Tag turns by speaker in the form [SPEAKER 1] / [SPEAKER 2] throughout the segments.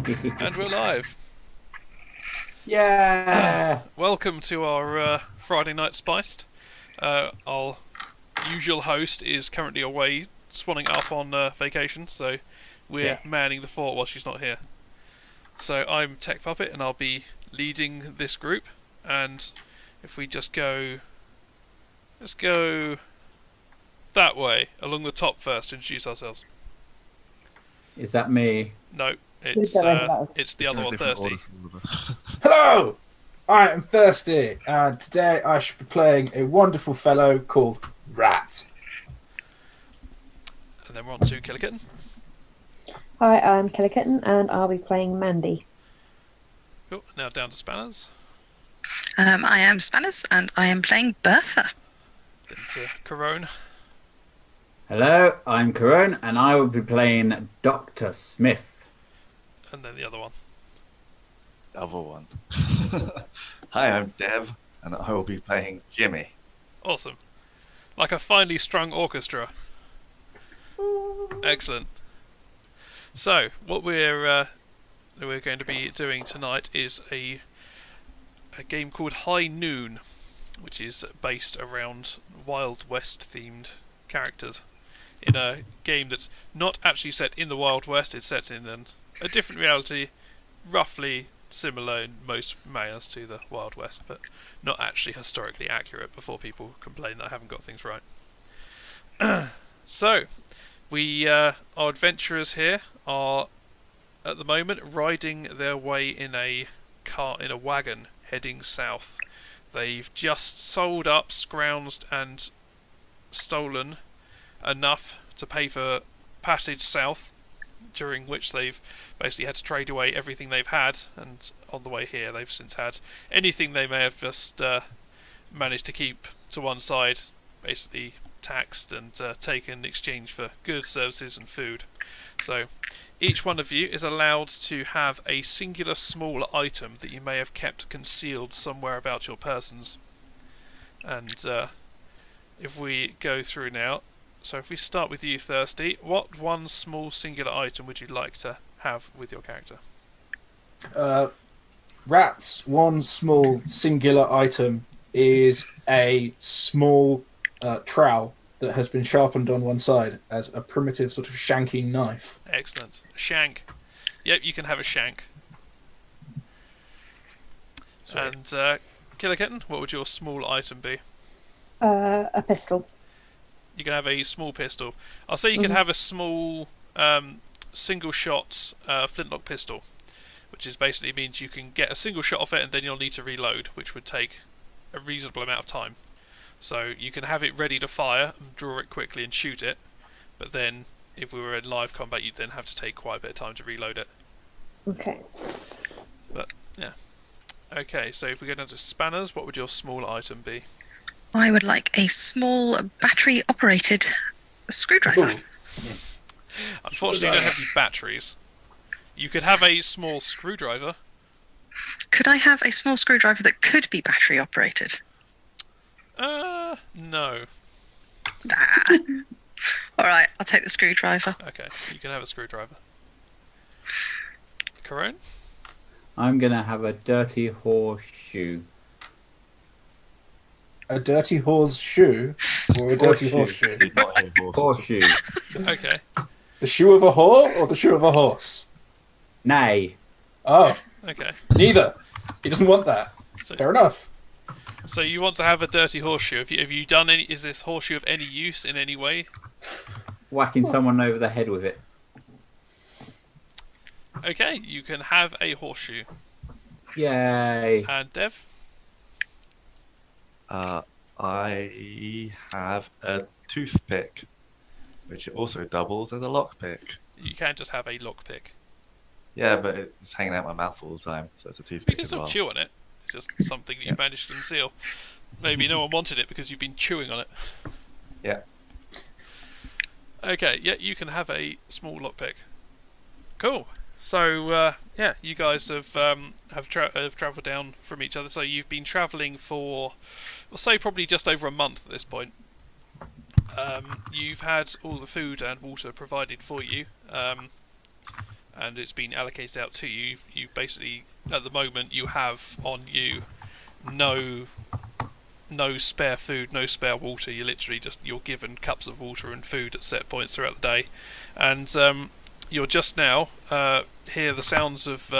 [SPEAKER 1] And we're live.
[SPEAKER 2] Yeah.
[SPEAKER 1] Welcome to our Friday Night Spiced. Our usual host is currently away, swanning up on vacation, so we're manning the fort while she's not here. So I'm Tech Puppet, and I'll be leading this group. And if we just go, let's go that way along the top first to introduce ourselves.
[SPEAKER 2] Is that me?
[SPEAKER 1] No, it's the other one, Thirsty.
[SPEAKER 3] Hello, I am Thirsty, and today I should be playing a wonderful fellow called Rat.
[SPEAKER 1] And then we're on to Killikitten.
[SPEAKER 4] Hi, I'm Killikitten, and I'll be playing Mandy.
[SPEAKER 1] Cool. Now down to Spanners.
[SPEAKER 5] I am Spanners, and I am playing Bertha.
[SPEAKER 1] Then to Corone.
[SPEAKER 2] Hello, I'm Karon, and I will be playing Dr. Smith.
[SPEAKER 1] And then the other one.
[SPEAKER 6] Other one. Hi, I'm Dev, and I will be playing Jimmy.
[SPEAKER 1] Awesome. Like a finely strung orchestra. Excellent. So, what we're going to be doing tonight is a game called High Noon, which is based around Wild West themed characters in a game that's not actually set in the Wild West. It's set in a different reality, roughly similar in most manners to the Wild West, but not actually historically accurate, before people complain that I haven't got things right. So, our adventurers here are at the moment riding their way in a wagon heading south. They've just sold up, scrounged and stolen enough to pay for passage south, during which they've basically had to trade away everything they've had, and on the way here they've since had anything they may have just managed to keep to one side, basically taxed and taken in exchange for goods, services and food. So each one of you is allowed to have a singular small item that you may have kept concealed somewhere about your persons. And if we go through now, so if we start with you, Thirsty, what one small singular item would you like to have with your character?
[SPEAKER 3] Rat's one small singular item is a small trowel that has been sharpened on one side as a primitive sort of shanking knife.
[SPEAKER 1] Excellent. Shank. Yep, you can have a shank.
[SPEAKER 3] Sweet.
[SPEAKER 1] And Killikitten, what would your small item be?
[SPEAKER 4] A pistol.
[SPEAKER 1] You can have a small pistol. I'll say you can have a small single shot flintlock pistol, which is basically means you can get a single shot off it and then you'll need to reload, which would take a reasonable amount of time. So you can have it ready to fire and draw it quickly and shoot it, but then if we were in live combat you'd then have to take quite a bit of time to reload it.
[SPEAKER 4] Okay.
[SPEAKER 1] But yeah. Okay, so if we go down to Spanners, what would your small item be?
[SPEAKER 5] I would like a small battery-operated screwdriver.
[SPEAKER 1] Unfortunately, you don't have any batteries. You could have a small screwdriver.
[SPEAKER 5] Could I have a small screwdriver that could be battery-operated?
[SPEAKER 1] No.
[SPEAKER 5] Ah. All right, I'll take the screwdriver.
[SPEAKER 1] Okay, you can have a screwdriver. Corone?
[SPEAKER 2] I'm going to have a dirty horseshoe.
[SPEAKER 3] A dirty horseshoe or a dirty horseshoe?
[SPEAKER 6] Did not hear horse.
[SPEAKER 2] Horseshoe.
[SPEAKER 1] Okay.
[SPEAKER 3] The shoe of a whore or the shoe of a horse?
[SPEAKER 2] Nay.
[SPEAKER 3] Oh,
[SPEAKER 1] Okay.
[SPEAKER 3] neither. He doesn't want that.
[SPEAKER 1] So,
[SPEAKER 3] Fair enough.
[SPEAKER 1] so you want to have a dirty horseshoe? Have you done any? Is this horseshoe of any use in any way?
[SPEAKER 2] Whacking someone over the head with it.
[SPEAKER 1] Okay, you can have a horseshoe.
[SPEAKER 2] Yay.
[SPEAKER 1] And Dev?
[SPEAKER 6] I have a toothpick, which also doubles as a lockpick.
[SPEAKER 1] You can just have a lockpick.
[SPEAKER 6] Yeah, but it's hanging out my mouth all the time, so it's a toothpick
[SPEAKER 1] You can
[SPEAKER 6] as
[SPEAKER 1] still
[SPEAKER 6] well.
[SPEAKER 1] chew on it. It's just something that you've managed to conceal. Maybe no one wanted it because you've been chewing on it.
[SPEAKER 6] Yeah.
[SPEAKER 1] Okay, yeah, you can have a small lockpick. Cool. So yeah, you guys have travelled down from each other. So you've been travelling for, we'll say, probably just over a month at this point. You've had all the food and water provided for you, and it's been allocated out to you. You basically, at the moment, you have on you no spare food, no spare water. You're given cups of water and food at set points throughout the day, and you're just now hear the sounds of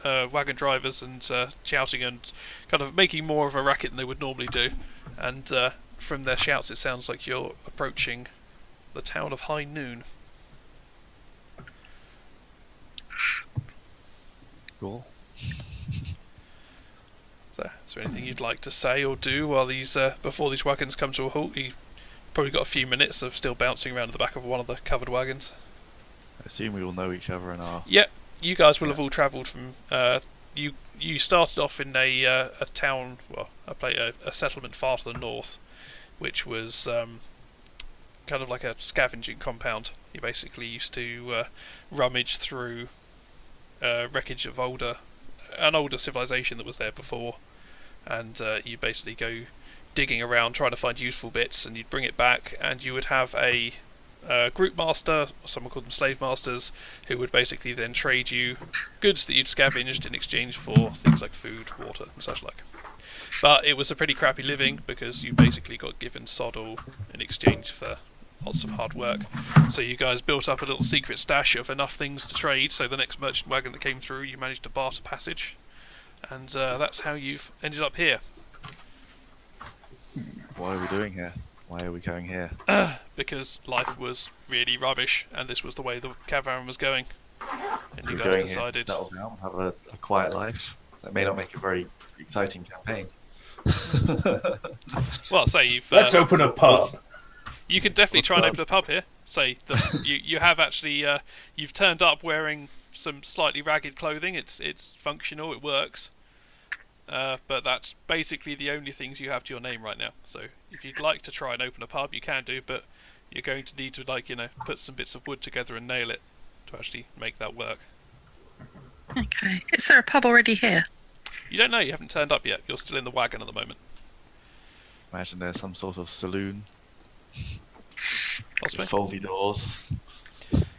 [SPEAKER 1] wagon drivers and shouting and kind of making more of a racket than they would normally do, and from their shouts it sounds like you're approaching the town of High Noon.
[SPEAKER 6] Cool.
[SPEAKER 1] So, is there anything you'd like to say or do while before these wagons come to a halt? You've probably got a few minutes of still bouncing around at the back of one of the covered wagons.
[SPEAKER 6] I assume we all know each other and are.
[SPEAKER 1] Yep, you guys will have all travelled from. You started off in a town, well, a settlement far to the north, which was kind of like a scavenging compound. You basically used to rummage through wreckage of an older civilization that was there before, and you basically go digging around trying to find useful bits, and you'd bring it back, and you would have a group master, or someone called them slave masters, who would basically then trade you goods that you'd scavenged in exchange for things like food, water, and such like. But it was a pretty crappy living because you basically got given sod all in exchange for lots of hard work. So you guys built up a little secret stash of enough things to trade, so the next merchant wagon that came through you managed to barter passage, and that's how you've ended up here.
[SPEAKER 6] What are we doing here? Why are we going here?
[SPEAKER 1] Because life was really rubbish and this was the way the caravan was going, and you
[SPEAKER 6] We're
[SPEAKER 1] guys
[SPEAKER 6] going
[SPEAKER 1] decided...
[SPEAKER 6] here to settle down, have a quiet life. That may not make a very exciting campaign.
[SPEAKER 1] Well, say you've...
[SPEAKER 3] Let's open a pub.
[SPEAKER 1] You could definitely try and open a pub here. Say that you have actually you've turned up wearing some slightly ragged clothing. It's functional. It works. But that's basically the only things you have to your name right now. So if you'd like to try and open a pub, you can do. But you're going to need to put some bits of wood together and nail it to actually make that work.
[SPEAKER 5] Okay. Is there a pub already here?
[SPEAKER 1] You don't know. You haven't turned up yet. You're still in the wagon at the moment.
[SPEAKER 6] Imagine there's some sort of saloon.
[SPEAKER 1] Possibly.
[SPEAKER 6] With foldy doors.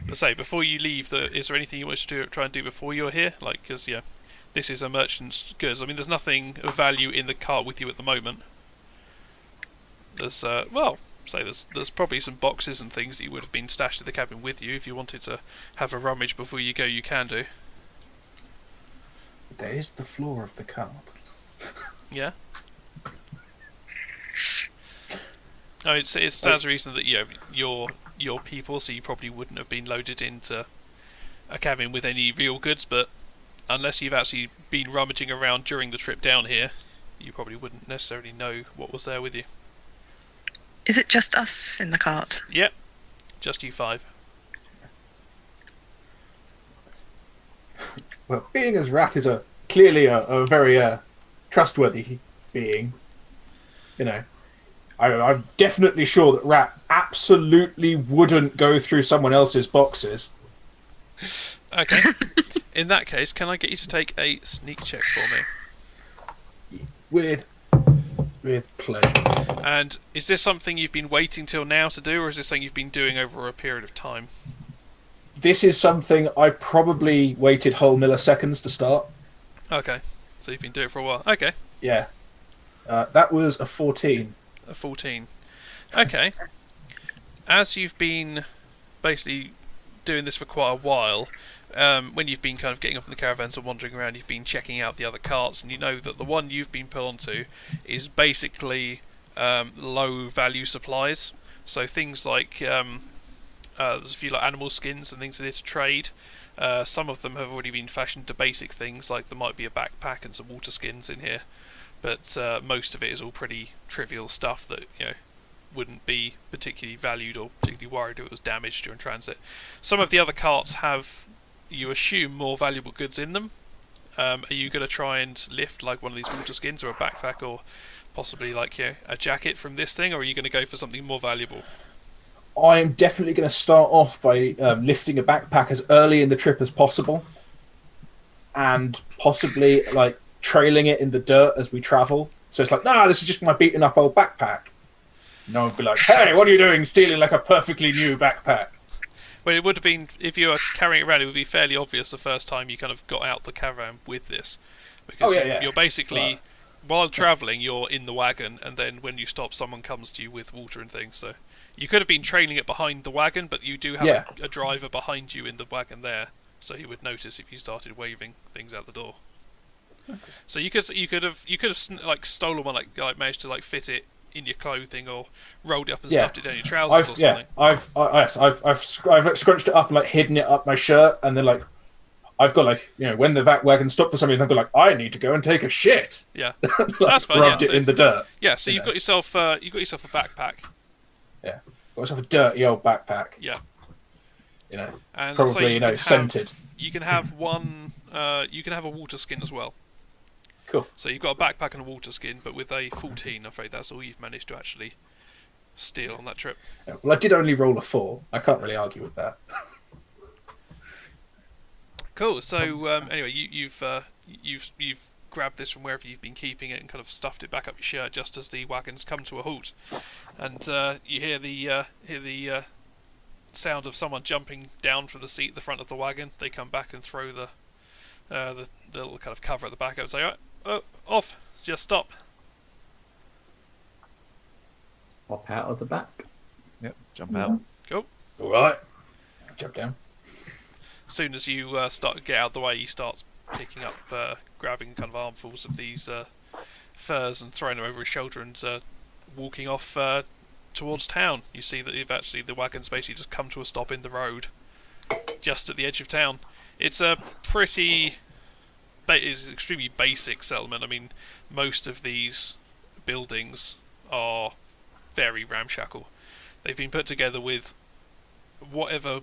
[SPEAKER 1] But say, before you leave, is there anything you wish to try and do before you're here? Like, because this is a merchant's goods. I mean, there's nothing of value in the cart with you at the moment. There's there's probably some boxes and things that you would have been stashed in the cabin with you. If you wanted to have a rummage before you go, you can do.
[SPEAKER 3] There is the floor of the cart.
[SPEAKER 1] Yeah. No, it stands to reason that your people, so you probably wouldn't have been loaded into a cabin with any real goods, but unless you've actually been rummaging around during the trip down here, you probably wouldn't necessarily know what was there with you.
[SPEAKER 5] Is it just us in the cart?
[SPEAKER 1] Yep, just you 5.
[SPEAKER 3] Well, being as Rat is clearly a very trustworthy being, I'm definitely sure that Rat absolutely wouldn't go through someone else's boxes.
[SPEAKER 1] Okay. In that case, can I get you to take a sneak check for me?
[SPEAKER 3] With pleasure.
[SPEAKER 1] And is this something you've been waiting till now to do, or is this something you've been doing over a period of time?
[SPEAKER 3] This is something I probably waited whole milliseconds to start.
[SPEAKER 1] Okay. So you've been doing it for a while. Okay.
[SPEAKER 3] Yeah. That was a 14.
[SPEAKER 1] A 14. Okay. As you've been basically doing this for quite a while, when you've been kind of getting off in the caravans and wandering around, you've been checking out the other carts, and you know that the one you've been put onto is basically low value supplies. So things like there's a few like animal skins and things in here to trade. Some of them have already been fashioned to basic things, like there might be a backpack and some water skins in here, but most of it is all pretty trivial stuff that wouldn't be particularly valued or particularly worried if it was damaged during transit. Some of the other carts have, you assume, more valuable goods in them. Are you going to try and lift like one of these water skins or a backpack or possibly like a jacket from this thing, or are you going to go for something more valuable?
[SPEAKER 3] I am definitely going to start off by lifting a backpack as early in the trip as possible, and possibly like trailing it in the dirt as we travel. So it's like, this is just my beaten up old backpack. And I'll be like, hey, what are you doing stealing like a perfectly new backpack?
[SPEAKER 1] Well, it would have been if you were carrying it around. It would be fairly obvious the first time you kind of got out the caravan with this, because you're basically while travelling, you're in the wagon, and then when you stop, someone comes to you with water and things. So you could have been trailing it behind the wagon, but you do have a driver behind you in the wagon there, so he would notice if you started waving things out the door. Okay. So you could have like stolen one, like managed to like fit it in your clothing or rolled it up and stuffed it down your trousers or something.
[SPEAKER 3] I've scrunched it up and like hidden it up my shirt, and then like I've got like when the wagon stopped for some reason, I've got like I need to go and take a shit.
[SPEAKER 1] Yeah,
[SPEAKER 3] like,
[SPEAKER 1] that's fine.
[SPEAKER 3] Rubbed it in the dirt.
[SPEAKER 1] Yeah, so you've got yourself a backpack.
[SPEAKER 3] Yeah, got myself a dirty old backpack.
[SPEAKER 1] Yeah,
[SPEAKER 3] and probably scented.
[SPEAKER 1] You can have one. You can have a water skin as well.
[SPEAKER 3] Cool.
[SPEAKER 1] So you've got a backpack and a water skin, but with a 14, I'm afraid that's all you've managed to actually steal on that trip.
[SPEAKER 3] Yeah, well, I did only roll a 4. I can't really argue with that.
[SPEAKER 1] Cool. So anyway, you've grabbed this from wherever you've been keeping it and kind of stuffed it back up your shirt just as the wagons come to a halt, and you hear the sound of someone jumping down from the seat at the front of the wagon. They come back and throw the little kind of cover at the back and say, "Oh, off! Just stop."
[SPEAKER 2] Hop out of the back.
[SPEAKER 6] Yep, jump out.
[SPEAKER 1] Cool.
[SPEAKER 3] All right. Jump down.
[SPEAKER 1] As soon as you start to get out of the way, he starts picking up, grabbing kind of armfuls of these furs and throwing them over his shoulder and walking off towards town. You see that the wagon's basically just come to a stop in the road, just at the edge of town. It's a it's extremely basic settlement. I mean, most of these buildings are very ramshackle. They've been put together with whatever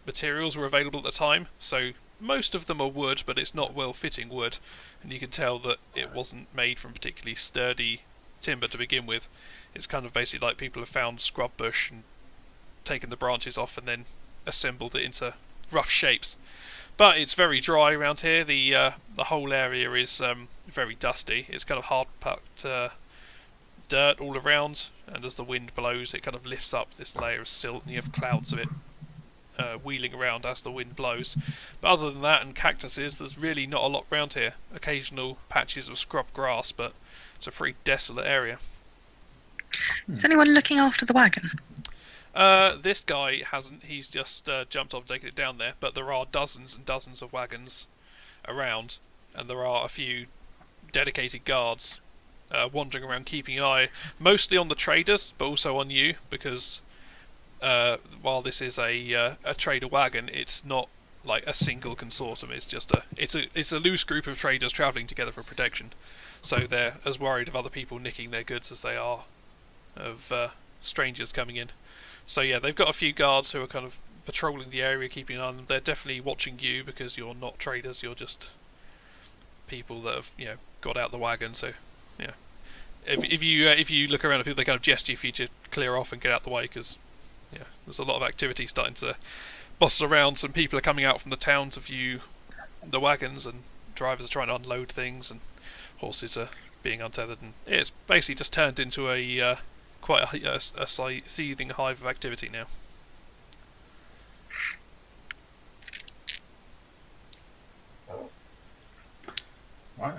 [SPEAKER 1] materials were available at the time, so most of them are wood, but it's not well-fitting wood, and you can tell that it wasn't made from particularly sturdy timber to begin with. It's kind of basically like people have found scrub bush and taken the branches off and then assembled it into rough shapes. But it's very dry around here. The whole area is very dusty. It's kind of hard-packed dirt all around, and as the wind blows, it kind of lifts up this layer of silt, and you have clouds of it wheeling around as the wind blows. But other than that and cactuses, there's really not a lot around here. Occasional patches of scrub grass, but it's a pretty desolate area.
[SPEAKER 5] Is anyone looking after the wagon?
[SPEAKER 1] This guy hasn't. He's just jumped off and taken it down there. But there are dozens and dozens of wagons around, and there are a few dedicated guards wandering around keeping an eye, mostly on the traders, but also on you, because while this is a trader wagon, it's not like a single consortium. It's just it's a loose group of traders travelling together for protection. So they're as worried of other people nicking their goods as they are of strangers coming in. So yeah, they've got a few guards who are kind of patrolling the area, keeping an eye on them. They're definitely watching you because you're not traders. You're just people that have got out the wagon. So yeah, if you look around at people, they kind of gesture for you to clear off and get out the way, because there's a lot of activity starting to bustle around. Some people are coming out from the town to view the wagons, and drivers are trying to unload things, and horses are being untethered, and it's basically just turned into a quite a seething hive of activity now.
[SPEAKER 3] Right.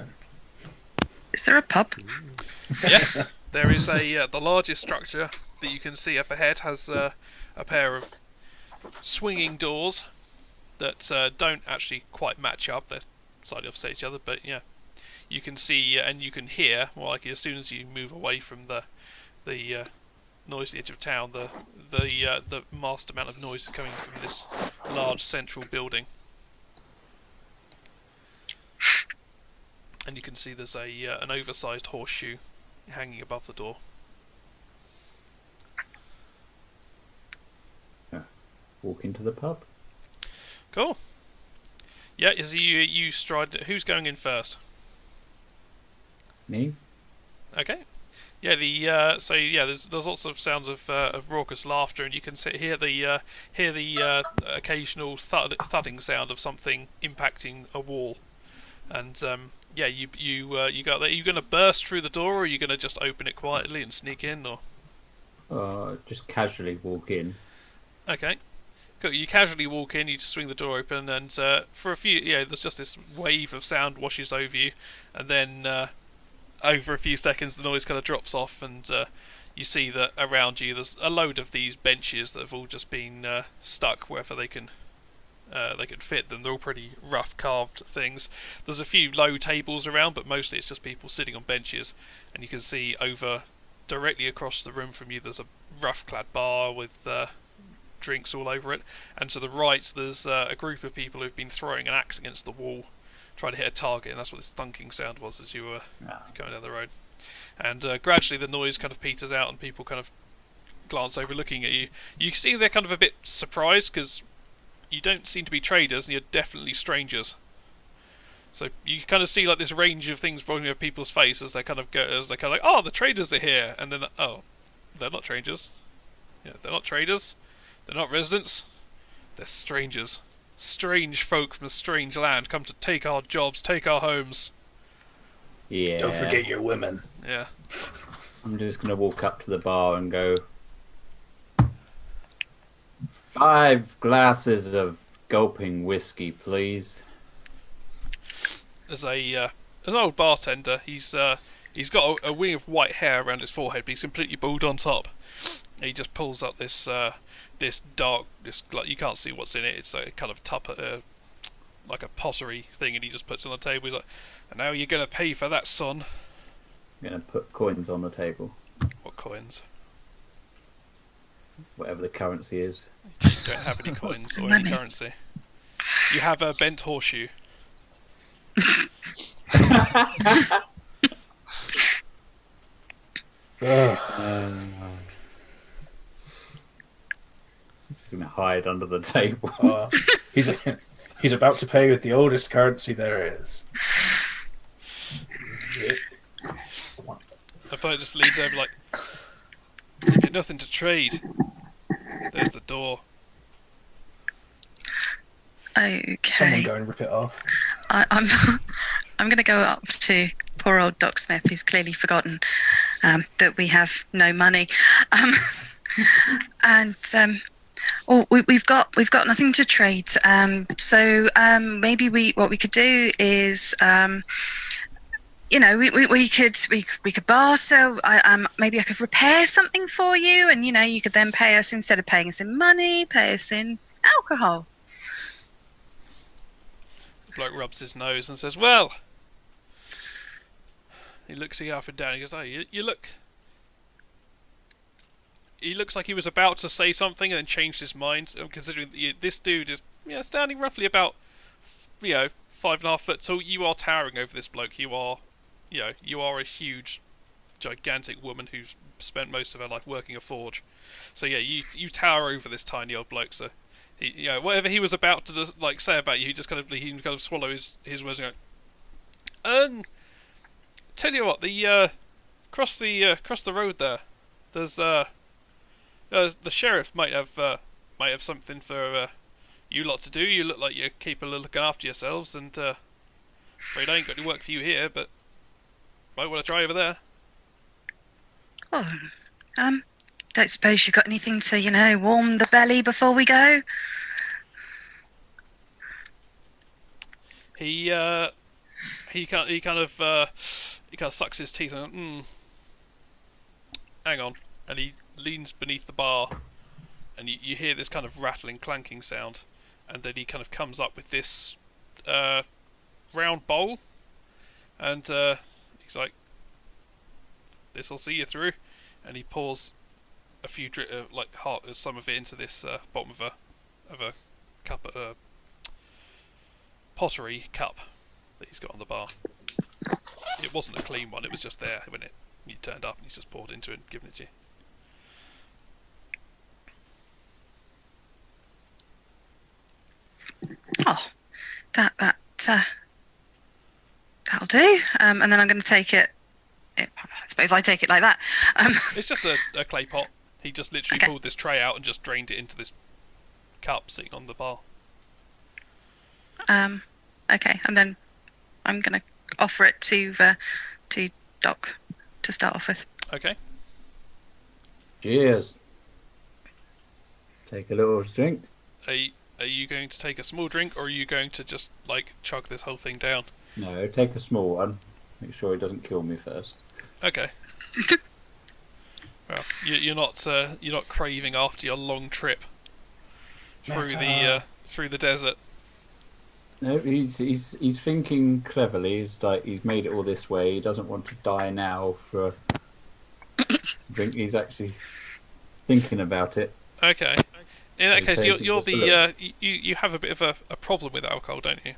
[SPEAKER 5] Is there a pub?
[SPEAKER 1] Yes, there is the largest structure that you can see up ahead has a pair of swinging doors that don't actually quite match up. They're slightly offset each other, but yeah, you can see and you can hear. Well, like as soon as you move away from the noisy edge of town, the vast amount of noise is coming from this large central building. And you can see there's an oversized horseshoe hanging above the door.
[SPEAKER 2] Walk into the pub.
[SPEAKER 1] Cool. Yeah, you stride. Who's going in first?
[SPEAKER 2] Me?
[SPEAKER 1] Okay. Yeah, there's lots of sounds of raucous laughter, and you can hear the occasional thudding sound of something impacting a wall. And you got there. Are you going to burst through the door, or are you going to just open it quietly and sneak in, or?
[SPEAKER 2] Just casually walk in.
[SPEAKER 1] Okay. You casually walk in, you just swing the door open, and for a few, there's just this wave of sound washes over you, and then over a few seconds the noise kind of drops off, and you see that around you there's a load of these benches that have all just been stuck wherever they can fit them. They're all pretty rough carved things. There's a few low tables around, but mostly it's just people sitting on benches, and you can see over directly across the room from you there's a rough clad bar with drinks all over it, and to the right there's a group of people who've been throwing an axe against the wall trying to hit a target, and that's what this thunking sound was as you were going down the road. And gradually the noise kind of peters out and people kind of glance over looking at you. You see they're kind of a bit surprised because you don't seem to be traders and you're definitely strangers. So you kind of see like this range of things rolling over people's faces as they kind of like, oh, the traders are here, and then oh, they're not strangers. Yeah, they're not traders. They're not residents. They're strangers. Strange folk from a strange land come to take our jobs, take our homes.
[SPEAKER 2] Yeah.
[SPEAKER 3] Don't forget your women.
[SPEAKER 1] Yeah.
[SPEAKER 2] I'm just going to walk up to the bar and go, 5 glasses of gulping whiskey, please.
[SPEAKER 1] There's an old bartender. He's got a wing of white hair around his forehead, but he's completely bald on top. And he just pulls up this dark, like you can't see what's in it. It's like a kind of like a pottery thing, and he just puts it on the table. He's like, "And now you're gonna pay for that, son."
[SPEAKER 2] I'm going to put coins on the table.
[SPEAKER 1] What coins?
[SPEAKER 2] Whatever the currency is.
[SPEAKER 1] You don't have any coins or any currency. You have a bent horseshoe.
[SPEAKER 2] He's going to hide under the table.
[SPEAKER 3] He's about to pay with the oldest currency there is.
[SPEAKER 1] The bloke just leans over like, "You've got nothing to trade." There's the door.
[SPEAKER 5] Okay.
[SPEAKER 3] Someone go and rip it off.
[SPEAKER 5] I'm going to go up to poor old Doc Smith, who's clearly forgotten that we have no money, and we've got nothing to trade. So maybe what we could do is. We could barter. Maybe I could repair something for you, and you could then pay us, instead of paying us in money, pay us in alcohol.
[SPEAKER 1] The bloke rubs his nose and says, "Well," he looks at you up and down. He goes, "Oh, you look." He looks like he was about to say something and then changed his mind. Considering that this dude is standing roughly about 5.5 foot tall. You are towering over this bloke. You are a huge, gigantic woman who's spent most of her life working a forge. So you tower over this tiny old bloke. So he, whatever he was about to just say about you, he kind of swallow his words and go, tell you what, the across the road there, there's the sheriff might have something for you lot to do. You look like you're capable of looking after yourselves, and afraid I ain't got any work for you here, but might want to try over there."
[SPEAKER 5] Oh, don't suppose you've got anything to, warm the belly before we go?
[SPEAKER 1] He kind of sucks his teeth and hang on, and he leans beneath the bar, and you hear this kind of rattling, clanking sound, and then he kind of comes up with this round bowl, and he's like, "This'll see you through," and he pours a few some of it into this bottom of a cup, pottery cup that he's got on the bar. It wasn't a clean one; it was just there when you turned up, and he's just poured into it and given it to you.
[SPEAKER 5] Oh, that'll do. And then I'm going to take it. I suppose I take it like that.
[SPEAKER 1] It's just a clay pot. He just literally pulled this tray out and just drained it into this cup sitting on the bar.
[SPEAKER 5] Okay, and then I'm going to offer it to Doc to start off with.
[SPEAKER 1] Okay.
[SPEAKER 2] Cheers. Take a little drink.
[SPEAKER 1] Are you going to take a small drink, or are you going to just like chug this whole thing down?
[SPEAKER 2] No, take a small one. Make sure it doesn't kill me first.
[SPEAKER 1] Okay. Well, you're not craving after your long trip through the desert.
[SPEAKER 2] No, he's thinking cleverly. He's like he's made it all this way. He doesn't want to die now for a drink. He's actually thinking about it.
[SPEAKER 1] Okay. In that case,
[SPEAKER 2] take
[SPEAKER 1] you're
[SPEAKER 2] just a little.
[SPEAKER 1] you have a bit of a problem with alcohol, don't you?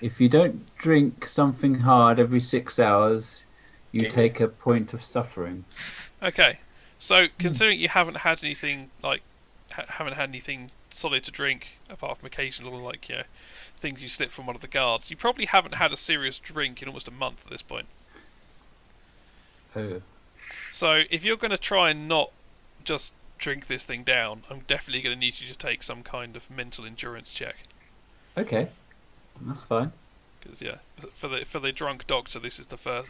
[SPEAKER 2] If you don't drink something hard every 6 hours, you take a point of suffering.
[SPEAKER 1] Okay. So considering you haven't had anything haven't had anything solid to drink apart from occasional things you slip from one of the guards, you probably haven't had a serious drink in almost a month at this point.
[SPEAKER 2] Oh.
[SPEAKER 1] So if you're going to try and not just drink this thing down, I'm definitely going to need you to take some kind of mental endurance check.
[SPEAKER 2] Okay, that's fine.
[SPEAKER 1] Because for the drunk doctor, this is the first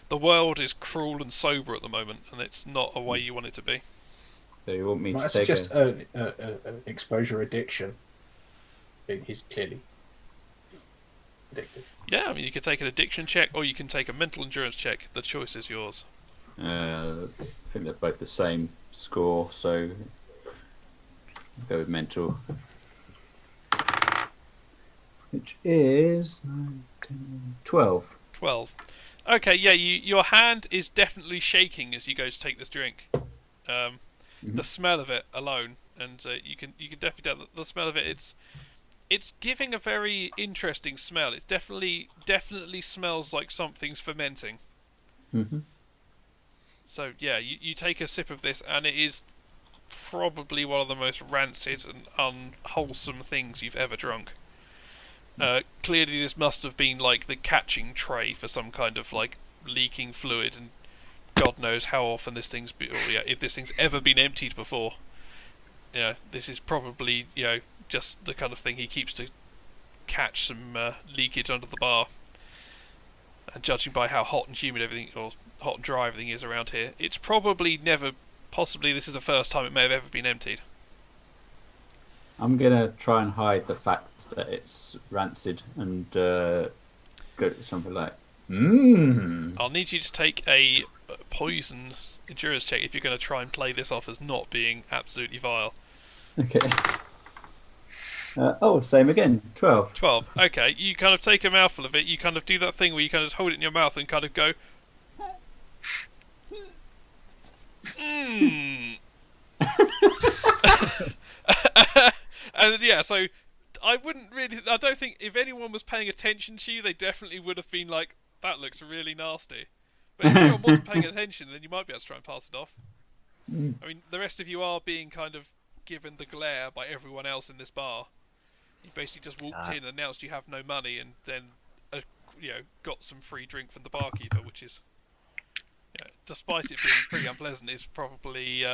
[SPEAKER 1] the world is cruel and sober at the moment, and it's not a way you want it to be.
[SPEAKER 2] So you want me to
[SPEAKER 3] That's
[SPEAKER 2] take
[SPEAKER 3] just an exposure addiction. He's clearly addicted.
[SPEAKER 1] Yeah, I mean you could take an addiction check, or you can take a mental endurance check. The choice is yours.
[SPEAKER 2] I think they're both the same score, so I'll go with mental. Which is 9, 10, 12.
[SPEAKER 1] 12. Okay, yeah, your hand is definitely shaking as you go to take this drink. The smell of it alone, and you can definitely tell the smell of it. It's giving a very interesting smell. It definitely smells like something's fermenting.
[SPEAKER 2] Mm-hmm.
[SPEAKER 1] So yeah, you take a sip of this, and it is probably one of the most rancid and unwholesome things you've ever drunk. Clearly, this must have been like the catching tray for some kind of like leaking fluid, and God knows how often this thing's if this thing's ever been emptied before. Yeah, this is probably just the kind of thing he keeps to catch some leakage under the bar. And judging by how hot and humid everything, or hot and dry everything is around here, it's probably possibly this is the first time it may have ever been emptied.
[SPEAKER 2] I'm gonna try and hide the fact that it's rancid and go something like,
[SPEAKER 1] I'll need you to take a poison endurance check if you're going to try and play this off as not being absolutely vile.
[SPEAKER 2] Okay. Same again. 12.
[SPEAKER 1] 12. Okay, you kind of take a mouthful of it. You kind of do that thing where you kind of hold it in your mouth and kind of go, and yeah, so I don't think if anyone was paying attention to you, they definitely would have been like, that looks really nasty. But if anyone wasn't paying attention, then you might be able to try and pass it off. I mean, the rest of you are being kind of given the glare by everyone else in this bar. You basically just walked in, announced you have no money, and then got some free drink from the barkeeper, which is, despite it being pretty unpleasant, is probably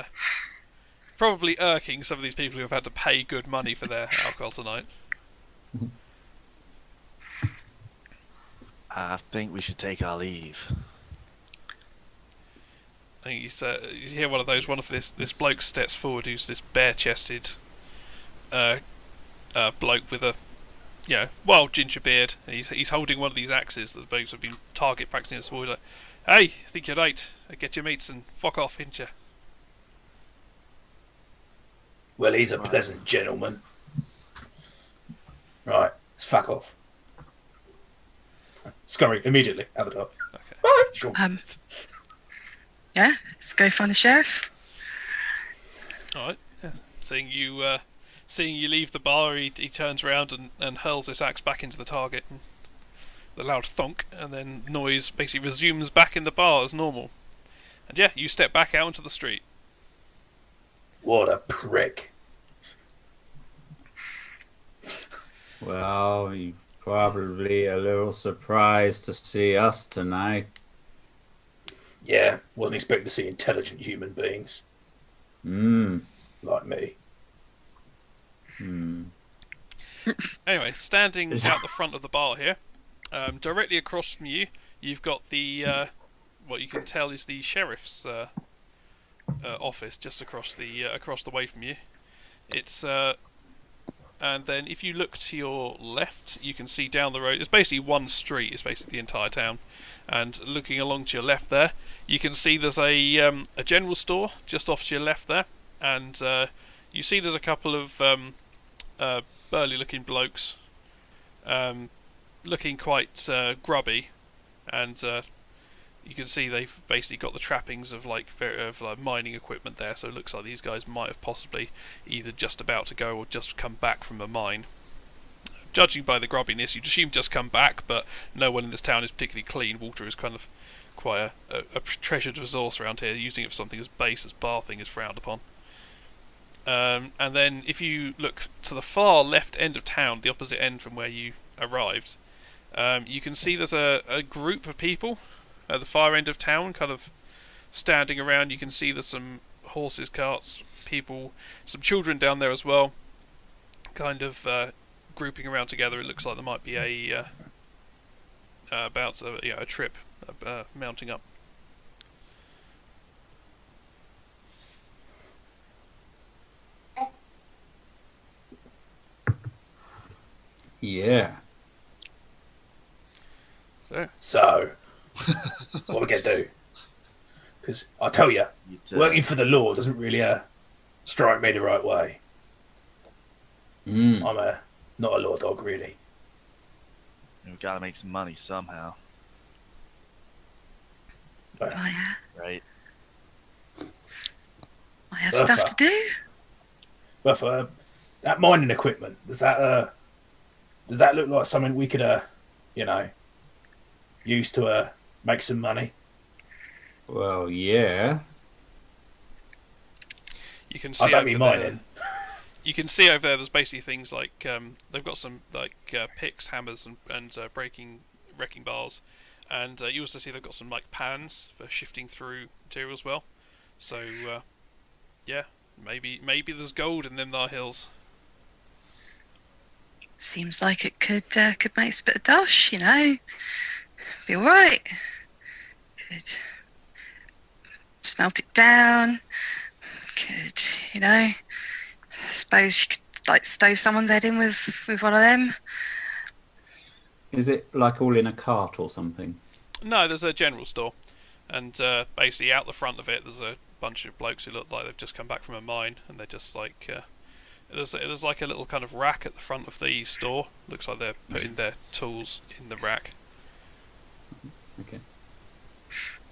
[SPEAKER 1] irking some of these people who have had to pay good money for their alcohol tonight.
[SPEAKER 6] I think we should take our leave.
[SPEAKER 1] I think you hear one of this bloke steps forward, who's this bare-chested bloke with a wild ginger beard, and he's holding one of these axes that the blokes have been target practicing at the wall. Like, hey, I think you're right. Get your mates and fuck off, ain't you?
[SPEAKER 3] Well, he's a pleasant gentleman. Right, let's fuck off. Scurry immediately out the door.
[SPEAKER 1] Okay.
[SPEAKER 3] Bye. Sure.
[SPEAKER 5] Yeah, let's go find the sheriff.
[SPEAKER 1] All right. Yeah. Seeing you leave the bar, he turns around and hurls this axe back into the target. And the loud thunk, and then noise basically resumes back in the bar as normal. And yeah, you step back out into the street.
[SPEAKER 3] What a prick.
[SPEAKER 2] Well, you're probably a little surprised to see us tonight.
[SPEAKER 3] Yeah, wasn't expecting to see intelligent human beings. Like me.
[SPEAKER 1] Anyway, standing out the front of the bar here, directly across from you, you've got the what you can tell is the sheriff's office just across the way from you. It's and then if you look to your left, you can see down the road. It's basically one street. It's basically the entire town. And looking along to your left there, you can see there's a general store just off to your left there, and you see there's a couple of burly-looking blokes, looking quite grubby, and you can see they've basically got the trappings of like mining equipment there. So it looks like these guys might have possibly either just about to go or just come back from a mine. Judging by the grubbiness, you'd assume just come back, but no one in this town is particularly clean. Water is kind of quite a treasured resource around here. Using it for something as base as bathing is frowned upon. And then if you look to the far left end of town, the opposite end from where you arrived, you can see there's a group of people at the far end of town, kind of standing around. You can see there's some horses, carts, people, some children down there as well, kind of grouping around together. It looks like there might be a trip mounting up.
[SPEAKER 2] Yeah.
[SPEAKER 3] So, what are we going to do? Because I tell you, working for the law doesn't really strike me the right way. I'm not a law dog, really.
[SPEAKER 6] We've got to make some money somehow.
[SPEAKER 5] Oh, yeah.
[SPEAKER 6] Right.
[SPEAKER 5] I have stuff to do.
[SPEAKER 3] But for that mining equipment, does that look like something we could, use to make some money?
[SPEAKER 2] Well, yeah.
[SPEAKER 1] You can see
[SPEAKER 3] I don't
[SPEAKER 1] over
[SPEAKER 3] mean
[SPEAKER 1] there.
[SPEAKER 3] mining.
[SPEAKER 1] You can see over there. There's basically things like they've got some like picks, hammers, and wrecking bars, and you also see they've got some like pans for shifting through material as well. So yeah, maybe there's gold in them there hills.
[SPEAKER 5] Seems like it could make us a bit of dosh, you know. Be alright. Could smelt it down. Could, I suppose you could like stove someone's head in with one of them.
[SPEAKER 2] Is it like all in a cart or something?
[SPEAKER 1] No, there's a general store, and basically out the front of it, there's a bunch of blokes who look like they've just come back from a mine, and they're just like there's like a little kind of rack at the front of the store. Looks like they're putting their tools in the rack.
[SPEAKER 2] Okay.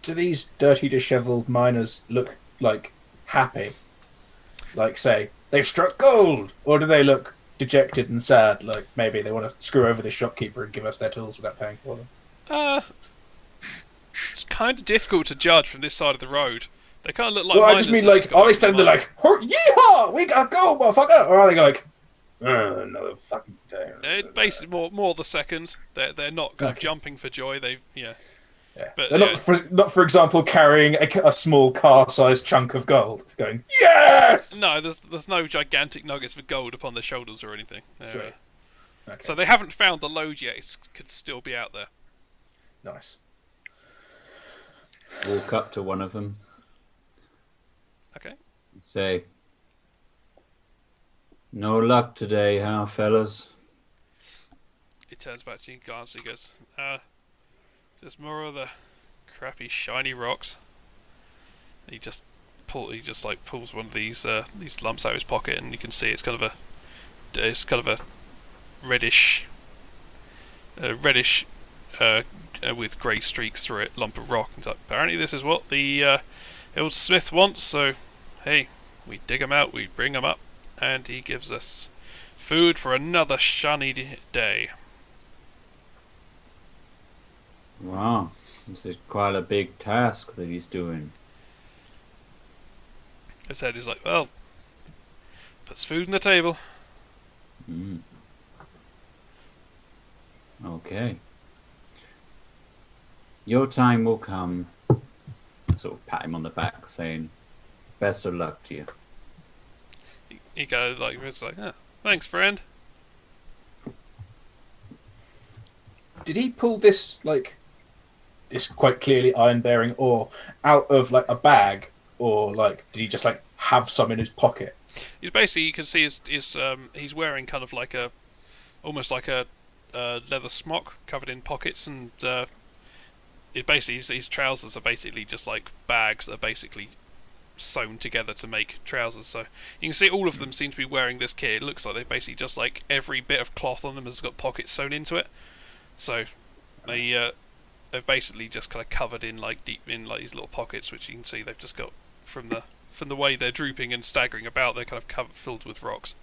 [SPEAKER 3] Do these dirty, dishevelled miners look like happy? Like, say, they've struck gold? Or do they look dejected and sad? Like, maybe they want to screw over the shopkeeper and give us their tools without paying for them?
[SPEAKER 1] It's kind of difficult to judge from this side of the road. They kind of look like.
[SPEAKER 3] Well, I just mean, like, are they standing there like, yeehaw, we gotta go, motherfucker? Or are they like, another fucking day?
[SPEAKER 1] It's basically more the second. They're not kind of jumping for joy. Yeah. But
[SPEAKER 3] they're not, for example, carrying a small car-sized chunk of gold, going yes.
[SPEAKER 1] No, there's no gigantic nuggets of gold upon their shoulders or anything.
[SPEAKER 3] Okay.
[SPEAKER 1] So they haven't found the load yet. It could still be out there.
[SPEAKER 3] Nice.
[SPEAKER 2] Walk up to one of them.
[SPEAKER 1] Okay.
[SPEAKER 2] Say, no luck today, huh, fellas?
[SPEAKER 1] He turns back to you guys and he goes, just more of the crappy shiny rocks. And he just pulls one of these lumps out of his pocket, and you can see it's kind of a reddish with grey streaks through it lump of rock. And like, apparently this is what the old smith wants. So hey, we dig them out, we bring them up, and he gives us food for another shiny day.
[SPEAKER 2] Wow, this is quite a big task that he's doing.
[SPEAKER 1] His head is like, well, puts food on the table.
[SPEAKER 2] Okay. Your time will come. I sort of pat him on the back, saying, best of luck to you.
[SPEAKER 1] He goes like, it's like, thanks, friend.
[SPEAKER 3] Did he pull this quite clearly iron-bearing ore out of like a bag, or like did he just like have some in his pocket?
[SPEAKER 1] He's basically, you can see he's wearing kind of like almost like a leather smock covered in pockets, and it basically his trousers are basically just like bags that are basically sewn together to make trousers. So you can see all of them seem to be wearing this kit. It looks like they've basically just like every bit of cloth on them has got pockets sewn into it. So they're basically just kind of covered in like deep in like these little pockets, which you can see they've just got from the way they're drooping and staggering about. They're kind of filled with rocks.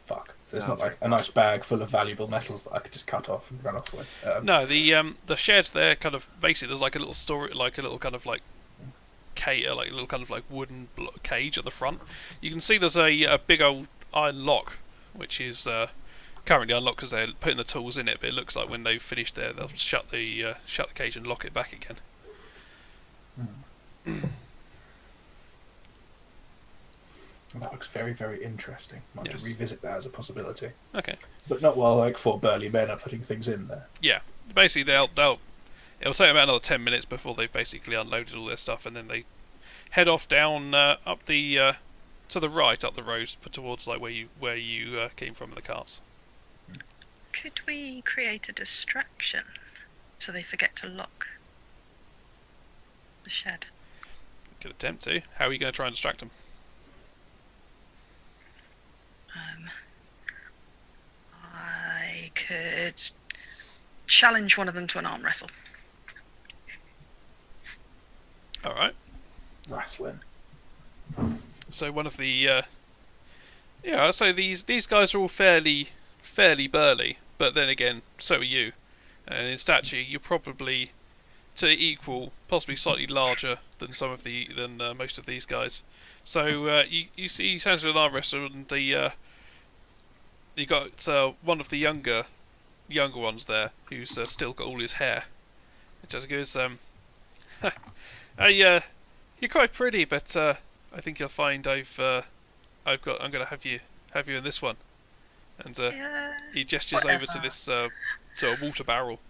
[SPEAKER 3] Fuck. So it's not like a nice bag full of valuable metals that I could just cut off and run off with.
[SPEAKER 1] No, the shed there kind of basically there's like a little story, like a little kind of like like a little kind of like wooden cage at the front. You can see there's a big old iron lock, which is currently unlocked because they're putting the tools in it. But it looks like when they've finished there, they'll shut the cage and lock it back again.
[SPEAKER 3] That looks very, very interesting. Might have to revisit that as a possibility.
[SPEAKER 1] Okay.
[SPEAKER 3] But not while like 4 burly men are putting things in there.
[SPEAKER 1] Yeah. Basically, it'll take about another 10 minutes before they've basically unloaded all their stuff, and then they head off down up the to the right up the road towards like where you came from in the carts.
[SPEAKER 5] Could we create a distraction so they forget to lock the shed?
[SPEAKER 1] Could attempt to. How are you going to try and distract them?
[SPEAKER 5] I could challenge one of them to an arm wrestle.
[SPEAKER 1] All right.
[SPEAKER 3] Wrestling.
[SPEAKER 1] So one of the I'd say these guys are all fairly burly, but then again, so are you. And in stature, you're probably to equal, possibly slightly larger than most of these guys. So you see, he turns to an arm wrestler, and you got one of the younger ones there who's still got all his hair. It just goes, "Hey, you're quite pretty, but I think you'll find I'm going to have you in this one." And he gestures over to this to a water barrel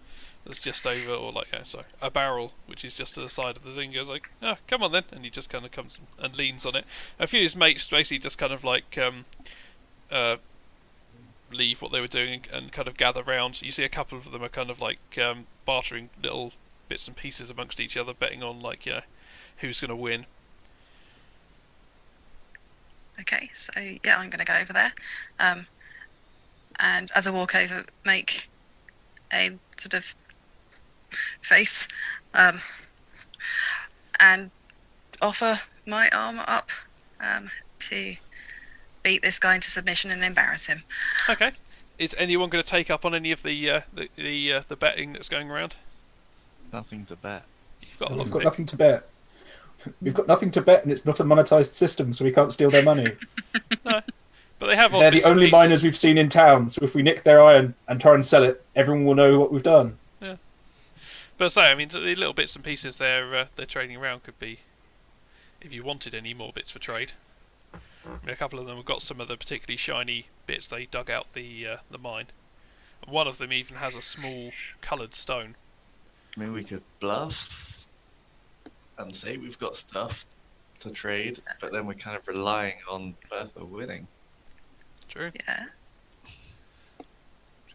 [SPEAKER 1] that's just over, or like a barrel which is just to the side of the thing. He goes like, "Oh, come on then," and he just kind of comes and leans on it. A few of his mates basically just kind of like leave what they were doing and kind of gather round. You see a couple of them are kind of like bartering little bits and pieces amongst each other, betting on like who's going to win.
[SPEAKER 5] Okay, so yeah, I'm going to go over there, and as I walk over, make a sort of face, and offer my arm up to beat this guy into submission and embarrass him.
[SPEAKER 1] Okay. Is anyone going to take up on any of the betting that's going around?
[SPEAKER 6] Nothing to bet.
[SPEAKER 1] You've got a
[SPEAKER 3] We've
[SPEAKER 1] lot
[SPEAKER 3] got nothing to bet. We've got nothing to bet, and it's not a monetized system, so we can't steal their money.
[SPEAKER 1] No, but they have.
[SPEAKER 3] They're the only miners we've seen in town, so if we nick their iron and try and sell it, everyone will know what we've done.
[SPEAKER 1] Yeah. But I mean, the little bits and pieces they're trading around could be, if you wanted any more bits for trade. I mean, a couple of them have got some of the particularly shiny bits they dug out the mine. And one of them even has a small coloured stone.
[SPEAKER 6] I mean, we could bluff and say we've got stuff to trade, but then we're kind of relying on Bertha winning.
[SPEAKER 1] True.
[SPEAKER 5] Yeah.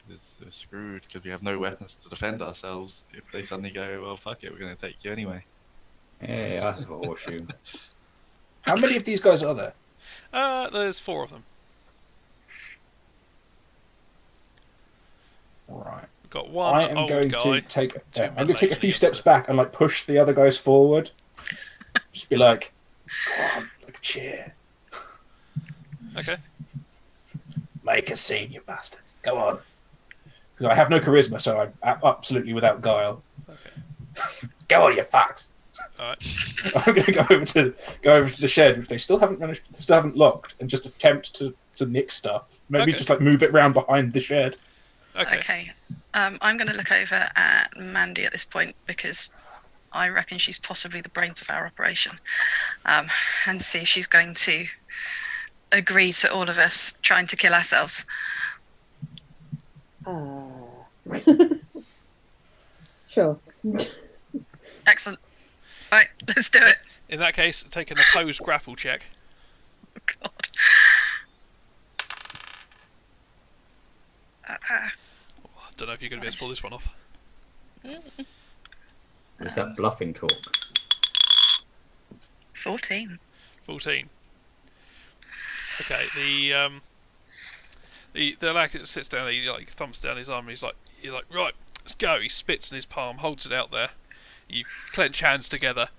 [SPEAKER 6] We're screwed because we have no weapons to defend ourselves if they suddenly go, well, fuck it, we're going to take you anyway.
[SPEAKER 2] Yeah, I got a horseshoe.
[SPEAKER 3] How many of these guys are there?
[SPEAKER 1] There's 4 of them.
[SPEAKER 3] Right.
[SPEAKER 1] We've got one
[SPEAKER 3] I am
[SPEAKER 1] old
[SPEAKER 3] going
[SPEAKER 1] guy.
[SPEAKER 3] to take.
[SPEAKER 1] two
[SPEAKER 3] I'm going to take a
[SPEAKER 1] middle-aged
[SPEAKER 3] few
[SPEAKER 1] and
[SPEAKER 3] steps
[SPEAKER 1] youngster.
[SPEAKER 3] back and like push the other guys forward. Just be like, "Come on, like cheer,
[SPEAKER 1] Okay.
[SPEAKER 3] make a scene, you bastards. Go on." Because I have no charisma, so I'm absolutely without guile.
[SPEAKER 1] Okay.
[SPEAKER 3] Go on, you fucks.
[SPEAKER 1] Alright.
[SPEAKER 3] I'm going to go over to the shed, which they still haven't locked, and just attempt to nick stuff. Maybe
[SPEAKER 1] Okay.
[SPEAKER 3] just like move it round behind the shed.
[SPEAKER 1] Okay.
[SPEAKER 5] I'm going to look over at Mandy at this point because I reckon she's possibly the brains of our operation, and see if she's going to agree to all of us trying to kill ourselves.
[SPEAKER 4] Sure.
[SPEAKER 5] Excellent. Right, let's do it.
[SPEAKER 1] In that case, take an opposed grapple check.
[SPEAKER 5] Oh, God.
[SPEAKER 1] I don't know if you're going to be able to pull this one off.
[SPEAKER 2] Is that bluffing talk?
[SPEAKER 5] 14.
[SPEAKER 1] 14. Okay, the lad sits down, he like thumps down his arm, and he's like, right, let's go. He spits in his palm, holds it out there. You clench hands together,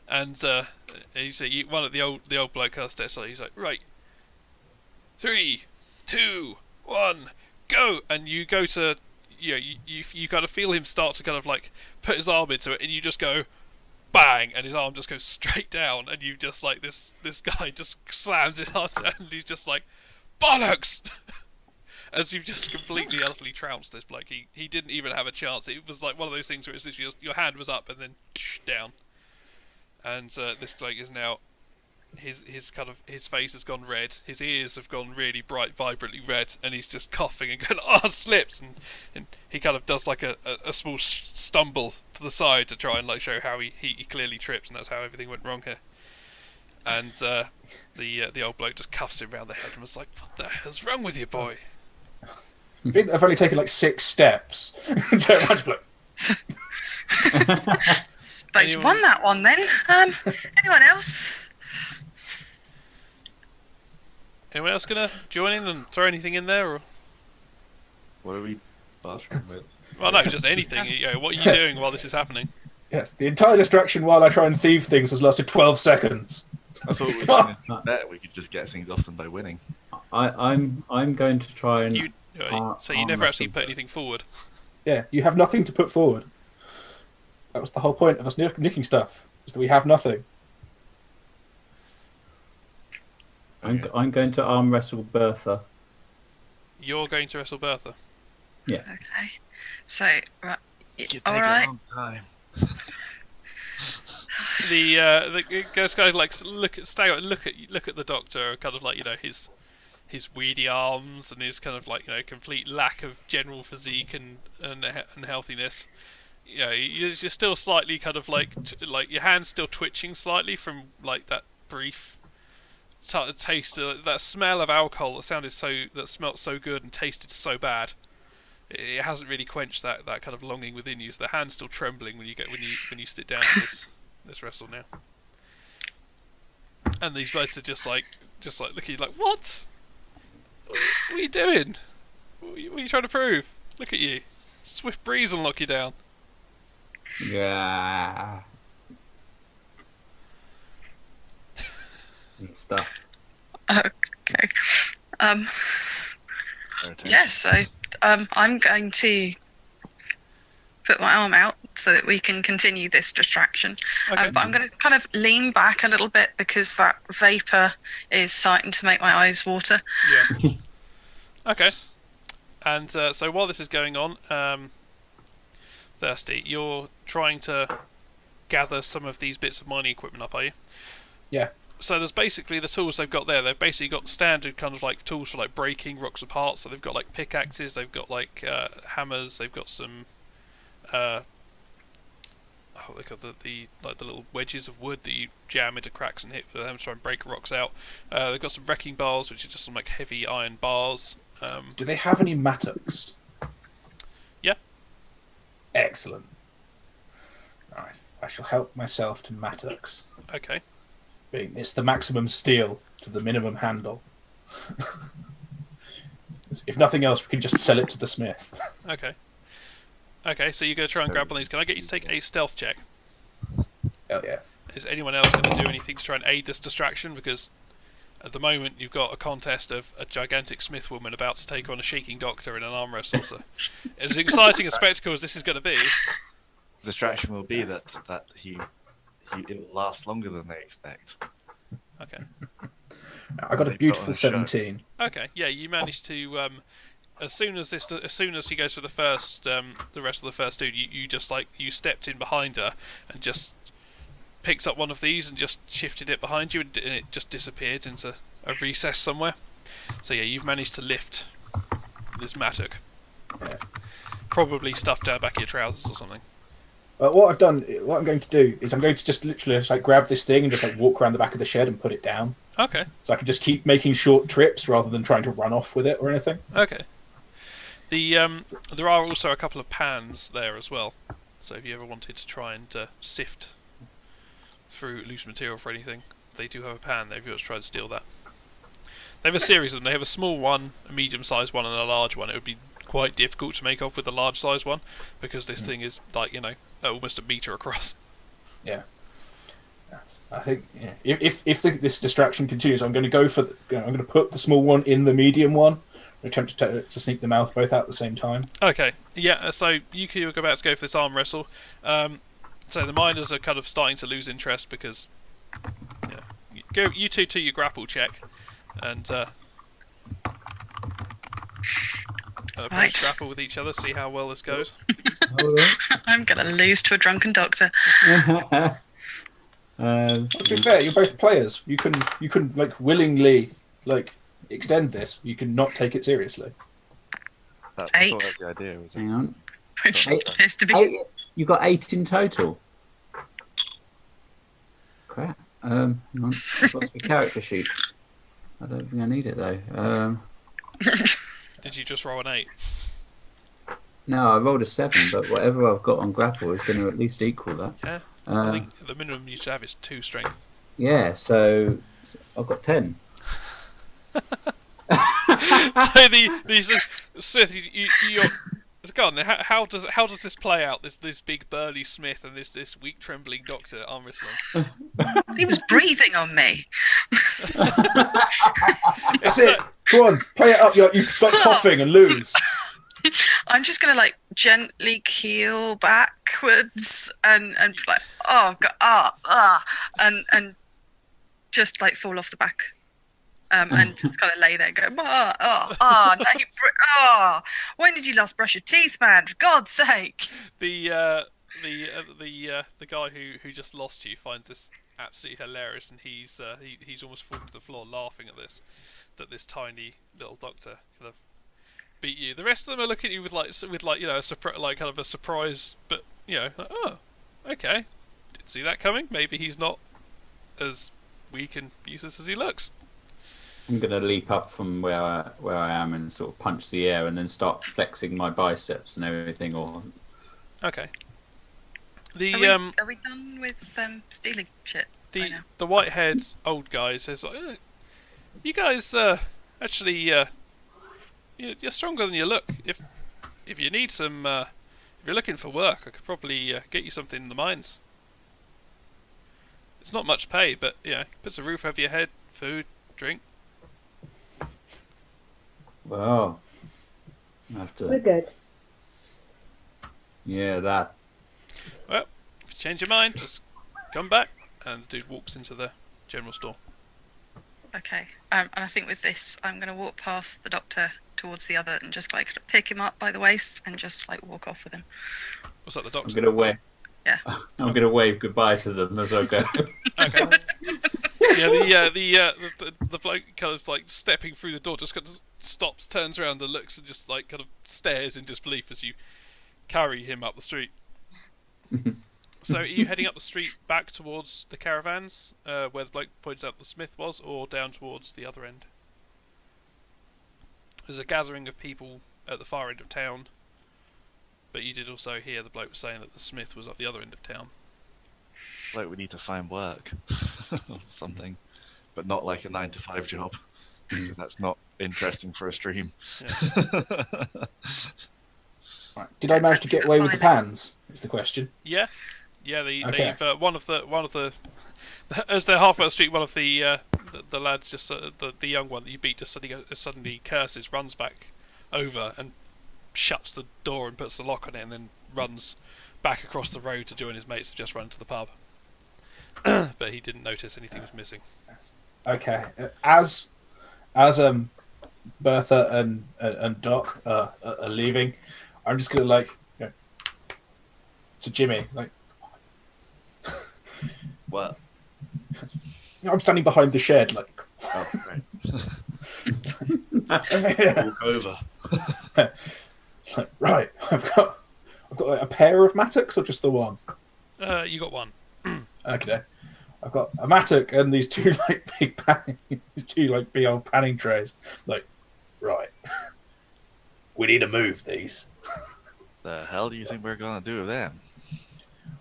[SPEAKER 1] and one of the old bloke steps on. He's like, right, 3, 2, 1, go, and you go to, you kind of feel him start to kind of like put his arm into it, and you just go, bang, and his arm just goes straight down, and you just like this guy just slams his arm down, and he's just like, bollocks. As you've just completely, utterly trounced this bloke. He didn't even have a chance. It was like one of those things where it's literally just your hand was up and then down. And this bloke is now, his face has gone red. His ears have gone really bright, vibrantly red, and he's just coughing and going, slips. And he kind of does like a small stumble to the side to try and like show how he clearly trips, and that's how everything went wrong here. And the old bloke just cuffs him around the head and was like, "What the hell's wrong with you, boy?"
[SPEAKER 3] I think I've only taken like 6 steps.
[SPEAKER 5] Suppose you won that one then. Anyone else?
[SPEAKER 1] Anyone else gonna join in and throw anything in there, or?
[SPEAKER 6] What are we bartering with?
[SPEAKER 1] Well, no, just anything. What are you doing while this is happening?
[SPEAKER 3] Yes, the entire distraction while I try and thieve things has lasted 12 seconds.
[SPEAKER 6] I thought we were bet we could just get things off them by winning.
[SPEAKER 2] I'm going to try and.
[SPEAKER 1] So you never actually put anything forward.
[SPEAKER 3] Yeah, you have nothing to put forward. That was the whole point of us nicking stuff, is that we have nothing.
[SPEAKER 2] I'm going to arm wrestle Bertha.
[SPEAKER 1] You're going to wrestle Bertha?
[SPEAKER 2] Yeah.
[SPEAKER 5] Okay. So, right.
[SPEAKER 6] All right. A long time.
[SPEAKER 1] The guy like look at the doctor, kind of like his weedy arms and his kind of like complete lack of general physique and healthiness. You're still slightly kind of like your hand's still twitching slightly from like that brief taste, that smell of alcohol that smelt so good and tasted so bad. It hasn't really quenched that kind of longing within you. So the hand's still trembling when you sit down to this wrestle now. And these blokes are just like looking at you like, what? What are you doing? What are you trying to prove? Look at you. Swift breeze will knock you down.
[SPEAKER 2] Yeah. And stuff.
[SPEAKER 5] Okay. Yes, I'm going to put my arm out so that we can continue this distraction.
[SPEAKER 1] Okay.
[SPEAKER 5] But I'm going to kind of lean back a little bit because that vapour is starting to make my eyes water.
[SPEAKER 1] Yeah. Okay. And so while this is going on, Thirsty, you're trying to gather some of these bits of mining equipment up, are you?
[SPEAKER 3] Yeah.
[SPEAKER 1] So there's basically the tools they've got there. They've basically got standard kind of like tools for like breaking rocks apart. So they've got like pickaxes, they've got like hammers, they've got some they got the little wedges of wood that you jam into cracks and hit with them to try and break rocks out. They've got some wrecking bars, which are just some like heavy iron bars.
[SPEAKER 3] Do they have any mattocks?
[SPEAKER 1] Yeah.
[SPEAKER 3] Excellent. Alright, I shall help myself to mattocks.
[SPEAKER 1] Okay.
[SPEAKER 3] It's the maximum steel to the minimum handle. If nothing else, we can just sell it to the smith.
[SPEAKER 1] Okay. Okay, so you're going to try and grab one of these. Can I get you to take a stealth check?
[SPEAKER 3] Hell yeah.
[SPEAKER 1] Is anyone else going to do anything to try and aid this distraction? Because at the moment you've got a contest of a gigantic smith woman about to take on a shaking doctor in an arm wrestle. So as exciting a spectacle as this is going to be.
[SPEAKER 6] The distraction will be that it will last longer than they expect.
[SPEAKER 1] Okay.
[SPEAKER 3] I got a beautiful 17.
[SPEAKER 1] Okay, yeah, you managed to. As soon as he goes for the rest of the first dude, you just like you stepped in behind her and just picked up one of these and just shifted it behind you, and it just disappeared into a recess somewhere. So yeah, you've managed to lift this mattock,
[SPEAKER 3] Yeah.
[SPEAKER 1] probably stuffed down back of your trousers or something.
[SPEAKER 3] What I'm going to do is I'm going to just literally just, like grab this thing and just like walk around the back of the shed and put it down.
[SPEAKER 1] Okay.
[SPEAKER 3] So I can just keep making short trips rather than trying to run off with it or anything.
[SPEAKER 1] Okay. There are also a couple of pans there as well. So if you ever wanted to try and sift through loose material for anything, they do have a pan there if you want to try to steal that. They have a series of them. They have a small one, a medium-sized one, and a large one. It would be quite difficult to make off with the large-sized one because this thing is like almost a metre across.
[SPEAKER 3] Yeah. Yes. I think if this distraction continues, I'm going to I'm going to put the small one in the medium one. Attempt to sneak them out both out at the same time.
[SPEAKER 1] Okay, yeah. So you are about to go for this arm wrestle. So the miners are kind of starting to lose interest because you two do your grapple check and
[SPEAKER 5] Right.
[SPEAKER 1] grapple with each other. See how well this goes.
[SPEAKER 5] I'm going to lose to a drunken doctor.
[SPEAKER 3] To be fair, you're both players. You can like willingly like extend this. You can not take it seriously.
[SPEAKER 6] That's
[SPEAKER 5] 8.
[SPEAKER 6] sort of the idea. Isn't it?
[SPEAKER 2] Hang on.
[SPEAKER 5] Which appears to be
[SPEAKER 2] 8. You got 8 in total. Crap. Hang on. I've got the character sheet. I don't think I need it though.
[SPEAKER 1] Did you just roll an 8?
[SPEAKER 2] No, I rolled a 7, but whatever I've got on grapple is going to at least equal that.
[SPEAKER 1] Yeah. I think the minimum you should have is 2 strength.
[SPEAKER 2] Yeah, so I've got 10.
[SPEAKER 1] So Smith, you're go on. How does this play out? This big burly Smith and this weak trembling doctor arm wrestling.
[SPEAKER 5] he was breathing on me.
[SPEAKER 3] That's it. Go on, play it up. You start coughing and lose.
[SPEAKER 5] I'm just gonna like gently keel backwards and like and just like fall off the back. And just kind of lay there and go, when did you last brush your teeth, man? For God's sake.
[SPEAKER 1] The guy who just lost you finds this absolutely hilarious, and he's almost fallen to the floor laughing at this, that this tiny little doctor kind of beat you. The rest of them are looking at you with a kind of a surprise, but okay, didn't see that coming. Maybe he's not as weak and useless as he looks.
[SPEAKER 2] I'm going to leap up from where I am and sort of punch the air and then start flexing my biceps and everything.
[SPEAKER 1] Okay.
[SPEAKER 5] Are we done with stealing shit?
[SPEAKER 1] The white-haired old guy says, "You guys actually you're stronger than you look. If you need some, if you're looking for work, I could probably get you something in the mines. It's not much pay, but puts a roof over your head, food, drink."
[SPEAKER 2] Well, I have to.
[SPEAKER 4] We're good.
[SPEAKER 2] Yeah, that.
[SPEAKER 1] Well, if you change your mind, just come back. And the dude walks into the general store.
[SPEAKER 5] Okay. And I think with this, I'm going to walk past the doctor towards the other and just like pick him up by the waist and just like walk off with him.
[SPEAKER 1] What's that, the doctor?
[SPEAKER 2] I'm going to wave.
[SPEAKER 5] Yeah.
[SPEAKER 2] I'm going to wave goodbye to them as I go.
[SPEAKER 1] Okay. Yeah, the bloke kind of like stepping through the door just kind of stops, turns around and looks and just like kind of stares in disbelief as you carry him up the street. So are you heading up the street back towards the caravans, where the bloke pointed out the smith was, or down towards the other end? There's a gathering of people at the far end of town, but you did also hear the bloke saying that the smith was at the other end of town.
[SPEAKER 6] Like we need to find work or something, but not like a 9-to-5 job. That's not interesting for a stream.
[SPEAKER 1] Yeah.
[SPEAKER 3] Right. Did I manage to get away with the pans? Is the question.
[SPEAKER 1] Yeah. They've one of the as they're halfway up the street, one of the lads just the young one that you beat just suddenly curses, runs back over and shuts the door and puts the lock on it, and then runs back across the road to join his mates who just run to the pub. But he didn't notice anything was missing.
[SPEAKER 3] Okay, as Bertha and Doc are leaving, I'm just gonna to Jimmy
[SPEAKER 6] What?
[SPEAKER 3] I'm standing behind the shed
[SPEAKER 6] Oh, right. Walk over.
[SPEAKER 3] It's right, I've got a pair of mattocks or just the one?
[SPEAKER 1] You got one.
[SPEAKER 3] Okay. I've got a mattock and these two big old panning trays. Like, right. We need to move these.
[SPEAKER 6] The hell do you think we're gonna do with them?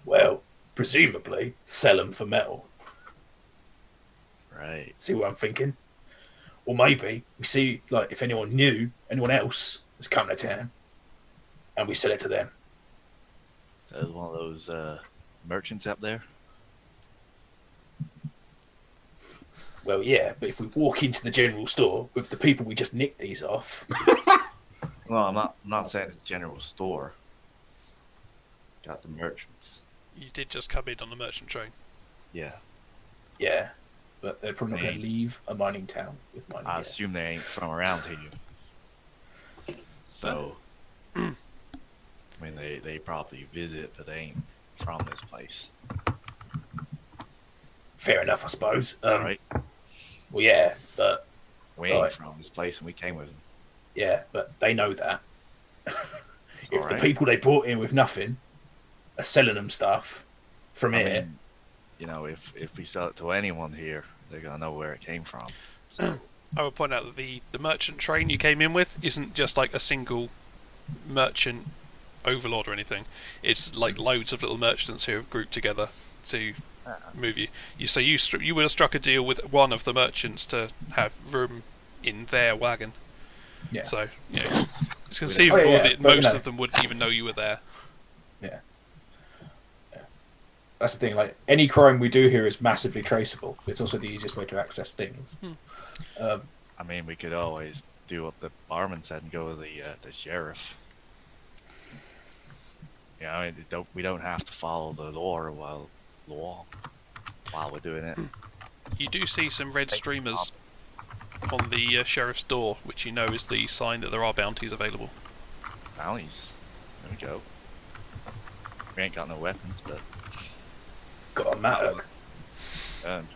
[SPEAKER 3] Well, presumably sell them for metal.
[SPEAKER 6] Right.
[SPEAKER 3] See what I'm thinking? Or maybe we see like if anyone else is coming to town, and we sell it to them.
[SPEAKER 6] There's one of those merchants up there.
[SPEAKER 3] Well, yeah, but if we walk into the general store with the people we just nicked these off,
[SPEAKER 6] No, I'm not saying a general store. Got the merchants.
[SPEAKER 1] You did just come in on the merchant train.
[SPEAKER 6] Yeah.
[SPEAKER 3] yeah, but they're probably not going to
[SPEAKER 6] Maybe.
[SPEAKER 3] leave a mining town with mining.
[SPEAKER 6] I
[SPEAKER 3] gear.
[SPEAKER 6] assume they ain't from around here. So, I mean, they probably visit, but they ain't from this place.
[SPEAKER 3] Fair enough, I suppose.
[SPEAKER 6] Right?
[SPEAKER 3] Well, yeah, but
[SPEAKER 6] We ain't
[SPEAKER 3] right.
[SPEAKER 6] from this place, and we came with them.
[SPEAKER 3] yeah, but they know that. If
[SPEAKER 6] Alright.
[SPEAKER 3] the people they brought in with nothing are selling them stuff from
[SPEAKER 6] I
[SPEAKER 3] here,
[SPEAKER 6] mean, you know, if we sell it to anyone here, they're gonna know where it came from. So,
[SPEAKER 1] I would point out that the merchant train you came in with isn't just like a single merchant overlord or anything. It's like loads of little merchants who have grouped together to move you. You would have struck a deal with one of the merchants to have room in their wagon.
[SPEAKER 3] yeah.
[SPEAKER 1] So it's conceivable
[SPEAKER 3] Oh, yeah,
[SPEAKER 1] that
[SPEAKER 3] but,
[SPEAKER 1] most of them wouldn't even know you were there.
[SPEAKER 3] That's the thing. Like any crime we do here is massively traceable. It's also the easiest way to access things.
[SPEAKER 6] I mean, we could always do what the barman said and go to the sheriff. Yeah, I mean, we don't have to follow the law while we're doing it.
[SPEAKER 1] You do see some red streamers on the sheriff's door, which you know is the sign that there are bounties available.
[SPEAKER 6] Bounties. There we go. We ain't got no weapons, but
[SPEAKER 3] Got a mattock.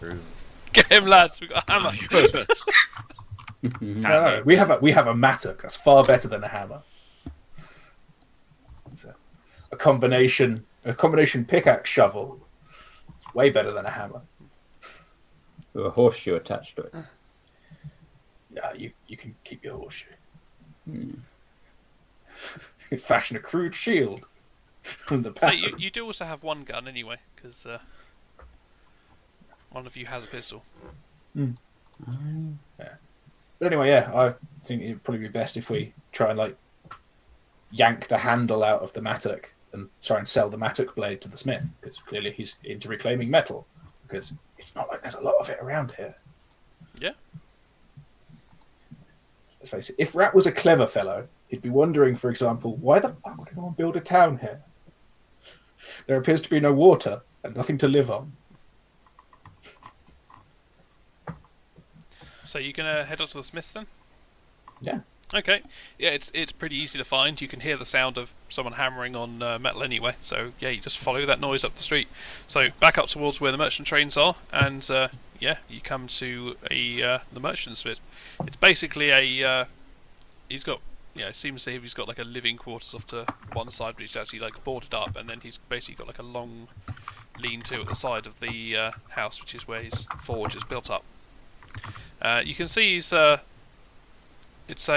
[SPEAKER 6] true.
[SPEAKER 1] Get him, lads! We got a hammer.
[SPEAKER 3] No, we have a mattock. That's far better than a hammer. It's a combination pickaxe shovel. It's way better than a hammer.
[SPEAKER 2] With a horseshoe attached to it.
[SPEAKER 3] Yeah, you can keep your horseshoe.
[SPEAKER 2] Hmm.
[SPEAKER 3] You can fashion a crude shield from the
[SPEAKER 1] So
[SPEAKER 3] back.
[SPEAKER 1] you do also have one gun anyway, because one of you has a pistol.
[SPEAKER 3] But anyway, yeah, I think it'd probably be best if we try and like yank the handle out of the mattock and try and sell the mattock blade to the smith, because clearly he's into reclaiming metal. Because it's not like there's a lot of it around here.
[SPEAKER 1] Yeah.
[SPEAKER 3] Let's face it, if Rat was a clever fellow, he'd be wondering, for example, why the fuck would anyone build a town here? There appears to be no water and nothing to live on.
[SPEAKER 1] So you're gonna head up to the smith then?
[SPEAKER 3] Yeah.
[SPEAKER 1] Okay. Yeah, it's pretty easy to find. You can hear the sound of someone hammering on metal anyway. So yeah, you just follow that noise up the street. So back up towards where the merchant trains are, and yeah, you come to the merchant smith. It's basically a he's got it seems as if he's got like a living quarters off to one side, but he's actually like boarded up, and then he's basically got like a long lean-to at the side of the house, which is where his forge is built up. You can see he's it's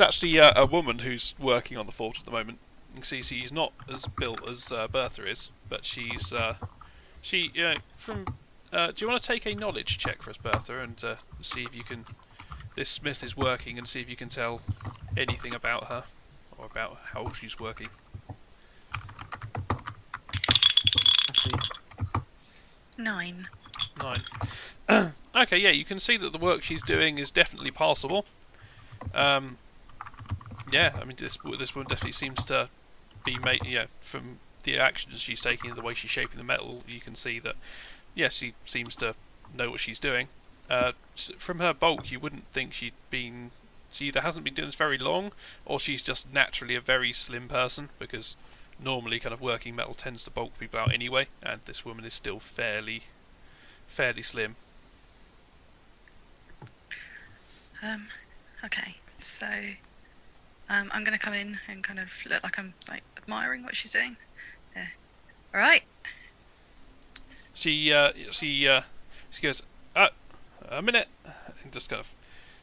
[SPEAKER 1] actually a woman who's working on the forge at the moment. You can see he's not as built as Bertha is, but she's she from. Do you want to take a knowledge check for us, Bertha, and see if you can? This smith is working, and see if you can tell anything about her or about how she's working.
[SPEAKER 5] 9.
[SPEAKER 1] 9. Okay, yeah, you can see that the work she's doing is definitely passable. Yeah, I mean this woman definitely seems to be made. From the actions she's taking and the way she's shaping the metal, you can see that. Yes, she seems to know what she's doing. From her bulk, you wouldn't think she either hasn't been doing this very long, or she's just naturally a very slim person, because normally kind of working metal tends to bulk people out anyway, and this woman is still fairly slim.
[SPEAKER 5] Okay, so I'm going to come in and kind of look like I'm like admiring what she's doing. Right.
[SPEAKER 1] She goes, a minute, and just kind of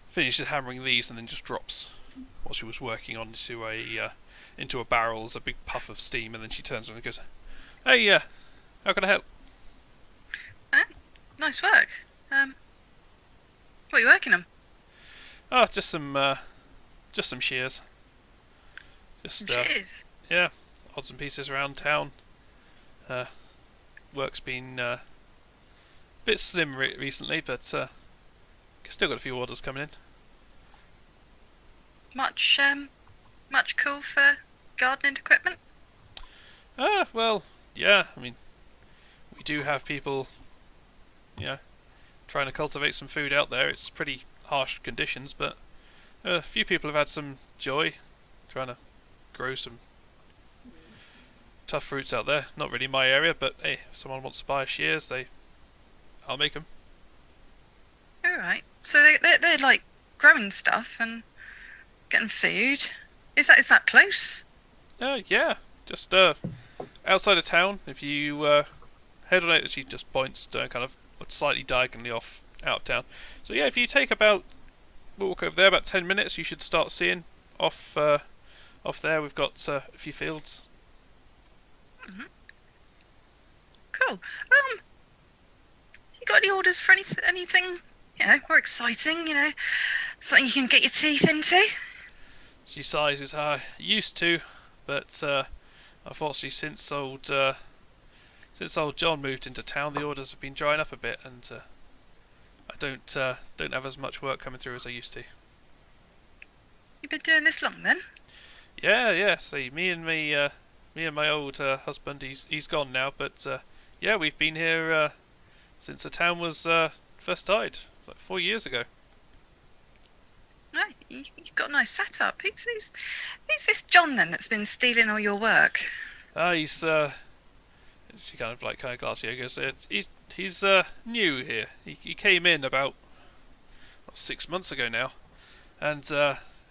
[SPEAKER 1] finishes hammering these, and then just drops what she was working on into a barrel as a big puff of steam, and then she turns around and goes, "Hey, how can I help?"
[SPEAKER 5] Nice work. What are you working on?
[SPEAKER 1] Oh, just some shears. Just
[SPEAKER 5] Cheers.
[SPEAKER 1] yeah, odds and pieces around town. Work's been a bit slim recently, but still got a few orders coming in.
[SPEAKER 5] Much cool for gardening equipment?
[SPEAKER 1] Well, yeah. I mean, we do have people, trying to cultivate some food out there. It's pretty harsh conditions, but a few people have had some joy trying to grow some tough fruits out there. Not really my area, but hey, if someone wants to buy shears, I'll make them.
[SPEAKER 5] Alright. So they're like growing stuff and getting food. Is that close?
[SPEAKER 1] Yeah, just outside of town. If you head on out, she just points kind of slightly diagonally off out of town. So yeah, if you take walk over there about 10 minutes, you should start seeing off there. We've got a few fields.
[SPEAKER 5] Mm-hmm. Cool. You got any orders for anything? More exciting. Something you can get your teeth into.
[SPEAKER 1] She sighs, as I used to, but unfortunately since old John moved into town, the orders have been drying up a bit, and I don't have as much work coming through as I used to.
[SPEAKER 5] You've been doing this long then?
[SPEAKER 1] Yeah. See, me and my old husband, he's gone now, but yeah, we've been here since the town was first started, like 4 years ago.
[SPEAKER 5] Right, you've got a nice setup. Who's this John then that's been stealing all your work?
[SPEAKER 1] He's she kind of glances at you and goes, he's new here. He came in about 6 months ago now, and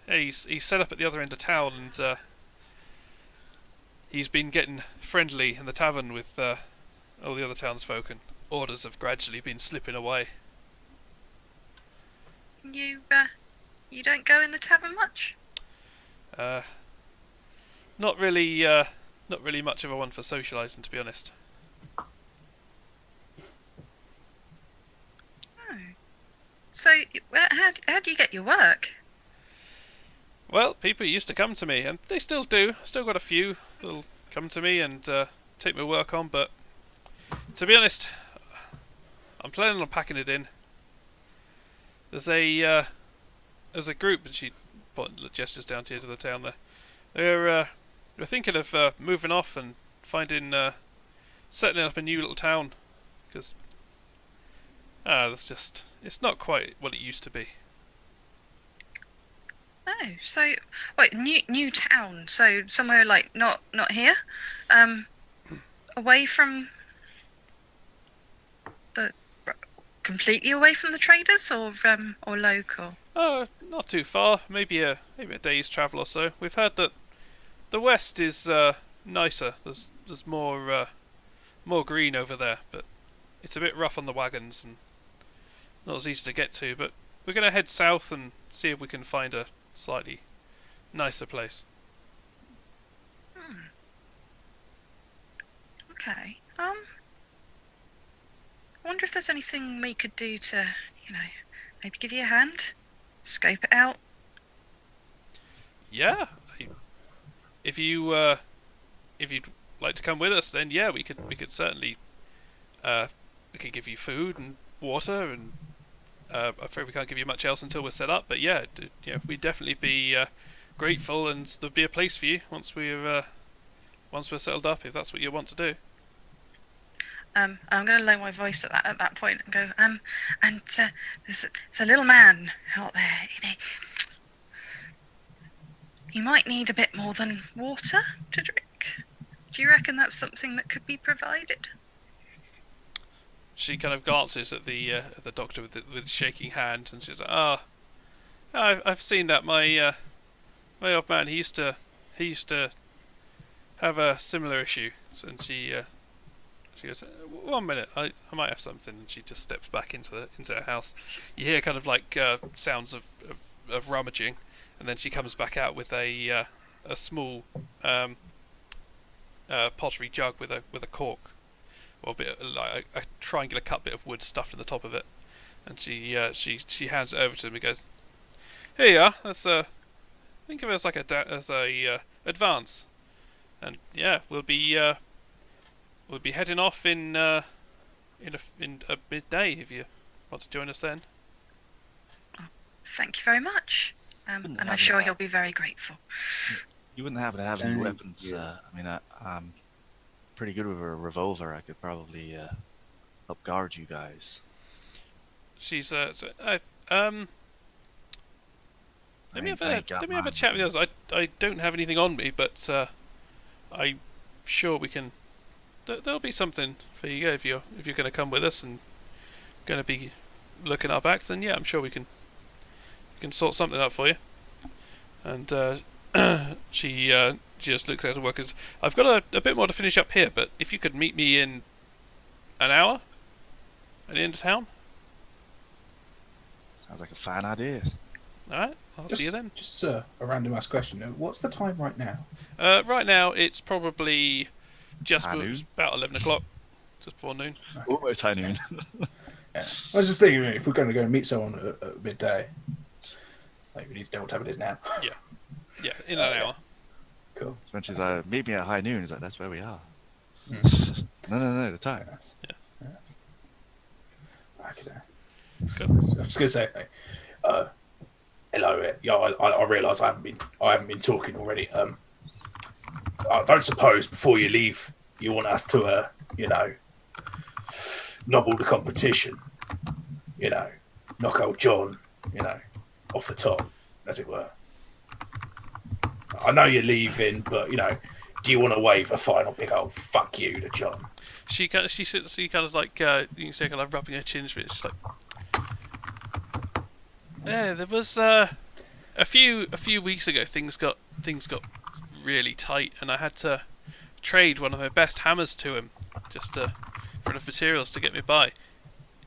[SPEAKER 1] he's set up at the other end of town, and he's been getting friendly in the tavern with all the other townsfolk, and orders have gradually been slipping away.
[SPEAKER 5] You don't go in the tavern much?
[SPEAKER 1] Not really much of a one for socialising, to be honest.
[SPEAKER 5] Oh. So, how do you get your work?
[SPEAKER 1] Well, people used to come to me, and they still do. Still got a few that'll come to me and take my work on, but to be honest, I'm planning on packing it in. There's a group, and she gestures down to the town there. We're thinking of moving off and settling up a new little town, because it's not quite what it used to be.
[SPEAKER 5] Oh, so wait, new town. So somewhere like not here, away from completely away from the traders, or local.
[SPEAKER 1] Oh, not too far. Maybe a day's travel or so. We've heard that the west is nicer. There's more green over there, but it's a bit rough on the wagons and not as easy to get to. But we're gonna head south and see if we can find a slightly nicer place.
[SPEAKER 5] Okay. I wonder if there's anything we could do to, maybe give you a hand, scope it out.
[SPEAKER 1] Yeah. If you'd like to come with us, then yeah, we could certainly we could give you food and water, and I'm afraid we can't give you much else until we're set up. But yeah, we'd definitely be grateful, and there'd be a place for you once we're settled up, if that's what you want to do.
[SPEAKER 5] I'm going to lower my voice at that point and go, and there's a little man out there, he might need a bit more than water to drink. Do you reckon that's something that could be provided?
[SPEAKER 1] She kind of glances at the doctor with shaking hand, and she's like, I've seen that. My old man, he used to have a similar issue, and she She goes, 1 minute, I might have something. And she just steps back into her house. You hear kind of like sounds of rummaging, and then she comes back out with a small pottery jug with a cork, or a bit like a triangular cut bit of wood stuffed in the top of it, and she hands it over to him and goes, "Here you are. That's think of it as like a advance, and yeah, we'll be heading off in a midday if you want to join us then."
[SPEAKER 5] Thank you very much. And I'm sure he'll be very grateful.
[SPEAKER 6] You wouldn't happen to have any weapons? I mean, I'm pretty good with a revolver. I could probably help guard you guys.
[SPEAKER 1] She's let me have a chat with the others. I don't have anything on me, but I'm sure we can. There'll be something for you if you're going to come with us and going to be looking our backs. Then yeah, I'm sure we can sort something out for you. And she just looks at her workers. I've got a bit more to finish up here, but if you could meet me in an hour at the end of town.
[SPEAKER 6] Sounds like a fine idea.
[SPEAKER 1] All right, I'll see you then.
[SPEAKER 3] Just a random ass question. What's the time right now?
[SPEAKER 1] Right now it's probably just
[SPEAKER 6] High noon?
[SPEAKER 1] about 11 o'clock, just before noon.
[SPEAKER 6] Almost high noon.
[SPEAKER 3] Yeah. I was just thinking, if we're going to go and meet someone at midday, like, we need to know what time it is now.
[SPEAKER 1] Yeah, in an hour.
[SPEAKER 3] Cool.
[SPEAKER 6] When she's like, meet me at high noon, he's like, that's where we are. No, the time.
[SPEAKER 3] Yes.
[SPEAKER 1] Yeah.
[SPEAKER 3] Yes. Okay.
[SPEAKER 1] Cool.
[SPEAKER 3] I was going to say, hello. Yeah, I realise I haven't been talking already. I don't suppose before you leave you want us to, nobble the competition. Knock old John, off the top, as it were. I know you're leaving, but do you want to wave a final big old fuck you to John?
[SPEAKER 1] She kind of like you can say kind of rubbing her chin. It's like, yeah, there was a few weeks ago things got really tight, and I had to trade one of my best hammers to him just for enough materials to get me by.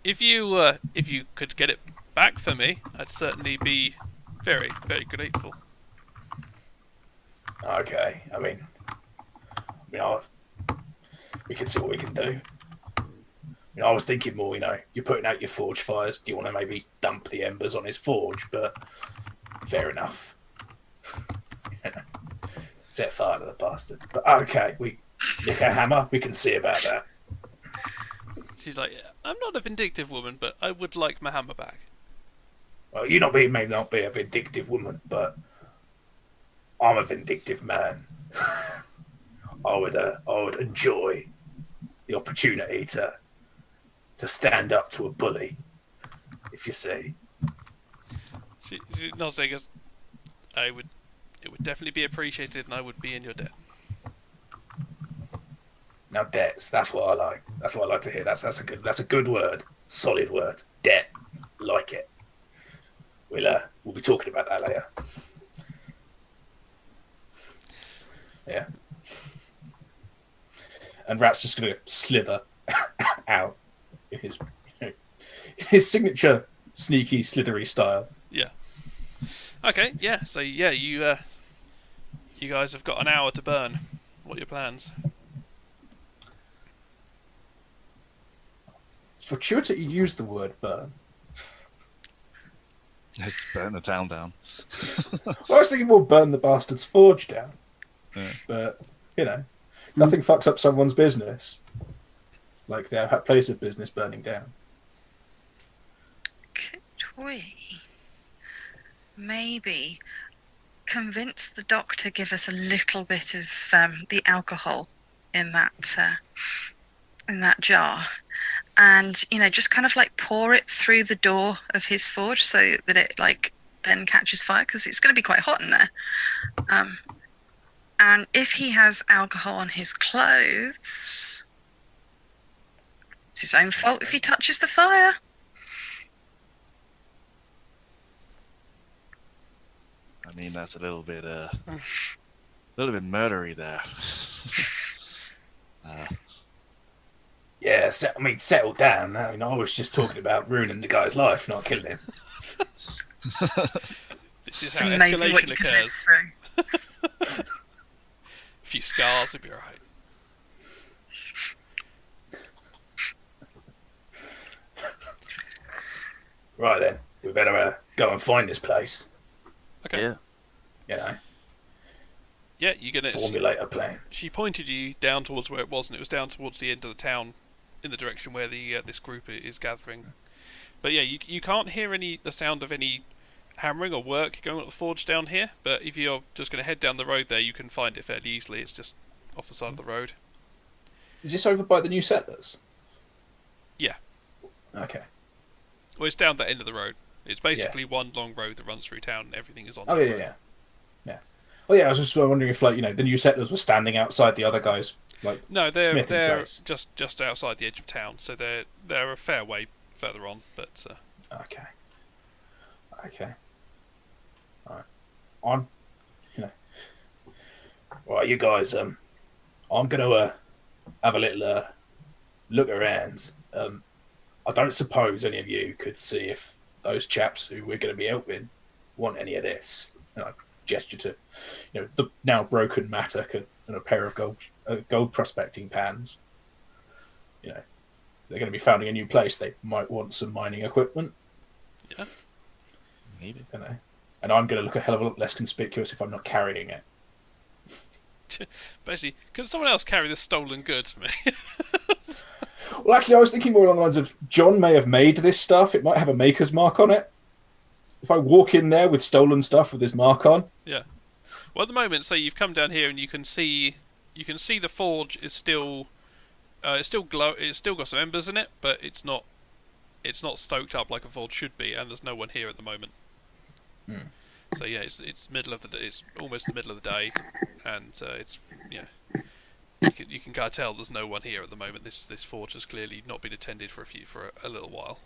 [SPEAKER 1] If you could get it back for me, I'd certainly be very, very grateful.
[SPEAKER 3] Okay, I mean, we can see what we can do. I was thinking more, you're putting out your forge fires. Do you want to maybe dump the embers on his forge? But fair enough. Set fire to the bastard. But okay, we nick a hammer. We can see about that.
[SPEAKER 1] She's like, I'm not a vindictive woman, but I would like my hammer back.
[SPEAKER 3] Well, you may not be a vindictive woman, but I'm a vindictive man. I would enjoy the opportunity to stand up to a bully, if you see.
[SPEAKER 1] She nods and goes, it would definitely be appreciated, and I would be in your debt.
[SPEAKER 3] Now debts, that's what I like. That's what I like to hear. That's a good word. Solid word. Debt. Like it. We'll be talking about that later. Yeah. And Rat's just gonna slither out in his signature sneaky, slithery style.
[SPEAKER 1] Yeah. Okay. Yeah. So yeah, you guys have got an hour to burn. What are your plans?
[SPEAKER 3] It's fortuitous you used the word burn.
[SPEAKER 6] Let's burn the town down.
[SPEAKER 3] I was thinking we'll burn the bastard's forge down.
[SPEAKER 6] Yeah.
[SPEAKER 3] But, nothing fucks up someone's business like their place of business burning down.
[SPEAKER 5] Could we maybe convince the doc to give us a little bit of the alcohol in that jar, and just kind of like pour it through the door of his forge so that it then catches fire, because it's going to be quite hot in there. And if he has alcohol on his clothes, it's his own fault if he touches the fire.
[SPEAKER 6] I mean, that's a little bit murdery there.
[SPEAKER 3] Yeah, settle down. I mean, I was just talking about ruining the guy's life, not killing him.
[SPEAKER 1] This is
[SPEAKER 5] It's
[SPEAKER 1] how
[SPEAKER 5] amazing what
[SPEAKER 1] escalation
[SPEAKER 5] you can live
[SPEAKER 1] occurs.
[SPEAKER 5] through.
[SPEAKER 1] A few scars will be alright.
[SPEAKER 3] Right then, we better go and find this place.
[SPEAKER 1] Okay.
[SPEAKER 7] Yeah.
[SPEAKER 3] You know,
[SPEAKER 1] Yeah, you get it.
[SPEAKER 3] formulate a plan.
[SPEAKER 1] She pointed you down towards where it was, and it was down towards the end of the town, in the direction where the this group is gathering. But yeah, you can't hear the sound of any hammering or work going on at the forge down here. But if you're just going to head down the road there, you can find it fairly easily. It's just off the side of the road.
[SPEAKER 3] Is this over by the new settlers?
[SPEAKER 1] Yeah.
[SPEAKER 3] Okay.
[SPEAKER 1] Well, it's down that end of the road. It's basically one long road that runs through town, and everything is on.
[SPEAKER 3] Oh
[SPEAKER 1] that
[SPEAKER 3] yeah,
[SPEAKER 1] road.
[SPEAKER 3] yeah. Oh yeah, I was just wondering if, like, you know, the new settlers were standing outside the other guys, like,
[SPEAKER 1] No, they're
[SPEAKER 3] smithing place.
[SPEAKER 1] just outside the edge of town, so they're a fair way further on. But
[SPEAKER 3] Okay. Alright. I'm, you know, right, you guys. I'm gonna have a little look around. I don't suppose any of you could see if those chaps who we're going to be helping want any of this. And I gesture to, you know, the now broken mattock and a pair of gold prospecting pans. You know, they're going to be founding a new place. They might want some mining equipment.
[SPEAKER 1] yeah,
[SPEAKER 7] Maybe.
[SPEAKER 3] You know, and I'm going to look a hell of a lot less conspicuous if I'm not carrying it.
[SPEAKER 1] basically, could someone else carry this stolen goods for me?
[SPEAKER 3] Well, actually, I was thinking more along the lines of John may have made this stuff. It might have a maker's mark on it. If I walk in there with stolen stuff with this mark on,
[SPEAKER 1] Yeah. Well, at the moment, say you've come down here and you can see the forge is still it's still got some embers in it, but it's not stoked up like a forge should be, and there's no one here at the moment. So yeah, it's middle of the it's almost the middle of the day, and it's you can kind of tell there's no one here at the moment. This forge has clearly not been attended for a little while.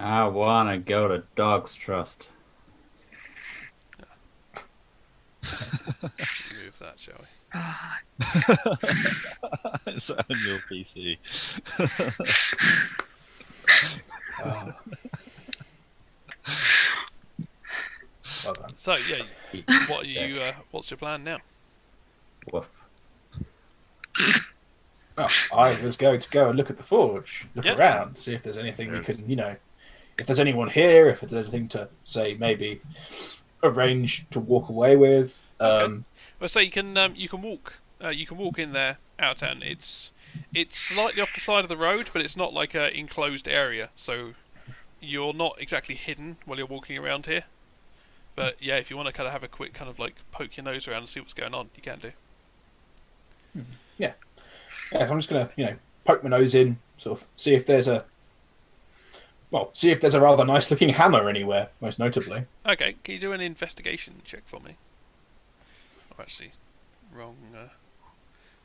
[SPEAKER 2] I wanna go to Dog's Trust.
[SPEAKER 1] Remove that, shall we?
[SPEAKER 7] It's on your PC.
[SPEAKER 3] well done.
[SPEAKER 1] So yeah, what are you? What's your plan now?
[SPEAKER 2] Woof.
[SPEAKER 3] Well, I was going to go and look at the forge, look
[SPEAKER 1] Yeah.
[SPEAKER 3] around, see if there's anything we can, you know, if there's anyone here, if there's anything to say, maybe arrange to walk away with.
[SPEAKER 1] Well, so you can walk in there out of town. It's slightly off the side of the road, but it's not like a enclosed area, so you're not exactly hidden while you're walking around here. But yeah, if you want to kind of have a quick kind of like poke your nose around and see what's going on, you can do.
[SPEAKER 3] Yeah, so I'm just gonna, you know, poke my nose in, sort of see if there's a rather nice looking hammer anywhere, most notably.
[SPEAKER 1] Okay, can you do an investigation check for me? Oh, actually, wrong.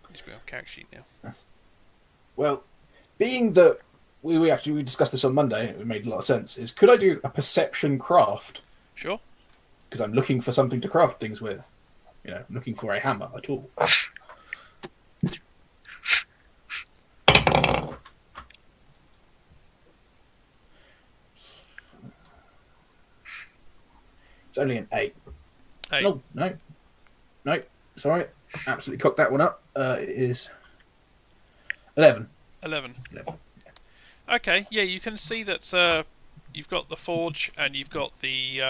[SPEAKER 1] Needs to be on character sheet now.
[SPEAKER 3] Well, being that we discussed this on Monday, it made a lot of sense. Is could I do a perception craft?
[SPEAKER 1] Sure.
[SPEAKER 3] Because I'm looking for something to craft things with. You know, I'm looking for a hammer, a tool. It's only an 8.
[SPEAKER 1] Hey.
[SPEAKER 3] No. Sorry, absolutely cocked that one up. It is 11.
[SPEAKER 1] 11.
[SPEAKER 3] 11.
[SPEAKER 1] Okay, yeah, you can see that you've got the forge, and you've got the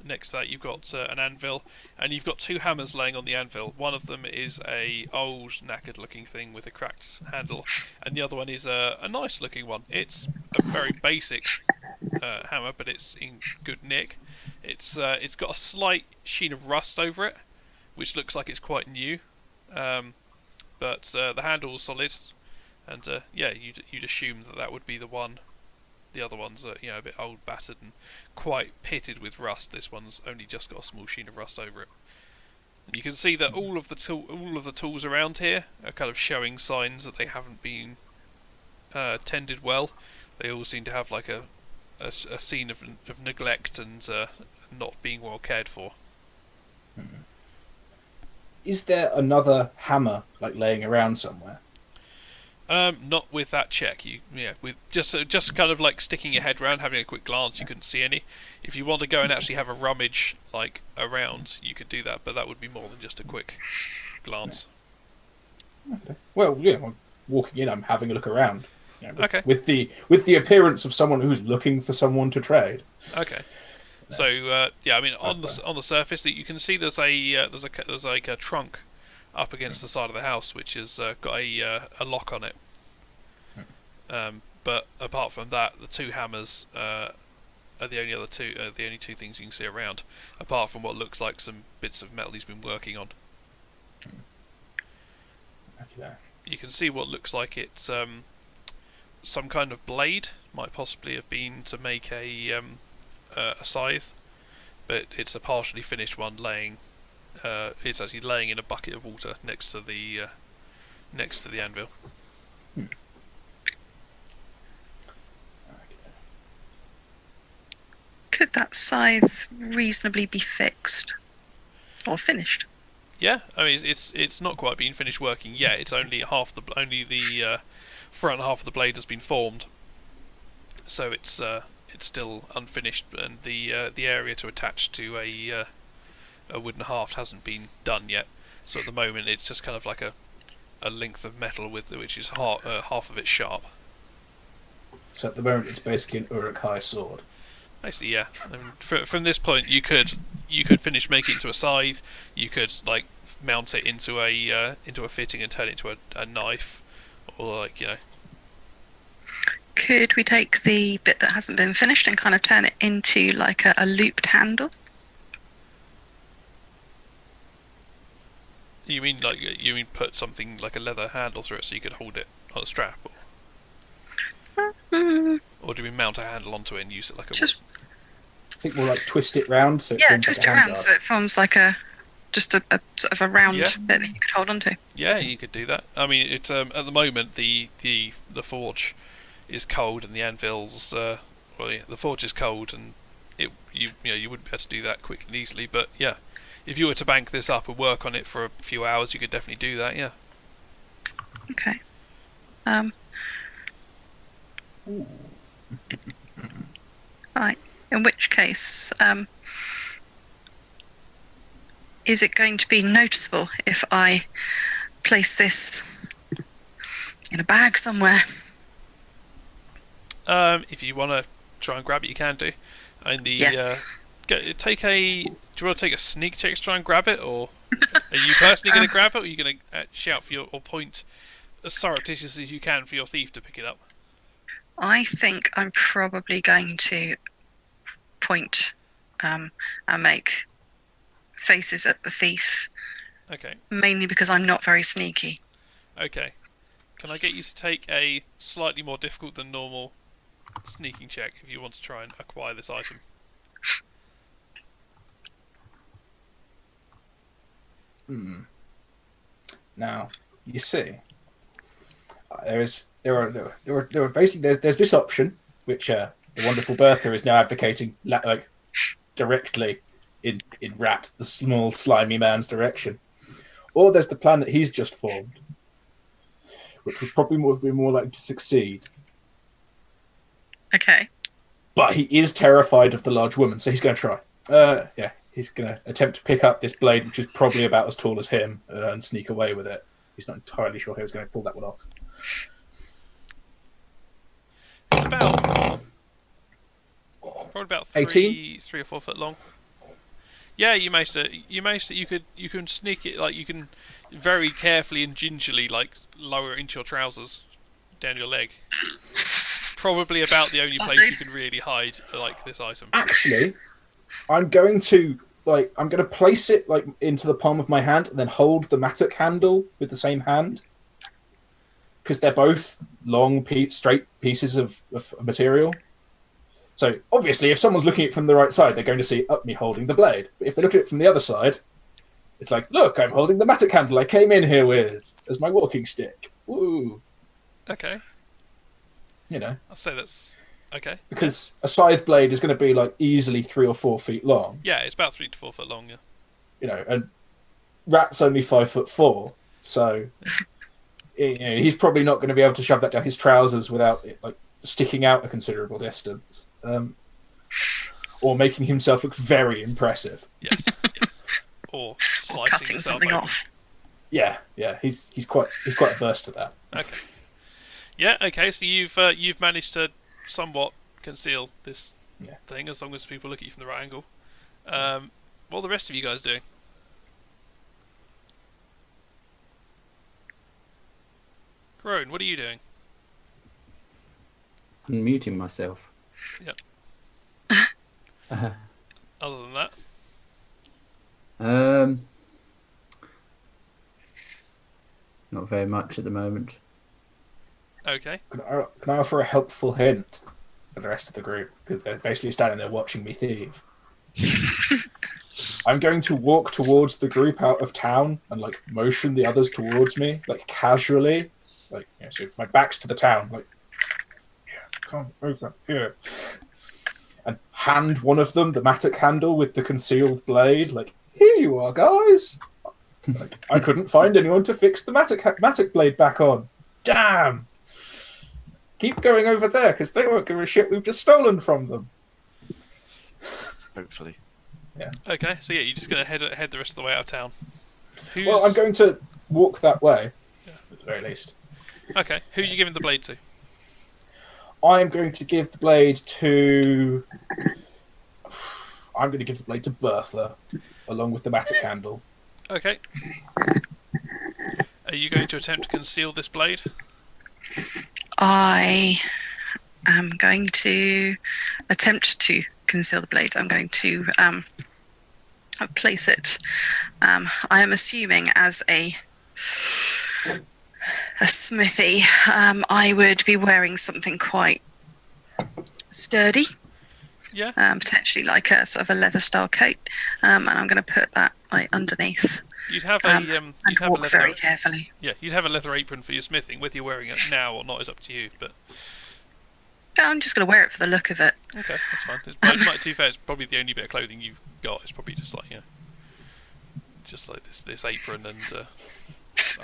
[SPEAKER 1] next to that you've got an anvil, and you've got 2 hammers laying on the anvil. One of them is a old, knackered-looking thing with a cracked handle, and the other one is a nice-looking one. It's a very basic hammer, but it's in good nick. It's got a slight sheen of rust over it, which looks like it's quite new, but the handle's solid. And yeah, you'd assume that would be the one. The other one's a bit old, battered, and quite pitted with rust. This one's only just got a small sheen of rust over it. And you can see that all of the tools around here are kind of showing signs that they haven't been tended well. They all seem to have like a scene of neglect and not being well cared for.
[SPEAKER 3] Is there another hammer like laying around somewhere?
[SPEAKER 1] Not with that check. With just kind of like sticking your head around, having a quick glance, you couldn't see any. If you want to go and actually have a rummage like around, you could do that, but that would be more than just a quick glance.
[SPEAKER 3] Okay. Well, yeah, I'm walking in. I'm having a look around.
[SPEAKER 1] Okay.
[SPEAKER 3] With the appearance of someone who's looking for someone to trade.
[SPEAKER 1] Okay. So I mean, on the surface, you can see there's like a trunk up against the side of the house, which has got a lock on it. But apart from that, the two hammers are the only two things you can see around, apart from what looks like some bits of metal he's been working on.
[SPEAKER 3] Okay.
[SPEAKER 1] You can see what looks like it's some kind of blade, might possibly have been to make a scythe, but it's a partially finished one laying. It's actually laying in a bucket of water next to the anvil.
[SPEAKER 5] Could that scythe reasonably be fixed or finished?
[SPEAKER 1] Yeah, I mean it's not quite been finished working yet. It's only the front half of the blade has been formed, so it's still unfinished, and the area to attach to a wooden haft hasn't been done yet. So at the moment it's just kind of like a length of metal which is half of it sharp.
[SPEAKER 3] So at the moment it's basically an Uruk-hai sword.
[SPEAKER 1] Basically, yeah. I mean, from this point, you could finish making it into a scythe. You could like mount it into a fitting and turn it into a knife, or
[SPEAKER 5] Could we take the bit that hasn't been finished and kind of turn it into like a looped handle?
[SPEAKER 1] You mean put something like a leather handle through it so you could hold it on a strap, or do we mount a handle onto it and use it like a?
[SPEAKER 3] I think we'll like twist it round. So
[SPEAKER 5] twist it around so it forms like a sort of a round bit that you could hold onto.
[SPEAKER 1] Yeah, you could do that. I mean, it's at the moment the forge is cold and the anvil's the forge is cold and you wouldn't be able to do that quickly and easily. But yeah, if you were to bank this up and work on it for a few hours, you could definitely do that. Yeah.
[SPEAKER 5] Okay. Right. In which case, is it going to be noticeable if I place this in a bag somewhere?
[SPEAKER 1] If you want to try and grab it, you can do. And do you want to take a sneak check to try and grab it, or are you personally going to grab it, or are you going to shout for or point as surreptitiously as you can for your thief to pick it up?
[SPEAKER 5] I think I'm probably going to point and make faces at the thief.
[SPEAKER 1] Okay.
[SPEAKER 5] Mainly because I'm not very sneaky.
[SPEAKER 1] Okay. Can I get you to take a slightly more difficult than normal sneaking check if you want to try and acquire this item?
[SPEAKER 3] Now, you see, there's this option which the wonderful Bertha is now advocating, like directly in Rat, the small slimy man's direction, or there's the plan that he's just formed, which would probably be more likely to succeed.
[SPEAKER 5] Okay.
[SPEAKER 3] But he is terrified of the large woman, so he's going to try. He's going to attempt to pick up this blade, which is probably about as tall as him, and sneak away with it. He's not entirely sure how he's going to pull that one off.
[SPEAKER 1] It's about probably about 3 or 4 foot long. Yeah, you managed to. You can sneak it, like you can very carefully and gingerly like lower it into your trousers, down your leg. Probably about the only place you can really hide like this item.
[SPEAKER 3] Actually, I'm going to place it like into the palm of my hand and then hold the mattock handle with the same hand, because they're both long, straight pieces of material. So obviously, if someone's looking at it from the right side, they're going to see me holding the blade. But if they look at it from the other side, it's like, look, I'm holding the mattock handle I came in here with as my walking stick. Woo!
[SPEAKER 1] Okay.
[SPEAKER 3] I'll
[SPEAKER 1] say that's okay.
[SPEAKER 3] Because a scythe blade is going to be like easily 3 or 4 feet long.
[SPEAKER 1] Yeah, it's about 3 to 4 foot long. Yeah.
[SPEAKER 3] And Rat's only 5'4", so he's probably not going to be able to shove that down his trousers without it like sticking out a considerable distance, or making himself look very impressive.
[SPEAKER 1] Yes. Yeah. Or slicing
[SPEAKER 5] Cutting
[SPEAKER 1] himself
[SPEAKER 5] something
[SPEAKER 1] open.
[SPEAKER 5] off.
[SPEAKER 3] Yeah, he's quite averse to that.
[SPEAKER 1] Okay. Yeah. Okay. So you've managed to somewhat conceal this thing, as long as people look at you from the right angle. What are the rest of you guys doing? Crone, what are you doing?
[SPEAKER 2] Unmuting myself.
[SPEAKER 1] Other than that,
[SPEAKER 2] not very much at the moment.
[SPEAKER 1] okay.
[SPEAKER 3] Can I offer a helpful hint for the rest of the group? Because they're basically standing there watching me thieve. I'm going to walk towards the group out of town and like motion the others towards me, like casually, like so my back's to the town, like come over here, and hand one of them the mattock handle with the concealed blade. Like, here you are, guys. Like, I couldn't find anyone to fix the mattock blade back on. Damn. Keep going over there because they won't give a shit. We've just stolen from them.
[SPEAKER 6] Hopefully.
[SPEAKER 1] Okay. So yeah, you're just gonna head the rest of the way out of town.
[SPEAKER 3] Well, I'm going to walk that way, at the very least.
[SPEAKER 1] Okay. Who are you giving the blade to?
[SPEAKER 3] I'm going to give the blade to... I'm going to give the blade to Bertha, along with the mattock handle.
[SPEAKER 1] Okay. Are you going to attempt to conceal this blade?
[SPEAKER 5] I am going to attempt to conceal the blade. I'm going to place it. I am assuming as a smithy, I would be wearing something quite sturdy.
[SPEAKER 1] Yeah.
[SPEAKER 5] Potentially like a sort of a leather style coat, and I'm going to put that like underneath.
[SPEAKER 1] You'd have a
[SPEAKER 5] And walk very carefully.
[SPEAKER 1] Yeah, you'd have a leather apron for your smithing. Whether you're wearing it now or not is up to you. But
[SPEAKER 5] I'm just going to wear it for the look of it.
[SPEAKER 1] okay, that's fine. To be fair, it's probably the only bit of clothing you've got. It's probably just like just like this apron and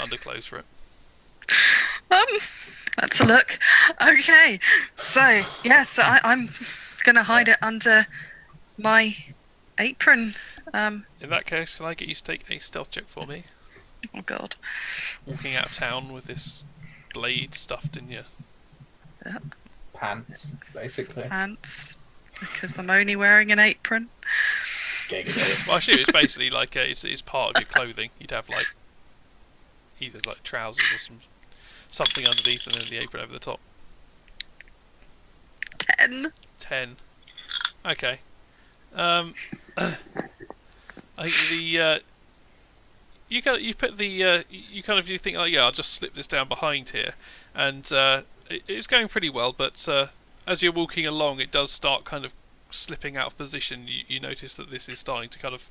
[SPEAKER 1] underclothes for it.
[SPEAKER 5] That's a look. Okay, so yeah, so I'm going to hide it under my apron.
[SPEAKER 1] In that case, can I get you to take a stealth check for me?
[SPEAKER 5] Oh God.
[SPEAKER 1] Walking out of town with this blade stuffed in your...
[SPEAKER 3] Pants, basically.
[SPEAKER 5] Pants, because I'm only wearing an apron.
[SPEAKER 1] Well, actually, it's basically like it's part of your clothing. You'd have like either like trousers or something underneath, and then the apron over the top. 10. Okay. I think you think, oh yeah, I'll just slip this down behind here, and it's going pretty well. But as you're walking along, it does start kind of slipping out of position. You notice that this is starting to kind of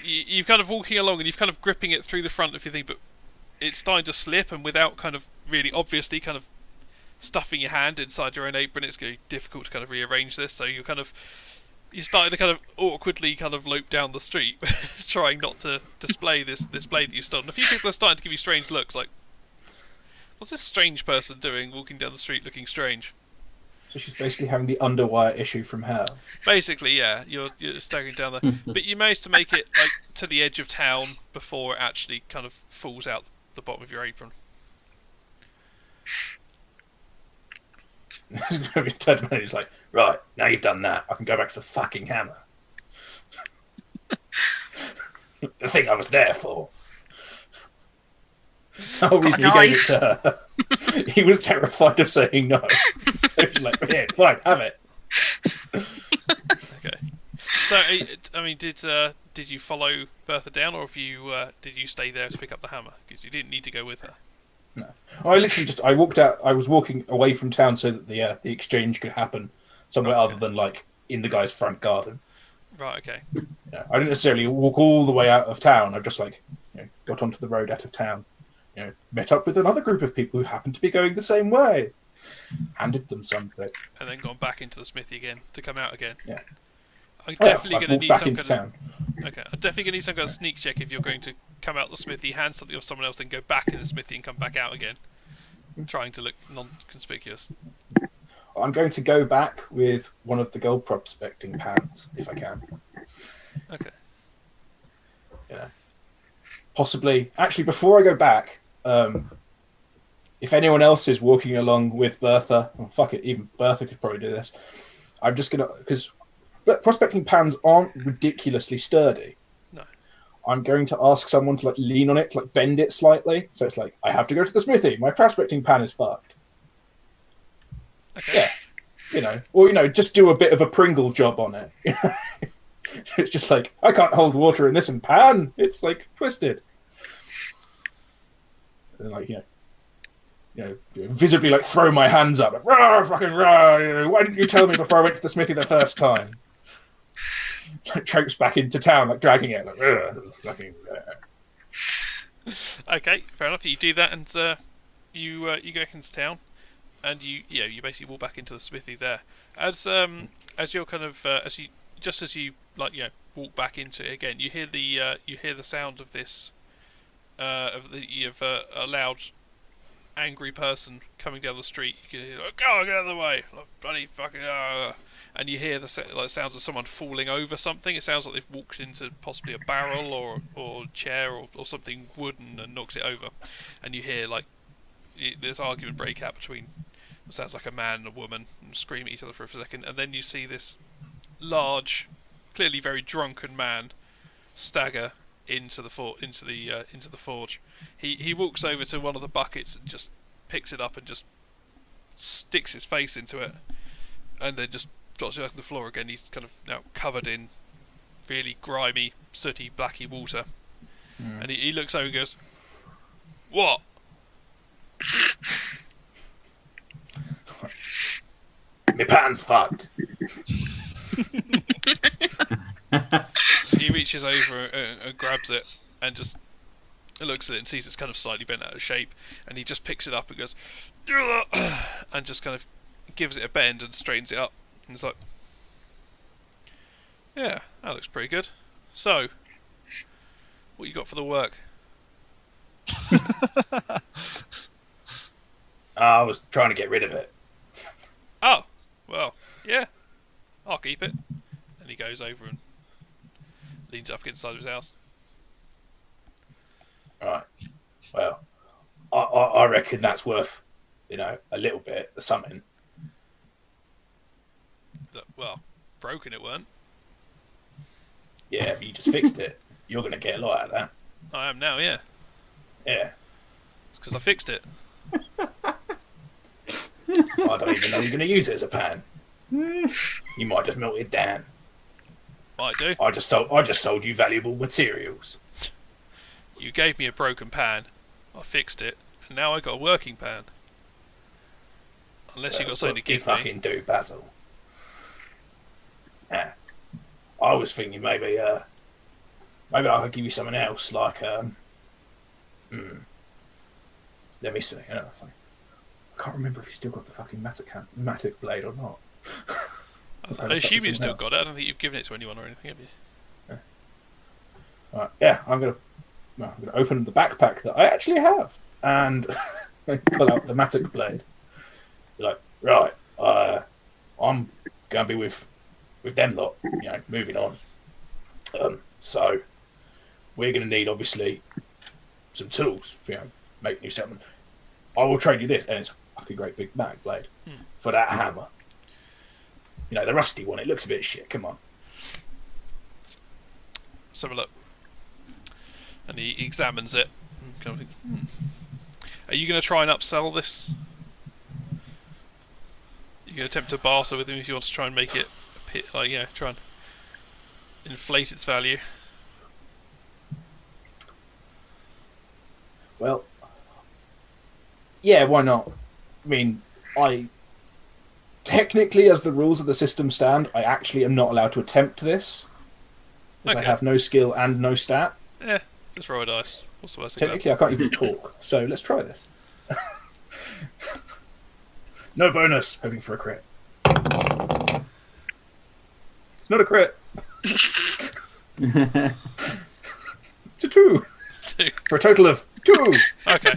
[SPEAKER 1] you've kind of walking along and you've kind of gripping it through the front of your thing, but it's starting to slip, and without kind of really obviously kind of stuffing your hand inside your own apron, it's going to be difficult to kind of rearrange this. So you're starting to kind of awkwardly kind of lope down the street, trying not to display this blade that you've stolen. A few people are starting to give you strange looks, like, what's this strange person doing walking down the street looking strange?
[SPEAKER 3] So she's basically having the underwire issue from hell.
[SPEAKER 1] Basically, yeah, you're staggering down there. But you managed to make it like to the edge of town before it actually kind of falls out the bottom of your apron.
[SPEAKER 3] It's going to be Ted when he's like, right, now you've done that, I can go back to the fucking hammer. The thing I was there for. The whole reason he gave it to her. He was terrified of saying no. So he's like, yeah, fine, have it.
[SPEAKER 1] Okay. So, I mean, did you follow Bertha down, or did you stay there to pick up the hammer? Because you didn't need to go with her.
[SPEAKER 3] No, I literally I walked out. I was walking away from town so that the exchange could happen somewhere other than like in the guy's front garden.
[SPEAKER 1] Right. Okay.
[SPEAKER 3] Yeah, I didn't necessarily walk all the way out of town. I just got onto the road out of town. Met up with another group of people who happened to be going the same way. Handed them something,
[SPEAKER 1] and then gone back into the smithy again to come out again.
[SPEAKER 3] Yeah.
[SPEAKER 1] I'm definitely going to need
[SPEAKER 3] back
[SPEAKER 1] some
[SPEAKER 3] into
[SPEAKER 1] kind
[SPEAKER 3] town.
[SPEAKER 1] of... Okay, I'm definitely going to need some kind of sneak check if you're going to come out the smithy, hand something off someone else, then go back in the smithy and come back out again, trying to look non-conspicuous.
[SPEAKER 3] I'm going to go back with one of the gold prospecting pans, if I can.
[SPEAKER 1] Okay.
[SPEAKER 3] Yeah. Possibly. Actually, before I go back, if anyone else is walking along with Bertha, well, fuck it, even Bertha could probably do this. I'm just gonna, because prospecting pans aren't ridiculously sturdy.
[SPEAKER 1] No.
[SPEAKER 3] I'm going to ask someone to like lean on it, like bend it slightly, so it's like I have to go to the smithy. My prospecting pan is fucked.
[SPEAKER 1] Okay.
[SPEAKER 3] Yeah, or just do a bit of a Pringle job on it. It's just like I can't hold water in this pan. It's like twisted. And like visibly like throw my hands up, like, rah, fucking rah, why didn't you tell me before I went to the smithy the first time? Like traipse back into town, like dragging it, like fucking.
[SPEAKER 1] Okay, fair enough. You do that, and you go into town, and you basically walk back into the smithy there. As you're kind of as you walk back into it again, you hear the sound of this of a loud, angry person coming down the street. You can hear, "Go, get out of the way, bloody fucking!" And you hear the sounds of someone falling over something. It sounds like they've walked into possibly a barrel or chair or something wooden and knocked it over. And you hear this argument break out between what sounds like a man and a woman and scream at each other for a second. And then you see this large, clearly very drunken man stagger into the forge. He walks over to one of the buckets and just picks it up and just sticks his face into it, and then just drops it back on the floor again. He's kind of now covered in really grimy, sooty, blacky water, and he looks over and goes, "What?"
[SPEAKER 3] My pan's fucked.
[SPEAKER 1] He reaches over and grabs it and just looks at it and sees it's kind of slightly bent out of shape, and he just picks it up and goes and just kind of gives it a bend and straightens it up, and it's like, yeah, that looks pretty good. So what you got for the work?
[SPEAKER 3] I was trying to get rid of it.
[SPEAKER 1] Oh, well, yeah, I'll keep it. And he goes over and leans up against the side of his house.
[SPEAKER 3] Right. Well, I reckon that's worth, a little bit of something.
[SPEAKER 1] Well, broken it weren't.
[SPEAKER 3] Yeah, but you just fixed it. You're going to get a lot out of that.
[SPEAKER 1] I am now, yeah.
[SPEAKER 3] Yeah.
[SPEAKER 1] It's because I fixed it.
[SPEAKER 3] I don't even know you're going to use it as a pan. You might just melt it down.
[SPEAKER 1] Might do.
[SPEAKER 3] I just sold you valuable materials.
[SPEAKER 1] You gave me a broken pan, I fixed it, and now I got a working pan. Unless you got something to give me.
[SPEAKER 3] Fucking do, Basil. Yeah. I was thinking maybe I could give you something else, like let me see. I can't remember if you still got the fucking matic blade or not.
[SPEAKER 1] I assume you've still got it. I don't think you've given it to anyone or anything, have you?
[SPEAKER 3] Yeah. Right, yeah, I'm gonna open the backpack that I actually have and pull out the matic blade. Be like, right, I'm gonna be with them lot, moving on. So we're gonna need obviously some tools, make new settlement. I will trade you this, and it's a fucking great big matic blade for that hammer. The rusty one. It looks a bit shit. Come on.
[SPEAKER 1] Let's have a look. And he examines it. Kind of think, Are you going to try and upsell this? You going to attempt to barter with him if you want to try and make it a pit, try and inflate its value?
[SPEAKER 3] Well, yeah, why not? I mean, technically, as the rules of the system stand, I actually am not allowed to attempt this. Because I have no skill and no stat.
[SPEAKER 1] Yeah, just roll a dice. What's the worst?
[SPEAKER 3] Technically, I can't even talk. So let's try this. No bonus. Hoping for a crit. It's not a crit. It's a 2. for a total of 2.
[SPEAKER 1] Okay,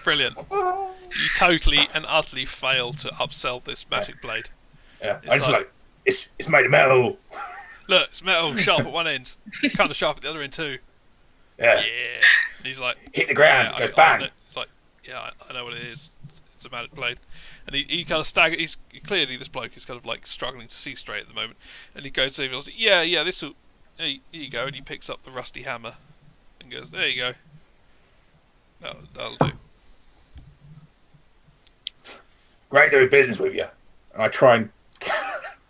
[SPEAKER 1] brilliant. You totally and utterly fail to upsell this magic blade.
[SPEAKER 3] Yeah,
[SPEAKER 1] It's
[SPEAKER 3] I just
[SPEAKER 1] like-
[SPEAKER 3] like it's made of metal.
[SPEAKER 1] Look, it's metal, sharp at one end, kind of sharp at the other end too.
[SPEAKER 3] Yeah,
[SPEAKER 1] Yeah. And he's like,
[SPEAKER 3] hit the ground,
[SPEAKER 1] yeah,
[SPEAKER 3] goes
[SPEAKER 1] I
[SPEAKER 3] bang.
[SPEAKER 1] know. It's like, yeah, I know what it is. It's a magic blade. And he kind of staggers. He's clearly, this bloke is kind of like struggling to see straight at the moment. And he goes to him and he's like, yeah, this will. Here you go. And he picks up the rusty hammer and goes, there you go. That'll do.
[SPEAKER 3] Great doing business with you. And I try and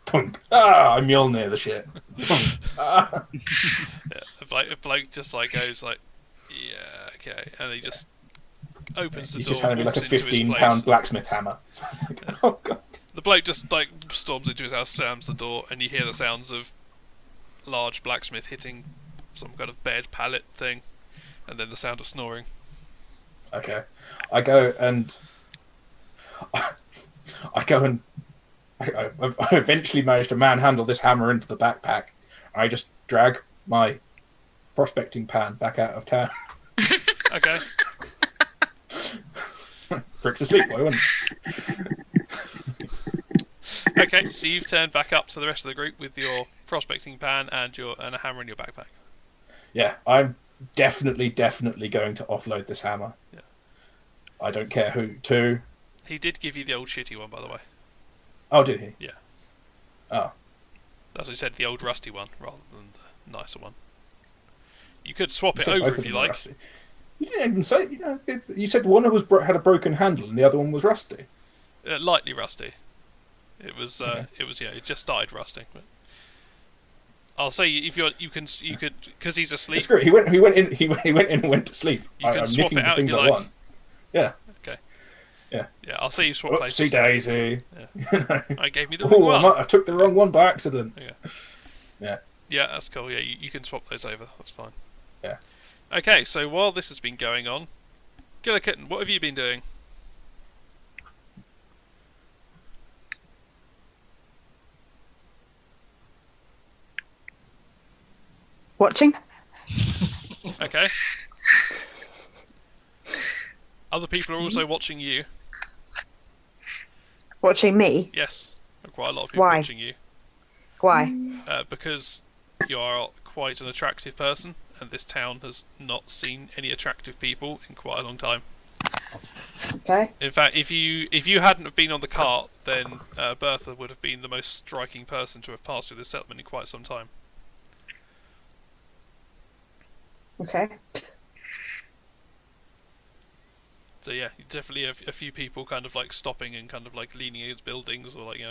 [SPEAKER 3] punk. I Mjolnir the shit.
[SPEAKER 1] Yeah, a bloke just like goes like, yeah, okay, and he just opens the
[SPEAKER 3] He's
[SPEAKER 1] door.
[SPEAKER 3] just handing me like a
[SPEAKER 1] walks into his place.
[SPEAKER 3] £15 blacksmith hammer. Oh god.
[SPEAKER 1] The bloke just like storms into his house, slams the door, and you hear the sounds of large blacksmith hitting some kind of bed pallet thing, and then the sound of snoring.
[SPEAKER 3] Okay. I go and I eventually managed to manhandle this hammer into the backpack. I just drag my prospecting pan back out of town.
[SPEAKER 1] Okay.
[SPEAKER 3] Brick's asleep, why wouldn't?
[SPEAKER 1] Okay, so you've turned back up to the rest of the group with your prospecting pan and a hammer in your backpack.
[SPEAKER 3] Yeah, I'm definitely going to offload this hammer.
[SPEAKER 1] Yeah.
[SPEAKER 3] I don't care who to.
[SPEAKER 1] He did give you the old shitty one, by the way.
[SPEAKER 3] Oh, did he?
[SPEAKER 1] Yeah.
[SPEAKER 3] Oh.
[SPEAKER 1] That's what he said, the old rusty one, rather than the nicer one. You could swap it
[SPEAKER 3] said
[SPEAKER 1] over
[SPEAKER 3] both
[SPEAKER 1] if
[SPEAKER 3] of
[SPEAKER 1] you
[SPEAKER 3] them were
[SPEAKER 1] like.
[SPEAKER 3] rusty. You didn't even say. You said one was had a broken handle and the other one was rusty.
[SPEAKER 1] Lightly rusty. It was.
[SPEAKER 3] Okay.
[SPEAKER 1] It just started rusting. But I'll say if you could because he's asleep.
[SPEAKER 3] It's great. He went in and went to sleep.
[SPEAKER 1] You can
[SPEAKER 3] I'm
[SPEAKER 1] swap
[SPEAKER 3] nicking
[SPEAKER 1] it
[SPEAKER 3] the
[SPEAKER 1] out if
[SPEAKER 3] things
[SPEAKER 1] you
[SPEAKER 3] I
[SPEAKER 1] like.
[SPEAKER 3] want. Yeah.
[SPEAKER 1] Okay.
[SPEAKER 3] Yeah.
[SPEAKER 1] Yeah, I'll say you swap
[SPEAKER 3] Oopsie
[SPEAKER 1] places.
[SPEAKER 3] daisy.
[SPEAKER 1] I gave me the wrong
[SPEAKER 3] Oh,
[SPEAKER 1] one.
[SPEAKER 3] I took the wrong one by accident.
[SPEAKER 1] Yeah, that's cool. Yeah, you can swap those over. That's fine.
[SPEAKER 3] Yeah.
[SPEAKER 1] Okay, so while this has been going on, Killer Kitten, what have you been doing?
[SPEAKER 8] Watching?
[SPEAKER 1] Okay. Other people are also watching you.
[SPEAKER 8] Watching me?
[SPEAKER 1] Yes, quite a lot of people
[SPEAKER 8] Why?
[SPEAKER 1] watching you.
[SPEAKER 8] Why?
[SPEAKER 1] Because you are quite an attractive person, and this town has not seen any attractive people in quite a long time.
[SPEAKER 8] Okay.
[SPEAKER 1] In fact, if you hadn't have been on the cart, then Bertha would have been the most striking person to have passed through this settlement in quite some time.
[SPEAKER 8] Okay.
[SPEAKER 1] So yeah, definitely a few people kind of like stopping and kind of like leaning against buildings or like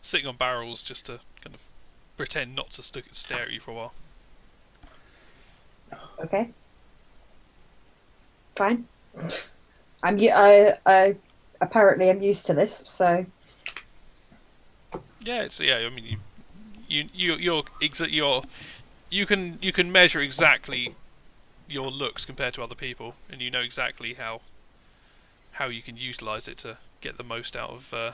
[SPEAKER 1] sitting on barrels just to kind of pretend not to stare at you for a while.
[SPEAKER 8] Okay. Fine. I apparently am used to this, so
[SPEAKER 1] Yeah, I mean you can measure exactly your looks compared to other people, and you know exactly how you can utilize it to get the most out of the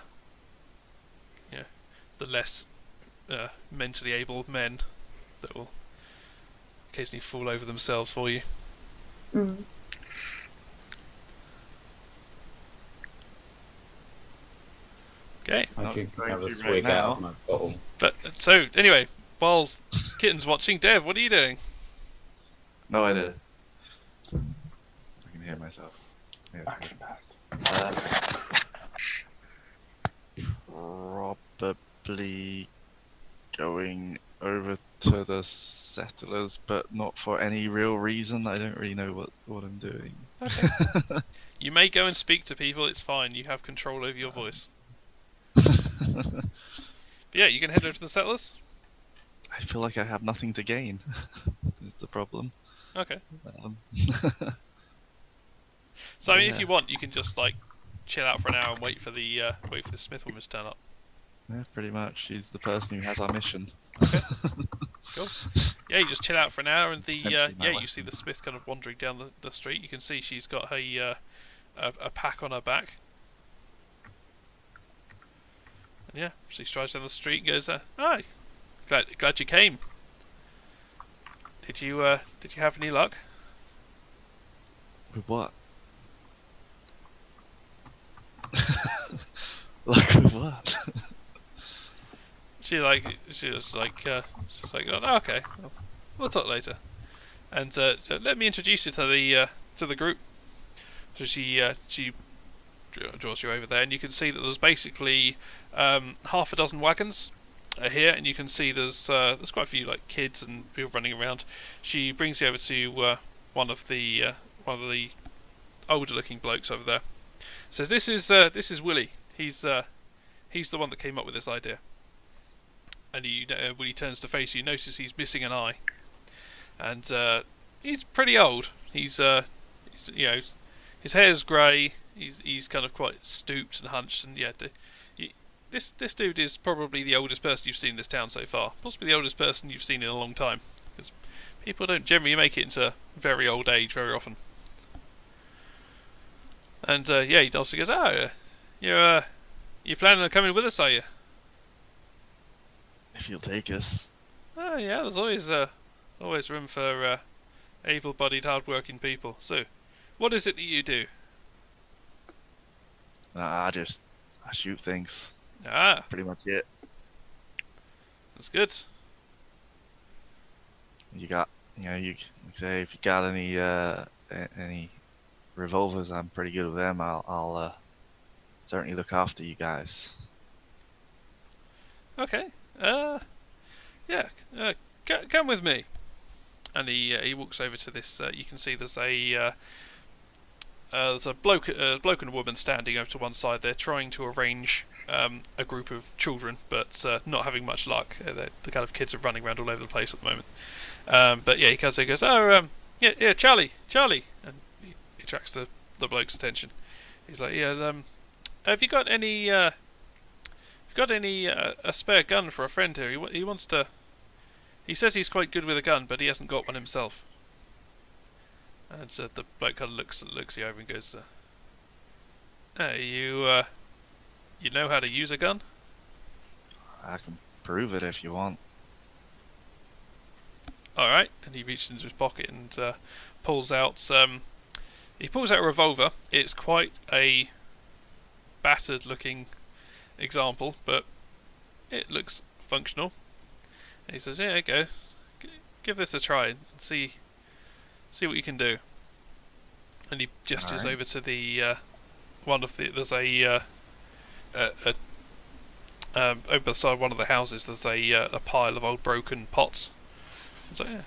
[SPEAKER 1] less mentally able men that will occasionally fall over themselves for you.
[SPEAKER 8] mm.
[SPEAKER 1] Okay,
[SPEAKER 2] I
[SPEAKER 6] Not
[SPEAKER 2] drink
[SPEAKER 6] going
[SPEAKER 2] another
[SPEAKER 6] to
[SPEAKER 2] swig
[SPEAKER 6] right
[SPEAKER 2] out
[SPEAKER 6] now.
[SPEAKER 2] of my bottle.
[SPEAKER 1] but so anyway, while Kitten's watching, Dev, what are you doing?
[SPEAKER 6] No idea. I can hear myself. Yeah,
[SPEAKER 3] Action packed.
[SPEAKER 7] Probably going over to the settlers, but not for any real reason. I don't really know what I'm doing.
[SPEAKER 1] Okay. You may go and speak to people, it's fine, you have control over your voice. But yeah, you can head over to the settlers.
[SPEAKER 7] I feel like I have nothing to gain. Is the problem.
[SPEAKER 1] Okay.
[SPEAKER 7] Um,
[SPEAKER 1] So I mean, if
[SPEAKER 7] Yeah.
[SPEAKER 1] you want, you can just like chill out for an hour and wait for the Smith woman to turn up.
[SPEAKER 7] yeah, pretty much. She's the person who has our mission.
[SPEAKER 1] Cool. Yeah, you just chill out for an hour, and
[SPEAKER 7] Empty my
[SPEAKER 1] you see the Smith kind of wandering down the street. You can see she's got her a pack on her back. And yeah, she strides down the street and goes, "Hi, glad you came. Did you have any luck?"
[SPEAKER 7] With what? Luck with what?
[SPEAKER 1] She was like, she's like, oh, okay, we'll talk later. And let me introduce you to the group. So she draws you over there, and you can see that there's basically half a dozen wagons here, and you can see there's quite a few like kids and people running around. She brings you over to one of the older-looking blokes over there. Says, this is Willie. He's the one that came up with this idea. And when he turns to face you, you notice he's missing an eye, and he's pretty old. He's his hair's grey. He's kind of quite stooped and hunched, and this dude is probably the oldest person you've seen in this town so far. Possibly the oldest person you've seen in a long time, because people don't generally make it into very old age very often. And he also goes, "Oh, you're planning on coming with us, are you?"
[SPEAKER 7] If you'll take us.
[SPEAKER 1] Oh yeah, there's always room for able-bodied, hard-working people. So, what is it that you do?
[SPEAKER 7] I shoot things.
[SPEAKER 1] Ah,
[SPEAKER 7] Pretty much it.
[SPEAKER 1] that's good.
[SPEAKER 7] You say if you got any revolvers, I'm pretty good with them. I'll certainly look after you guys.
[SPEAKER 1] Okay. Come with me. And he walks over to this. You can see there's a bloke and a woman standing over to one side. They're trying to arrange a group of children, but not having much luck. The kind of kids are running around all over the place at the moment. But yeah, he comes and goes, "Oh, Charlie," and he attracts the bloke's attention. He's like, "Yeah, have you got any a spare gun for a friend here? He wants to. He says he's quite good with a gun, but he hasn't got one himself." And the bloke kind of looks you over and goes, you know how to use a gun?"
[SPEAKER 7] I can prove it if you want.
[SPEAKER 1] All right. And he reaches into his pocket and pulls out a revolver. It's quite a battered-looking example, but it looks functional. And he says, "Yeah, go, give this a try and see what you can do." And he gestures over to the there's over the side of one of the houses. There's a pile of old broken pots. So yeah,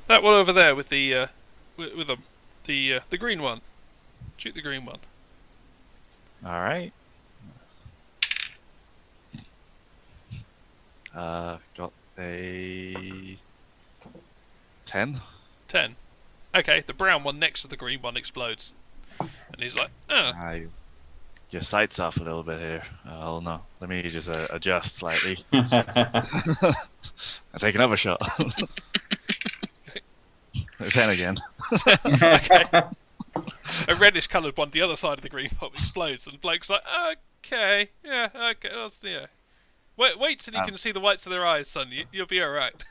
[SPEAKER 1] that one over there with the green one. Shoot the green one.
[SPEAKER 7] All right. Got a 10.
[SPEAKER 1] 10. Okay, the brown one next to the green one explodes, and he's like, "Oh."
[SPEAKER 7] Your sight's off a little bit here. Oh no, let me just adjust slightly. I take another shot. 10 again.
[SPEAKER 1] Okay. A reddish coloured one, the other side of the green pop explodes, and the bloke's like, "Okay, yeah, okay, yeah. Wait till you can see the whites of their eyes, son. You'll be all right."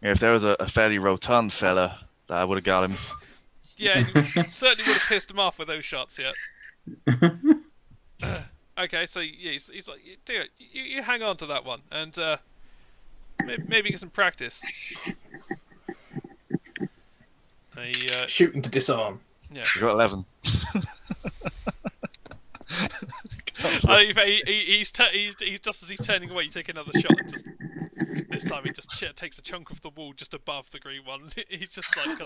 [SPEAKER 7] If there was a fairly rotund fella, I would have got him.
[SPEAKER 1] Yeah, you certainly would have pissed him off with those shots, yeah. Okay, so yeah, he's like, "Do it. You hang on to that one, and maybe get some practice."
[SPEAKER 3] Shooting to disarm.
[SPEAKER 1] Yeah.
[SPEAKER 7] You got 11.
[SPEAKER 1] He's just as he's turning away, you take another shot. And this time he just takes a chunk off the wall just above the green one. He's just like he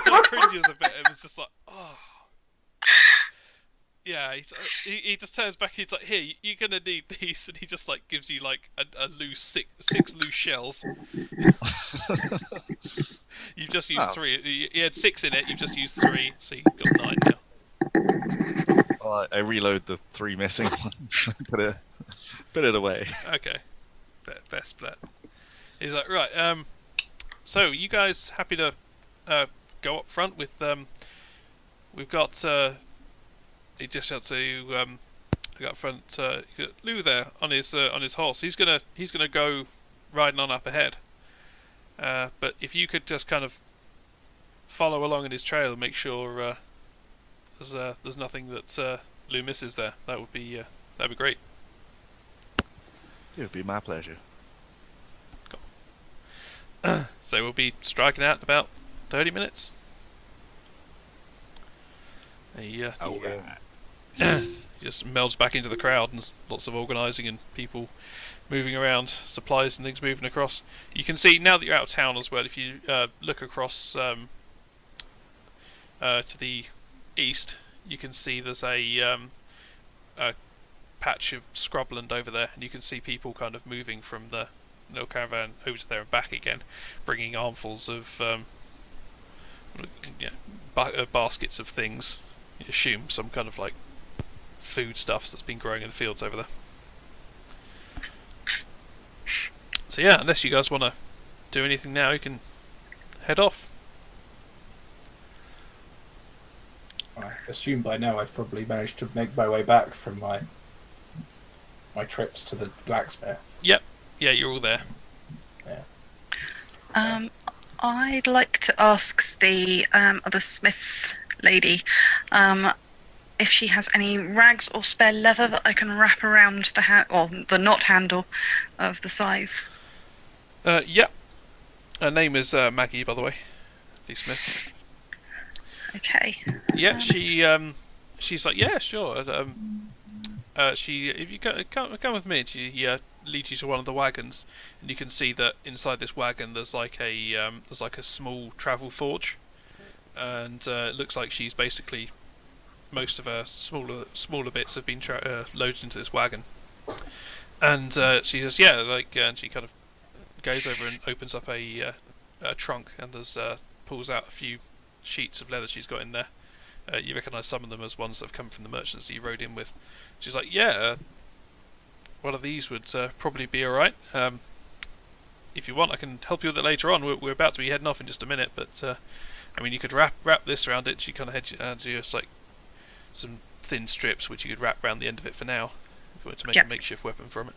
[SPEAKER 1] kind of cringes a bit, and it's just like, oh. Yeah, he just turns back. He's like, "Here, you're gonna need these," and he just like gives you like a loose six loose shells. You've just used 3. You had 6 in it. You've just used 3, so you've got 9 now.
[SPEAKER 7] Well, I reload the 3 missing ones. Put it away.
[SPEAKER 1] Okay, best bet. He's like, "Right, so you guys happy to go up front with we've got he just had to go up front. Lou there on his horse. He's gonna go riding on up ahead. But if you could just kind of follow along in his trail and make sure there's nothing that Lou misses there. That'd be great.
[SPEAKER 7] It would be my pleasure.
[SPEAKER 1] So we'll be striking out in about 30 minutes. He just melds back into the crowd, and there's lots of organising and people moving around, supplies and things moving across. You can see now that you're out of town as well. If you look across to the east, you can see there's a patch of scrubland over there, and you can see people kind of moving from the little caravan over to there and back again, bringing armfuls of baskets of things. You assume some kind of like food stuffs that's been growing in the fields over there. So yeah, unless you guys want to do anything now, you can head off.
[SPEAKER 3] I assume by now I've probably managed to make my way back from my trips to the blacksmith.
[SPEAKER 1] Yep. Yeah, you're all there.
[SPEAKER 5] I'd like to ask the other smith lady if she has any rags or spare leather that I can wrap around the knot handle of the scythe.
[SPEAKER 1] Yep. Her name is Maggie, by the way. The smith.
[SPEAKER 5] Okay.
[SPEAKER 1] Yeah, she's like, yeah, sure. If you come with me, she leads you to one of the wagons, and you can see that inside this wagon there's like a small travel forge, and it looks like she's basically most of her smaller bits have been loaded into this wagon. And she says, yeah, and she kind of goes over and opens up a trunk, and there's pulls out a few sheets of leather she's got in there. You recognise some of them as ones that have come from the merchants that you rode in with. She's like, yeah, one of these would probably be alright. If you want, I can help you with it later on. We're about to be heading off in just a minute, but I mean, you could wrap this around it. She kind of hands you just like some thin strips, which you could wrap around the end of it for now, if you wanted to make a makeshift weapon from it.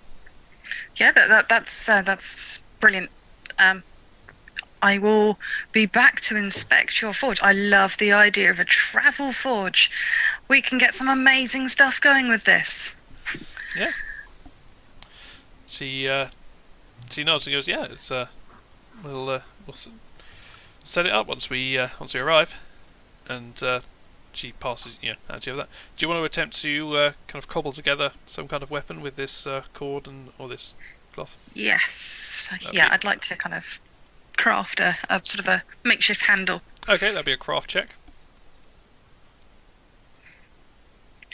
[SPEAKER 5] Yeah, that's brilliant. I will be back to inspect your forge. I love the idea of a travel forge. We can get some amazing stuff going with this.
[SPEAKER 1] Yeah. She nods and goes, yeah, it's we'll set it up once we arrive. And she passes hands you over that. Do you want to attempt to kind of cobble together some kind of weapon with this cord or this cloth?
[SPEAKER 5] Yes. I'd like to kind of craft a sort of a makeshift handle.
[SPEAKER 1] Okay, that'd be a craft check.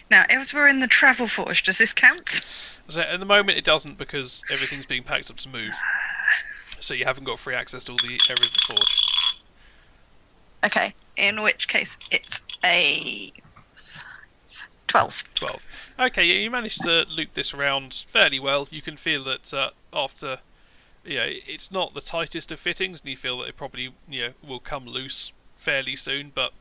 [SPEAKER 5] Now, as we're in the travel forge, does this count?
[SPEAKER 1] So at the moment it doesn't, because everything's being packed up to move. So you haven't got free access to all the areas of the forge.
[SPEAKER 5] Okay, in which case it's a 12.
[SPEAKER 1] 12. Okay, yeah, you managed to loop this around fairly well. You can feel that after... it's not the tightest of fittings, and you feel that it probably will come loose fairly soon. But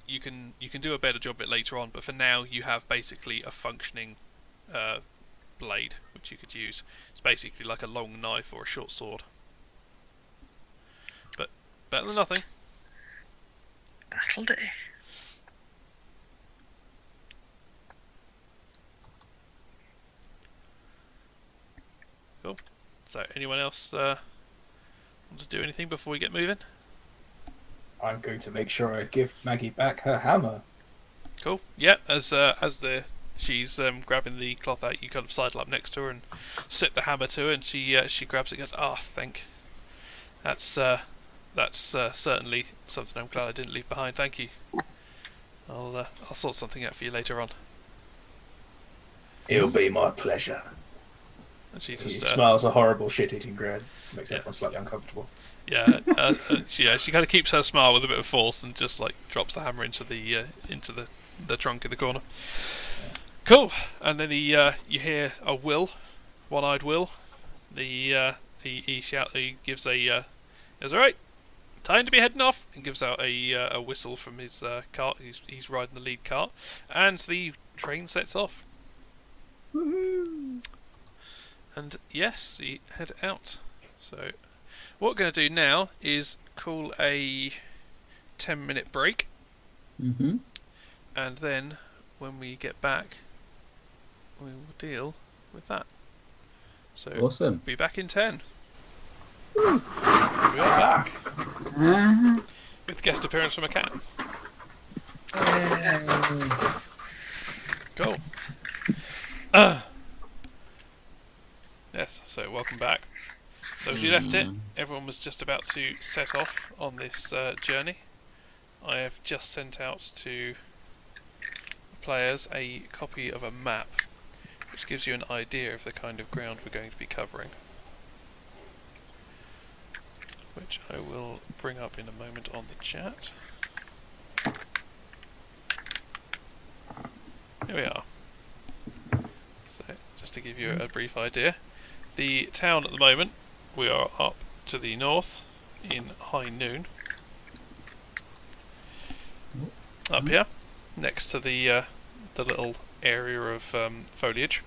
[SPEAKER 1] you can do a better job of it later on. But for now, you have basically a functioning blade which you could use. It's basically like a long knife or a short sword. But better than nothing.
[SPEAKER 5] That'll do.
[SPEAKER 1] Cool. So, anyone else want to do anything before we get moving?
[SPEAKER 3] I'm going to make sure I give Maggie back her hammer.
[SPEAKER 1] Cool. Yeah. As she's grabbing the cloth out, you kind of sidle up next to her and slip the hammer to her, and she grabs it and goes, "Ah, thank. That's certainly something I'm glad I didn't leave behind. Thank you. I'll sort something out for you later on."
[SPEAKER 3] It'll be my pleasure.
[SPEAKER 1] And she
[SPEAKER 3] He
[SPEAKER 1] just
[SPEAKER 3] smells a horrible shit-eating grin. Makes everyone slightly uncomfortable.
[SPEAKER 1] she kind of keeps her smile with a bit of force and just like drops the hammer into the trunk in the corner.
[SPEAKER 3] Yeah.
[SPEAKER 1] Cool. And then you hear a Will, one-eyed Will. He gives a "It's all right, time to be heading off," and gives out a whistle from his cart. He's riding the lead cart, and the train sets off.
[SPEAKER 2] Woohoo!
[SPEAKER 1] And yes, you head out. So what we're going to do now is call a 10-minute break,
[SPEAKER 2] Mm-hmm.
[SPEAKER 1] and then when we get back, we will deal with that. So
[SPEAKER 2] Awesome.
[SPEAKER 1] be back in 10. We are back with guest appearance from a cat. Cool. Yes, so welcome back. So as you left it, everyone was just about to set off on this journey. I have just sent out to players a copy of a map, which gives you an idea of the kind of ground we're going to be covering, which I will bring up in a moment on the chat. Here we are. So, just to give you a brief idea, the town at the moment, we are up to the north in high noon. Up here, next to the little area of foliage,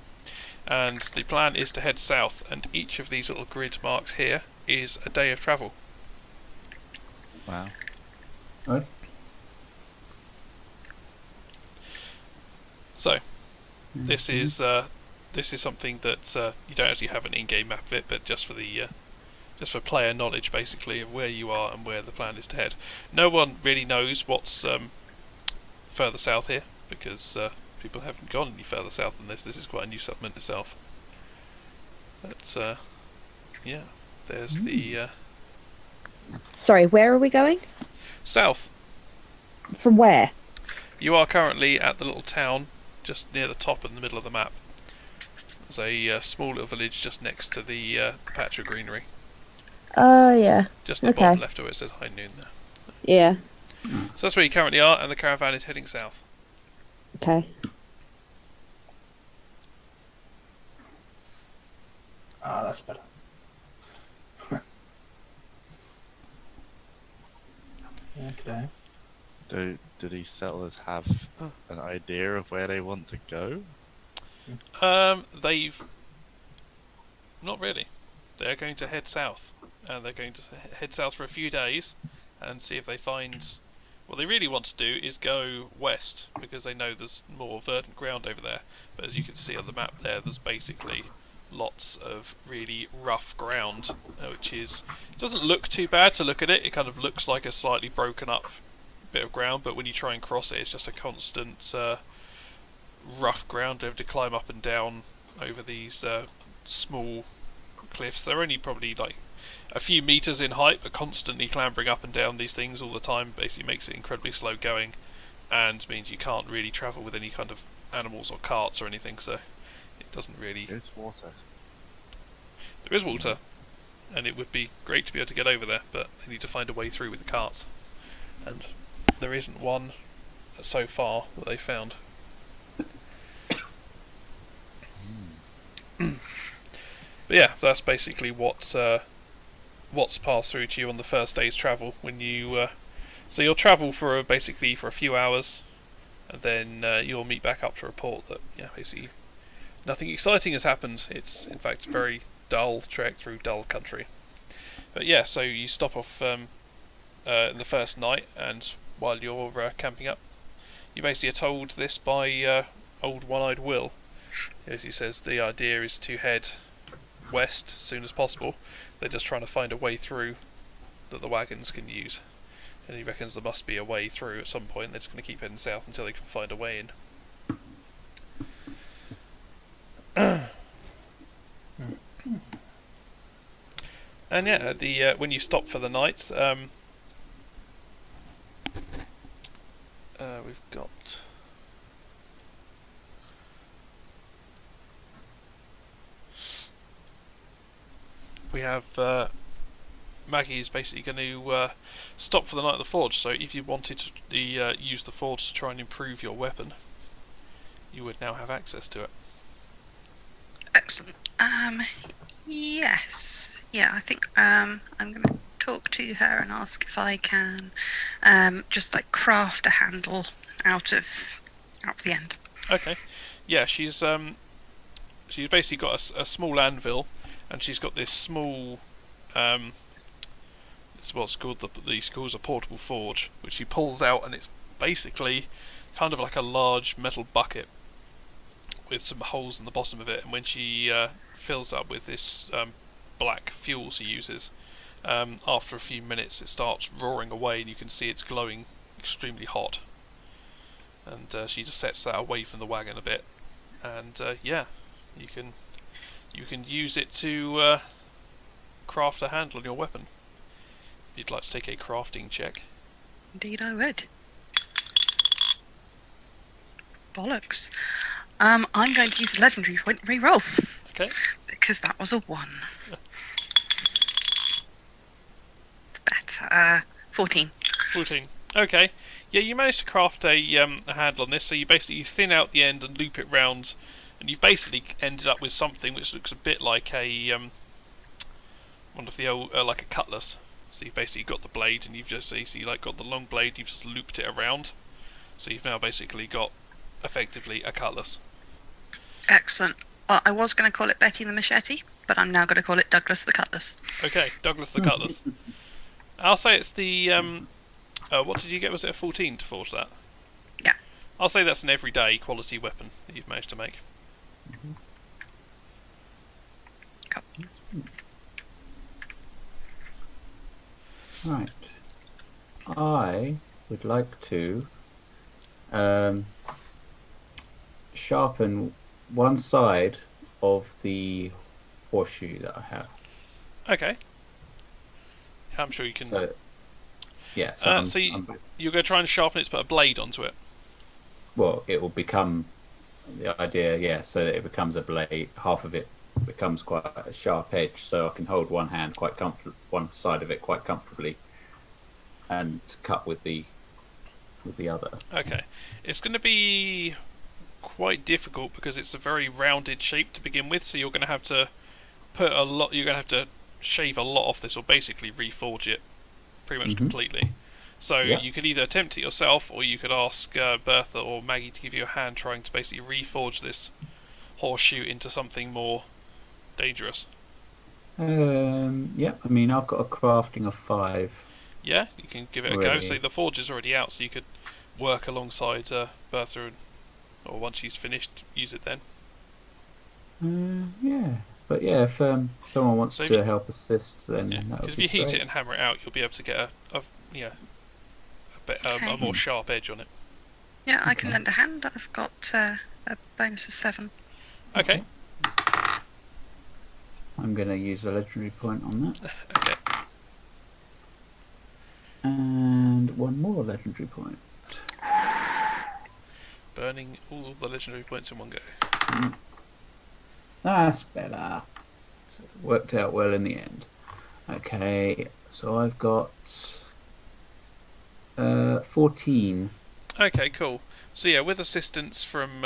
[SPEAKER 1] and the plan is to head south. And each of these little grid marks here is a day of travel.
[SPEAKER 7] Wow.
[SPEAKER 2] Right.
[SPEAKER 1] So, this is something that you don't actually have an in-game map of it, but just for the just for player knowledge, basically, of where you are and where the plan is to head. No one really knows what's further south here, because people haven't gone any further south than this. This is quite a new settlement itself. But yeah, there's the
[SPEAKER 4] Sorry, where are we going?
[SPEAKER 1] south.
[SPEAKER 4] From where?
[SPEAKER 1] You are currently at the little town just near the top in the middle of the map. There's a small little village just next to the patch of greenery.
[SPEAKER 4] Oh, yeah.
[SPEAKER 1] Just in the bottom left of it, it says High Noon there.
[SPEAKER 4] Yeah.
[SPEAKER 1] So that's where you currently are, and the caravan is heading south.
[SPEAKER 4] Okay.
[SPEAKER 3] Ah, that's better. Okay.
[SPEAKER 7] Do these settlers have an idea of where they want to go?
[SPEAKER 1] They've not really. They're going to head south, and they're going to head south for a few days and see if they find. What they really want to do is go west, because they know there's more verdant ground over there. But as you can see on the map there, there's basically lots of really rough ground, which doesn't look too bad to look at it. It kind of looks like a slightly broken up bit of ground, but when you try and cross it, it's just a constant rough ground to have to climb up and down over these small cliffs. They're only probably like a few meters in height, but constantly clambering up and down these things all the time basically makes it incredibly slow going, and means you can't really travel with any kind of animals or carts or anything, so it doesn't really...
[SPEAKER 7] There's water.
[SPEAKER 1] There is water, and it would be great to be able to get over there, but they need to find a way through with the carts, and there isn't one so far that they found. But yeah, that's basically what's passed through to you on the first day's travel. When you so you'll travel for basically for a few hours, and then you'll meet back up to report that basically nothing exciting has happened. It's in fact a very dull trek through dull country. But yeah, so you stop off in the first night, and while you're camping up, you basically are told this by old One-Eyed Will. As he says, the idea is to head west as soon as possible. They're just trying to find a way through that the wagons can use, and he reckons there must be a way through at some point. They're just going to keep heading south until they can find a way in. And yeah, when you stop for the night, we've got. We have Maggie is basically going to stop for the night at the forge. So if you wanted to use the forge to try and improve your weapon, you would now have access to it.
[SPEAKER 5] Excellent. Yes. Yeah, I think I'm going to talk to her and ask if I can just like craft a handle out of the end.
[SPEAKER 1] Okay. Yeah, she's basically got a small anvil, and she's got this small It's what's called the school's a portable forge, which she pulls out, and it's basically kind of like a large metal bucket with some holes in the bottom of it. And when she fills up with this black fuel she uses, after a few minutes it starts roaring away, and you can see it's glowing extremely hot. And she just sets that away from the wagon a bit, and yeah, you can use it to craft a handle on your weapon. If you'd like to take a crafting check.
[SPEAKER 5] Indeed, I would. Bollocks. I'm going to use a legendary point and re-roll.
[SPEAKER 1] Okay.
[SPEAKER 5] Because that was a 1. It's better. 14.
[SPEAKER 1] 14. Okay. Yeah, you managed to craft a handle on this, so you basically thin out the end and loop it round, and you've basically ended up with something which looks a bit like a one of the old like a cutlass. So you've basically got the blade, and you've just got the long blade. You've just looped it around, so you've now basically got effectively a cutlass.
[SPEAKER 5] Excellent. Well, I was going to call it Betty the Machete, but I'm now going to call it Douglas the Cutlass.
[SPEAKER 1] Okay, Douglas the Cutlass. I'll say it's the what did you get? Was it a 14 to forge that?
[SPEAKER 5] Yeah.
[SPEAKER 1] I'll say that's an everyday quality weapon that you've managed to make.
[SPEAKER 5] Cool.
[SPEAKER 2] Right. I would like to sharpen one side of the horseshoe that I have.
[SPEAKER 1] Okay. I'm sure you can.
[SPEAKER 2] So, yeah.
[SPEAKER 1] So you're going to try and sharpen it to put a blade onto it.
[SPEAKER 2] Well, it will become the idea, yeah, so that it becomes a blade. Half of it becomes quite a sharp edge, so I can hold one side of it quite comfortably, and cut with the other.
[SPEAKER 1] Okay, it's going to be quite difficult because it's a very rounded shape to begin with. So you're going to have to put a lot. You're going to have to shave a lot off this, or basically reforge it pretty much completely. So you could either attempt it yourself, or you could ask Bertha or Maggie to give you a hand trying to basically reforge this horseshoe into something more dangerous.
[SPEAKER 2] Yeah, I mean, I've got a crafting of 5.
[SPEAKER 1] Yeah, you can give it a go. So the forge is already out, so you could work alongside Bertha, or once she's finished, use it then.
[SPEAKER 2] Yeah, but yeah, if someone wants to help assist, then that would be
[SPEAKER 1] because if you heat
[SPEAKER 2] great.
[SPEAKER 1] it and hammer it out, you'll be able to get a more sharp edge on it.
[SPEAKER 5] Yeah, I can lend a hand. I've got a bonus of 7.
[SPEAKER 1] Okay.
[SPEAKER 2] I'm going to use a legendary point on that.
[SPEAKER 1] Okay.
[SPEAKER 2] And one more legendary point.
[SPEAKER 1] Burning all the legendary points in one go.
[SPEAKER 2] That's better. So it worked out well in the end. Okay, so I've got 14.
[SPEAKER 1] Okay, cool. So yeah, with assistance from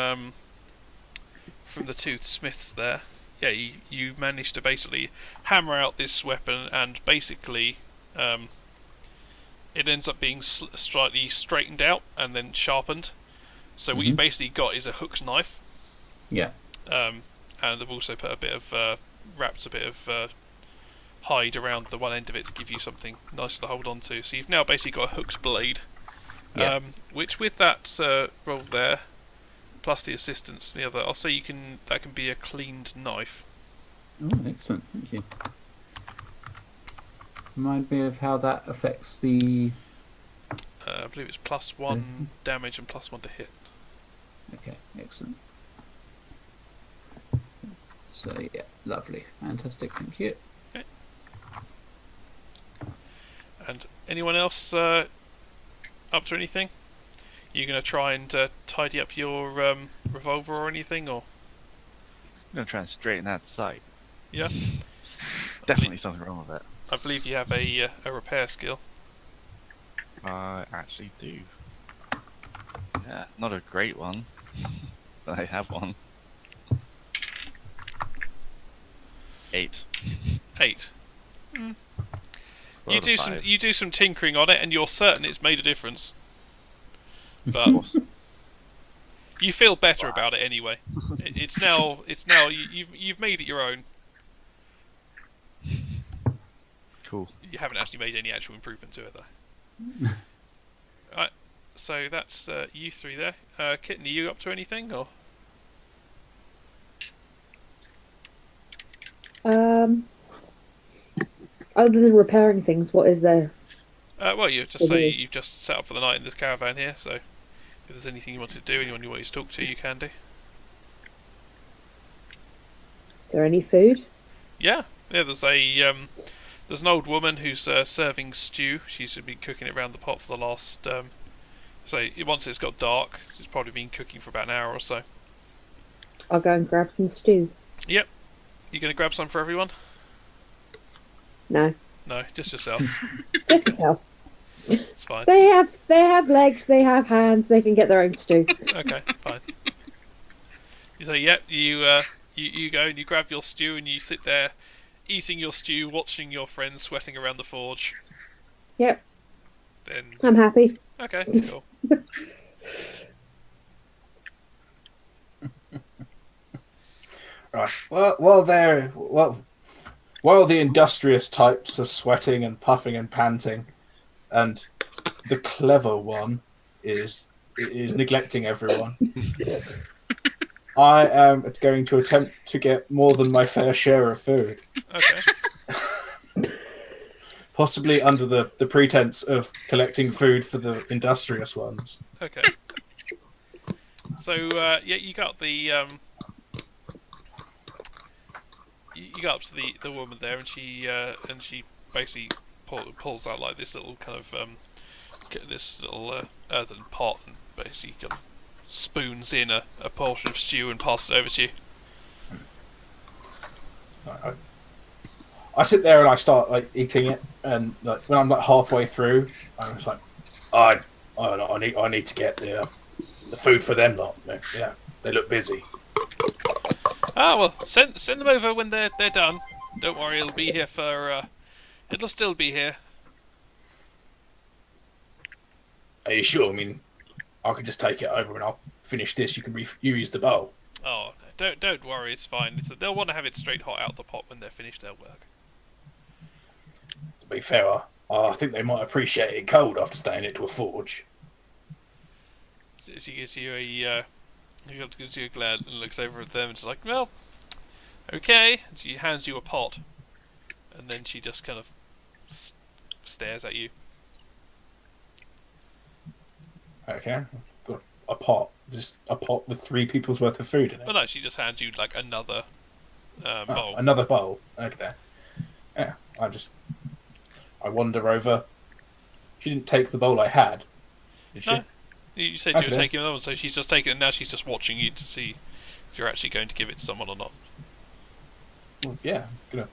[SPEAKER 1] the two smiths there, yeah, you managed to basically hammer out this weapon, and basically it ends up being slightly straightened out and then sharpened. So what you've basically got is a hooked knife.
[SPEAKER 2] Yeah.
[SPEAKER 1] And they've also put a bit of wrapped a bit of hide around the one end of it to give you something nice to hold on to. So you've now basically got a hooked blade.
[SPEAKER 2] Yeah.
[SPEAKER 1] Which with that roll there, plus the assistance from the other, I'll say that can be a cleaned knife.
[SPEAKER 2] Oh, excellent. Thank you. Remind me of how that affects the...
[SPEAKER 1] I believe it's +1 damage and +1 to hit.
[SPEAKER 2] Okay, excellent. So yeah, lovely. Fantastic, thank you.
[SPEAKER 1] Okay. And anyone else up to anything? You going to try and tidy up your revolver or anything, or?
[SPEAKER 7] I'm gonna try and straighten that sight.
[SPEAKER 1] Yeah.
[SPEAKER 7] Definitely something wrong with it.
[SPEAKER 1] I believe you have a repair skill.
[SPEAKER 7] I actually do. Yeah, not a great one, but I have one. 8.
[SPEAKER 1] 8.
[SPEAKER 7] Rolled a 5.
[SPEAKER 1] You do some tinkering on it, and you're certain it's made a difference. But you feel better about it anyway. It's now you've made it your own.
[SPEAKER 7] Cool.
[SPEAKER 1] You haven't actually made any actual improvement to it though. Alright, so that's you three there. Kitten, are you up to anything or?
[SPEAKER 8] Other than repairing things, what is there?
[SPEAKER 1] Well, you just say you've just set up for the night in this caravan here. So if there's anything you want to do, anyone you want to talk to, you can do.
[SPEAKER 8] Is there any food?
[SPEAKER 1] Yeah. There's there's an old woman who's serving stew. She's been cooking it around the pot for the last. So once it's got dark, she's probably been cooking for about an hour or so.
[SPEAKER 8] I'll go and grab some stew.
[SPEAKER 1] Yep. You gonna grab some for everyone?
[SPEAKER 8] No,
[SPEAKER 1] No, just yourself.
[SPEAKER 8] just yourself.
[SPEAKER 1] It's fine.
[SPEAKER 8] They have legs. They have hands. They can get their own stew.
[SPEAKER 1] Okay, fine. You say, yep. You go and you grab your stew and you sit there, eating your stew, watching your friends sweating around the forge.
[SPEAKER 8] Yep,
[SPEAKER 1] Then
[SPEAKER 8] I'm happy.
[SPEAKER 1] okay, cool.
[SPEAKER 3] Right. Well, while the industrious types are sweating and puffing and panting, and the clever one is neglecting everyone, I am going to attempt to get more than my fair share of food.
[SPEAKER 1] Okay.
[SPEAKER 3] Possibly under the pretense of collecting food for the industrious ones.
[SPEAKER 1] Okay. So yeah, you got the you got up to the woman there, and she basically pulls out like this little kind of this little earthen pot, and basically kind of spoons in a portion of stew and passes it over to you.
[SPEAKER 3] I sit there and I start like eating it, and like when I'm like halfway through, I'm just like, I need to get the food for them lot. Yeah, they look busy.
[SPEAKER 1] Ah well, send them over when they're done. Don't worry, it'll be here for it'll still be here.
[SPEAKER 3] Are you sure? I mean, I could just take it over and I'll finish this. You can use the bowl.
[SPEAKER 1] Oh, no, don't worry, it's fine. They'll want to have it straight hot out the pot when they're finished their work.
[SPEAKER 3] To be fair, I think they might appreciate it cold after staying it to a forge.
[SPEAKER 1] She gives you a glare and looks over at them and she's like, well, okay. And she hands you a pot, and then she just kind of stares at you.
[SPEAKER 3] Okay, got a pot, just a pot with 3 people's worth of food in it.
[SPEAKER 1] But no, she just hands you like another bowl.
[SPEAKER 3] Another bowl. Okay. Yeah, I wander over. She didn't take the bowl I had, did she?
[SPEAKER 1] No. You said you were taking another one, so she's just taking it, and now she's just watching you to see if you're actually going to give it to someone or not.
[SPEAKER 3] Well, yeah, I'm gonna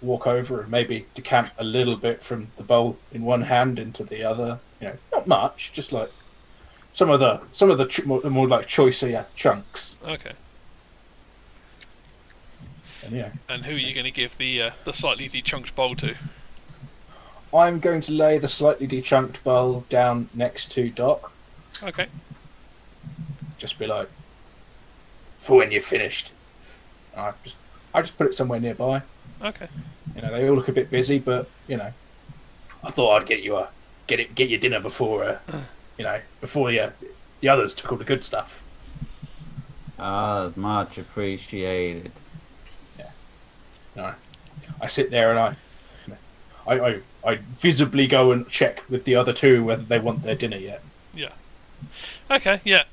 [SPEAKER 3] walk over and maybe decant a little bit from the bowl in one hand into the other. You know, not much, just like some of the more like choicer chunks.
[SPEAKER 1] Okay.
[SPEAKER 3] And yeah,
[SPEAKER 1] And who are you going to give the slightly dechunked bowl to?
[SPEAKER 3] I'm going to lay the slightly dechunked bowl down next to Doc.
[SPEAKER 1] Okay.
[SPEAKER 3] Just be like, for when you're finished. I just put it somewhere nearby.
[SPEAKER 1] Okay.
[SPEAKER 3] You know, they all look a bit busy, but you know, I thought I'd get your dinner before before the others took all the good stuff.
[SPEAKER 2] Ah, much appreciated.
[SPEAKER 3] Yeah. No, I sit there and I visibly go and check with the other 2 whether they want their dinner yet.
[SPEAKER 1] Yeah. Okay. Yeah.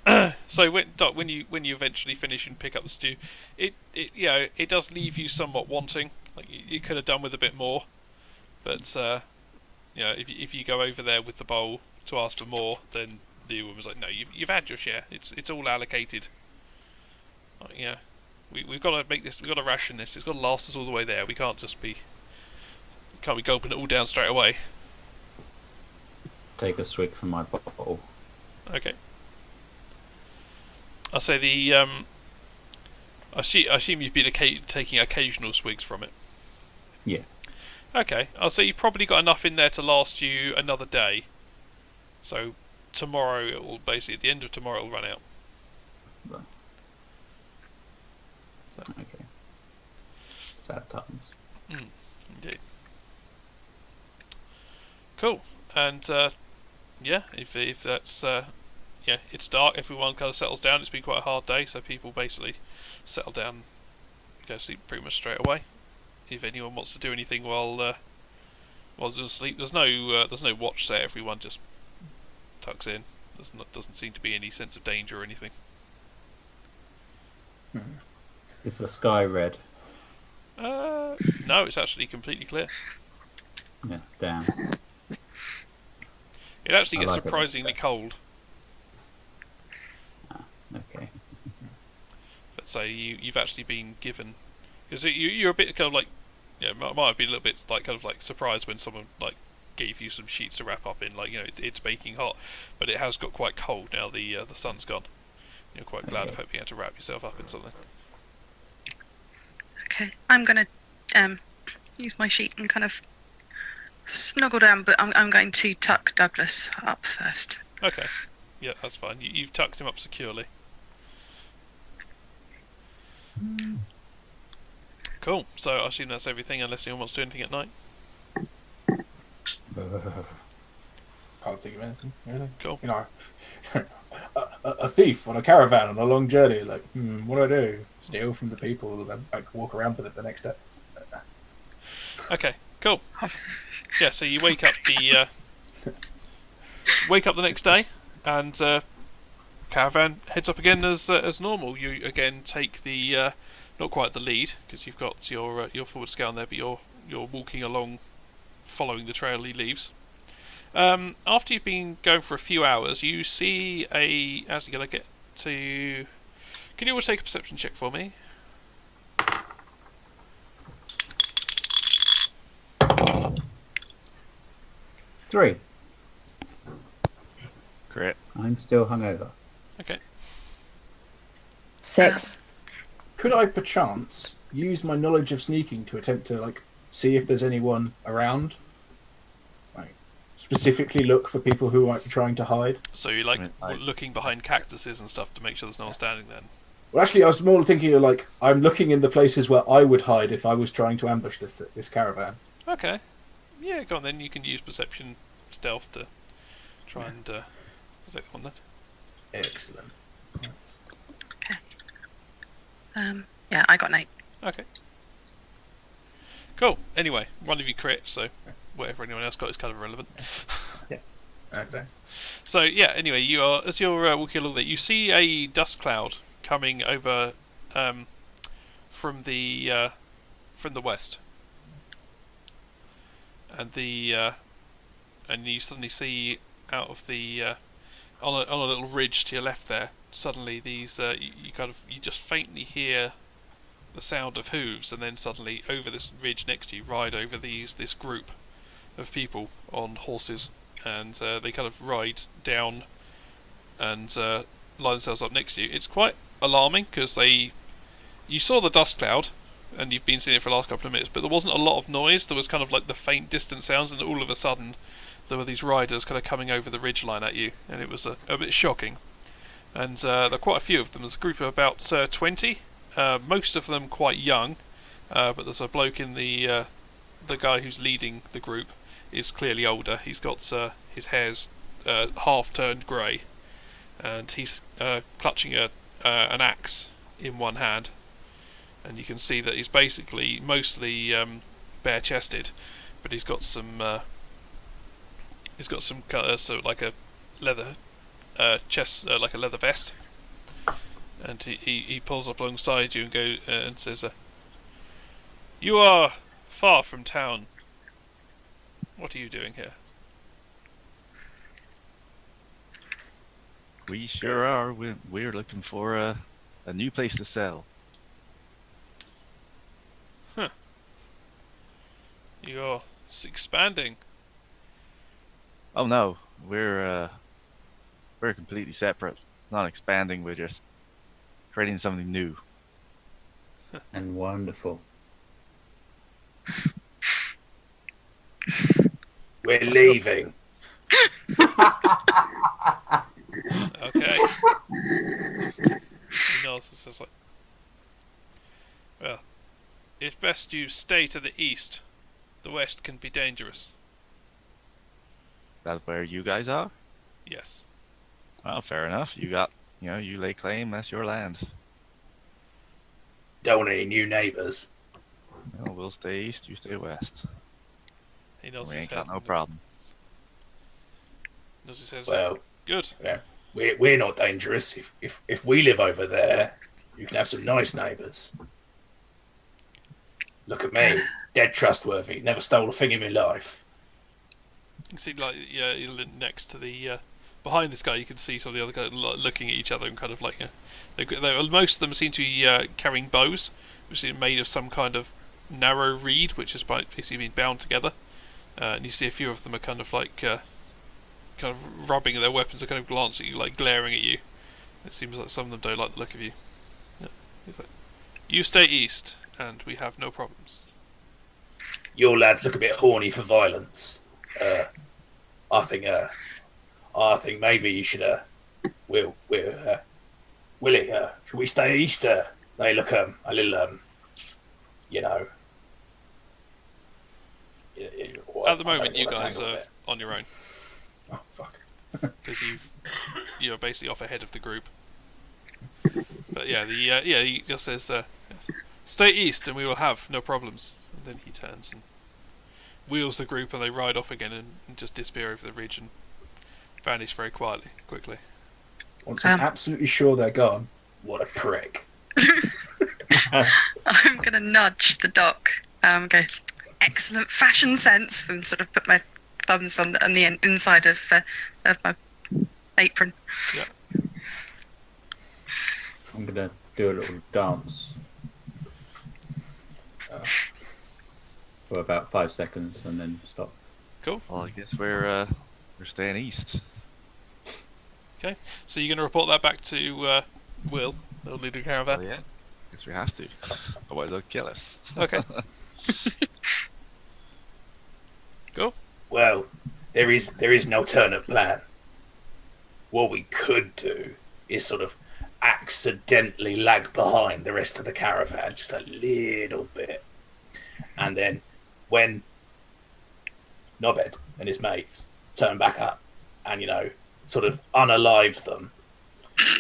[SPEAKER 1] So when you eventually finish and pick up the stew, it does leave you somewhat wanting. Like you could have done with a bit more, but if you go over there with the bowl to ask for more, then the woman's like, no, you've had your share. It's all allocated. Yeah. We've got to make this. We've got to ration this. It's got to last us all the way there. We can't just be. Can't we gulping it all down straight away?
[SPEAKER 2] Take a swig from my bottle.
[SPEAKER 1] Okay. I'll say the I assume you've been taking occasional swigs from it.
[SPEAKER 2] Yeah.
[SPEAKER 1] Okay. I'll say you've probably got enough in there to last you another day. So tomorrow it will basically at the end of tomorrow it'll run out.
[SPEAKER 2] Right.
[SPEAKER 1] So.
[SPEAKER 2] Okay. Sad times.
[SPEAKER 1] Indeed. Cool. And yeah, if that's yeah, it's dark. Everyone kind of settles down. It's been quite a hard day, so people basically settle down, and go to sleep pretty much straight away. If anyone wants to do anything while they're asleep, there's no watch set. Everyone just tucks in. Doesn't seem to be any sense of danger or anything.
[SPEAKER 2] Is the sky red?
[SPEAKER 1] No, it's actually completely clear.
[SPEAKER 2] Yeah, damn.
[SPEAKER 1] It actually
[SPEAKER 2] I
[SPEAKER 1] gets
[SPEAKER 2] like it.
[SPEAKER 1] surprisingly cold.
[SPEAKER 2] Okay.
[SPEAKER 1] But so you've actually been given, because you're a bit kind of like, yeah, might have been a little bit like kind of like surprised when someone like gave you some sheets to wrap up in, like, you know, it's baking hot, but it has got quite cold now. The sun's gone. You're quite glad of hoping you had to wrap yourself up in something.
[SPEAKER 5] Okay, I'm going to use my sheet and kind of snuggle down, but I'm going to tuck Douglas up first.
[SPEAKER 1] Okay, yeah, that's fine. You've tucked him up securely. Cool. So I assume that's everything, unless anyone wants to do anything at night.
[SPEAKER 3] Can't think of anything, really.
[SPEAKER 1] Cool.
[SPEAKER 3] You know, a thief on a caravan on a long journey. Like, what do? Steal from the people and then like walk around with it the next day.
[SPEAKER 1] Okay, cool. Yeah, so you wake up the next day, and caravan heads up again as normal. You again take the not quite the lead, because you've got your forward scout on there, but you're walking along, following the trail he leaves. After you've been going for a few hours, you see actually gonna get to. Can you all take a perception check for me?
[SPEAKER 2] Three.
[SPEAKER 7] Crit.
[SPEAKER 2] I'm still hungover.
[SPEAKER 1] Okay.
[SPEAKER 8] 6.
[SPEAKER 3] Could I perchance use my knowledge of sneaking to attempt to like see if there's anyone around? Like specifically look for people who might be trying to hide.
[SPEAKER 1] So you're like
[SPEAKER 7] Right.
[SPEAKER 1] looking behind cactuses and stuff to make sure there's no one standing there.
[SPEAKER 3] Well, actually, I was more thinking of like I'm looking in the places where I would hide if I was trying to ambush this caravan.
[SPEAKER 1] Okay. Yeah, go on then. You can use perception stealth to try and take that one then.
[SPEAKER 3] Excellent.
[SPEAKER 5] Yeah, I got an 8.
[SPEAKER 1] Okay. Cool. Anyway, one of you crit, so whatever anyone else got is kind of irrelevant.
[SPEAKER 3] Okay.
[SPEAKER 1] So yeah. Anyway, as you're walking along there, you see a dust cloud coming over from the west, and you suddenly see out of the on a little ridge to your left there. Suddenly, these you just faintly hear the sound of hooves, and then suddenly over this ridge next to you ride over this group of people on horses, and they kind of ride down and line themselves up next to you. It's quite alarming because you saw the dust cloud and you've been seeing it for the last couple of minutes, but there wasn't a lot of noise. There was kind of like the faint distant sounds, and all of a sudden there were these riders kind of coming over the ridge line at you, and it was a bit shocking. And there are quite a few of them. There's a group of about 20, most of them quite young, but there's a bloke in the guy who's leading the group is clearly older. He's got his hair's half turned grey, and he's clutching an axe in one hand, and you can see that he's basically mostly bare-chested, but he's got some so like a leather chest, like a leather vest, and he pulls up alongside you and and says, "You are far from town. What are you doing here?"
[SPEAKER 7] We sure are. We're looking for a new place to sell.
[SPEAKER 1] You're expanding.
[SPEAKER 7] Oh no, we're completely separate. Not expanding. We're just creating something new.
[SPEAKER 2] And wonderful.
[SPEAKER 3] We're leaving.
[SPEAKER 1] Okay. He nods and says, like, "Well, it's best you stay to the east. The west can be dangerous."
[SPEAKER 7] That where you guys are?
[SPEAKER 1] Yes.
[SPEAKER 7] Well, fair enough. You lay claim. That's your land.
[SPEAKER 3] Don't want any new neighbours.
[SPEAKER 7] Well, we'll stay east. You stay west.
[SPEAKER 1] He nods
[SPEAKER 7] We
[SPEAKER 1] his
[SPEAKER 7] ain't
[SPEAKER 1] head.
[SPEAKER 7] got no problem.
[SPEAKER 1] Nods his head.
[SPEAKER 3] Well,
[SPEAKER 1] Good.
[SPEAKER 3] yeah, we're not dangerous. If we live over there, you can have some nice neighbours. Look at me, dead trustworthy. Never stole a thing in my life.
[SPEAKER 1] You can see, like, yeah, next to the behind this guy, you can see some of the other guys looking at each other and kind of like, most of them seem to be carrying bows, which is made of some kind of narrow reed, which has basically been bound together. And you see a few of them are kind of like, kind of rubbing at their weapons, and kind of glancing at you, like glaring at you. It seems like some of them don't like the look of you. Yeah. He's like, you stay east, and we have no problems.
[SPEAKER 3] Your lads look a bit horny for violence. I think maybe you should. Willie, should we stay east? They look a little, you know.
[SPEAKER 1] At the moment, you guys are on your own.
[SPEAKER 3] Oh fuck!
[SPEAKER 1] Because you're basically off ahead of the group. But yeah, he just says, "Stay east, and we will have no problems." And then he turns and wheels the group, and they ride off again and just disappear over the ridge and vanish very quickly.
[SPEAKER 3] Once I'm absolutely sure they're gone, what a prick!
[SPEAKER 5] I'm gonna nudge the doc. Go. Excellent fashion sense, and sort of put my thumbs on the inside of my apron.
[SPEAKER 1] Yeah.
[SPEAKER 2] I'm gonna do a little dance for about 5 seconds and then stop.
[SPEAKER 1] Cool.
[SPEAKER 7] Well, I guess we're staying east.
[SPEAKER 1] Okay. So you're going to report that back to Will, the leader of the caravan?
[SPEAKER 7] Oh yeah. Guess we have to. Otherwise they'll kill us.
[SPEAKER 1] Okay. Cool.
[SPEAKER 3] Well, there is an alternate plan. What we could do is sort of accidentally lag behind the rest of the caravan just a little bit, and then when Nobed and his mates turn back up and sort of unalive them,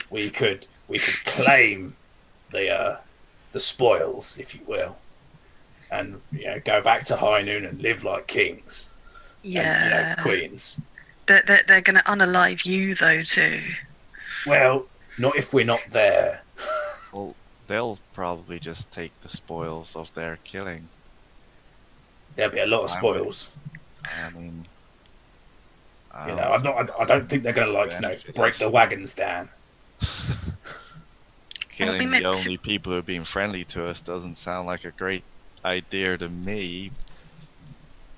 [SPEAKER 3] we could claim the spoils, if you will, and go back to High Noon and live like kings.
[SPEAKER 5] Yeah.
[SPEAKER 3] And, queens.
[SPEAKER 5] They're going to unalive you though too.
[SPEAKER 3] Well, not if we're not there.
[SPEAKER 7] Well, they'll probably just take the spoils of their killing.
[SPEAKER 3] There'll be a lot of spoils.
[SPEAKER 7] I mean,
[SPEAKER 3] I don't think they're going to break the wagons down.
[SPEAKER 7] Killing the only people who are being friendly to us doesn't sound like a great idea to me.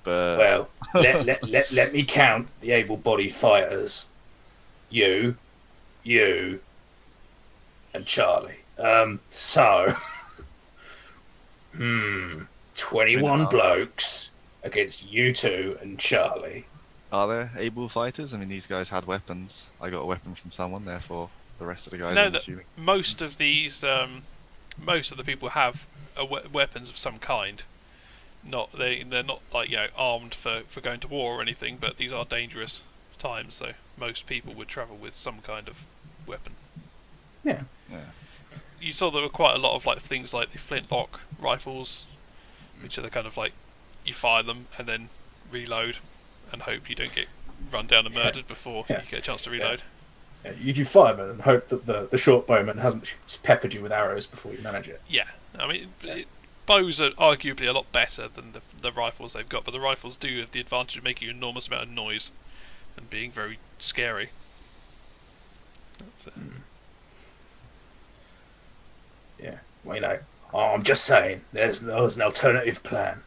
[SPEAKER 7] But
[SPEAKER 3] well, let me count the able-bodied fighters. You, and Charlie. 21 blokes against you two and Charlie.
[SPEAKER 7] Are there able fighters? I mean, these guys had weapons. I got a weapon from someone, therefore the rest of the guys.
[SPEAKER 1] No,
[SPEAKER 7] I'm assuming.
[SPEAKER 1] most of these, most of the people have weapons of some kind. They're not like armed for going to war or anything, but these are dangerous times, so most people would travel with some kind of weapon.
[SPEAKER 3] Yeah.
[SPEAKER 1] You saw there were quite a lot of things like the flintlock rifles, which are the kind of you fire them and then reload and hope you don't get run down and murdered before you get a chance to reload.
[SPEAKER 3] Yeah, you fire them and hope that the short bowman hasn't peppered you with arrows before you manage it.
[SPEAKER 1] Yeah, I mean, bows are arguably a lot better than the rifles they've got, but the rifles do have the advantage of making an enormous amount of noise and being very scary. That's it.
[SPEAKER 3] Yeah, well, I'm just saying, there's an alternative plan.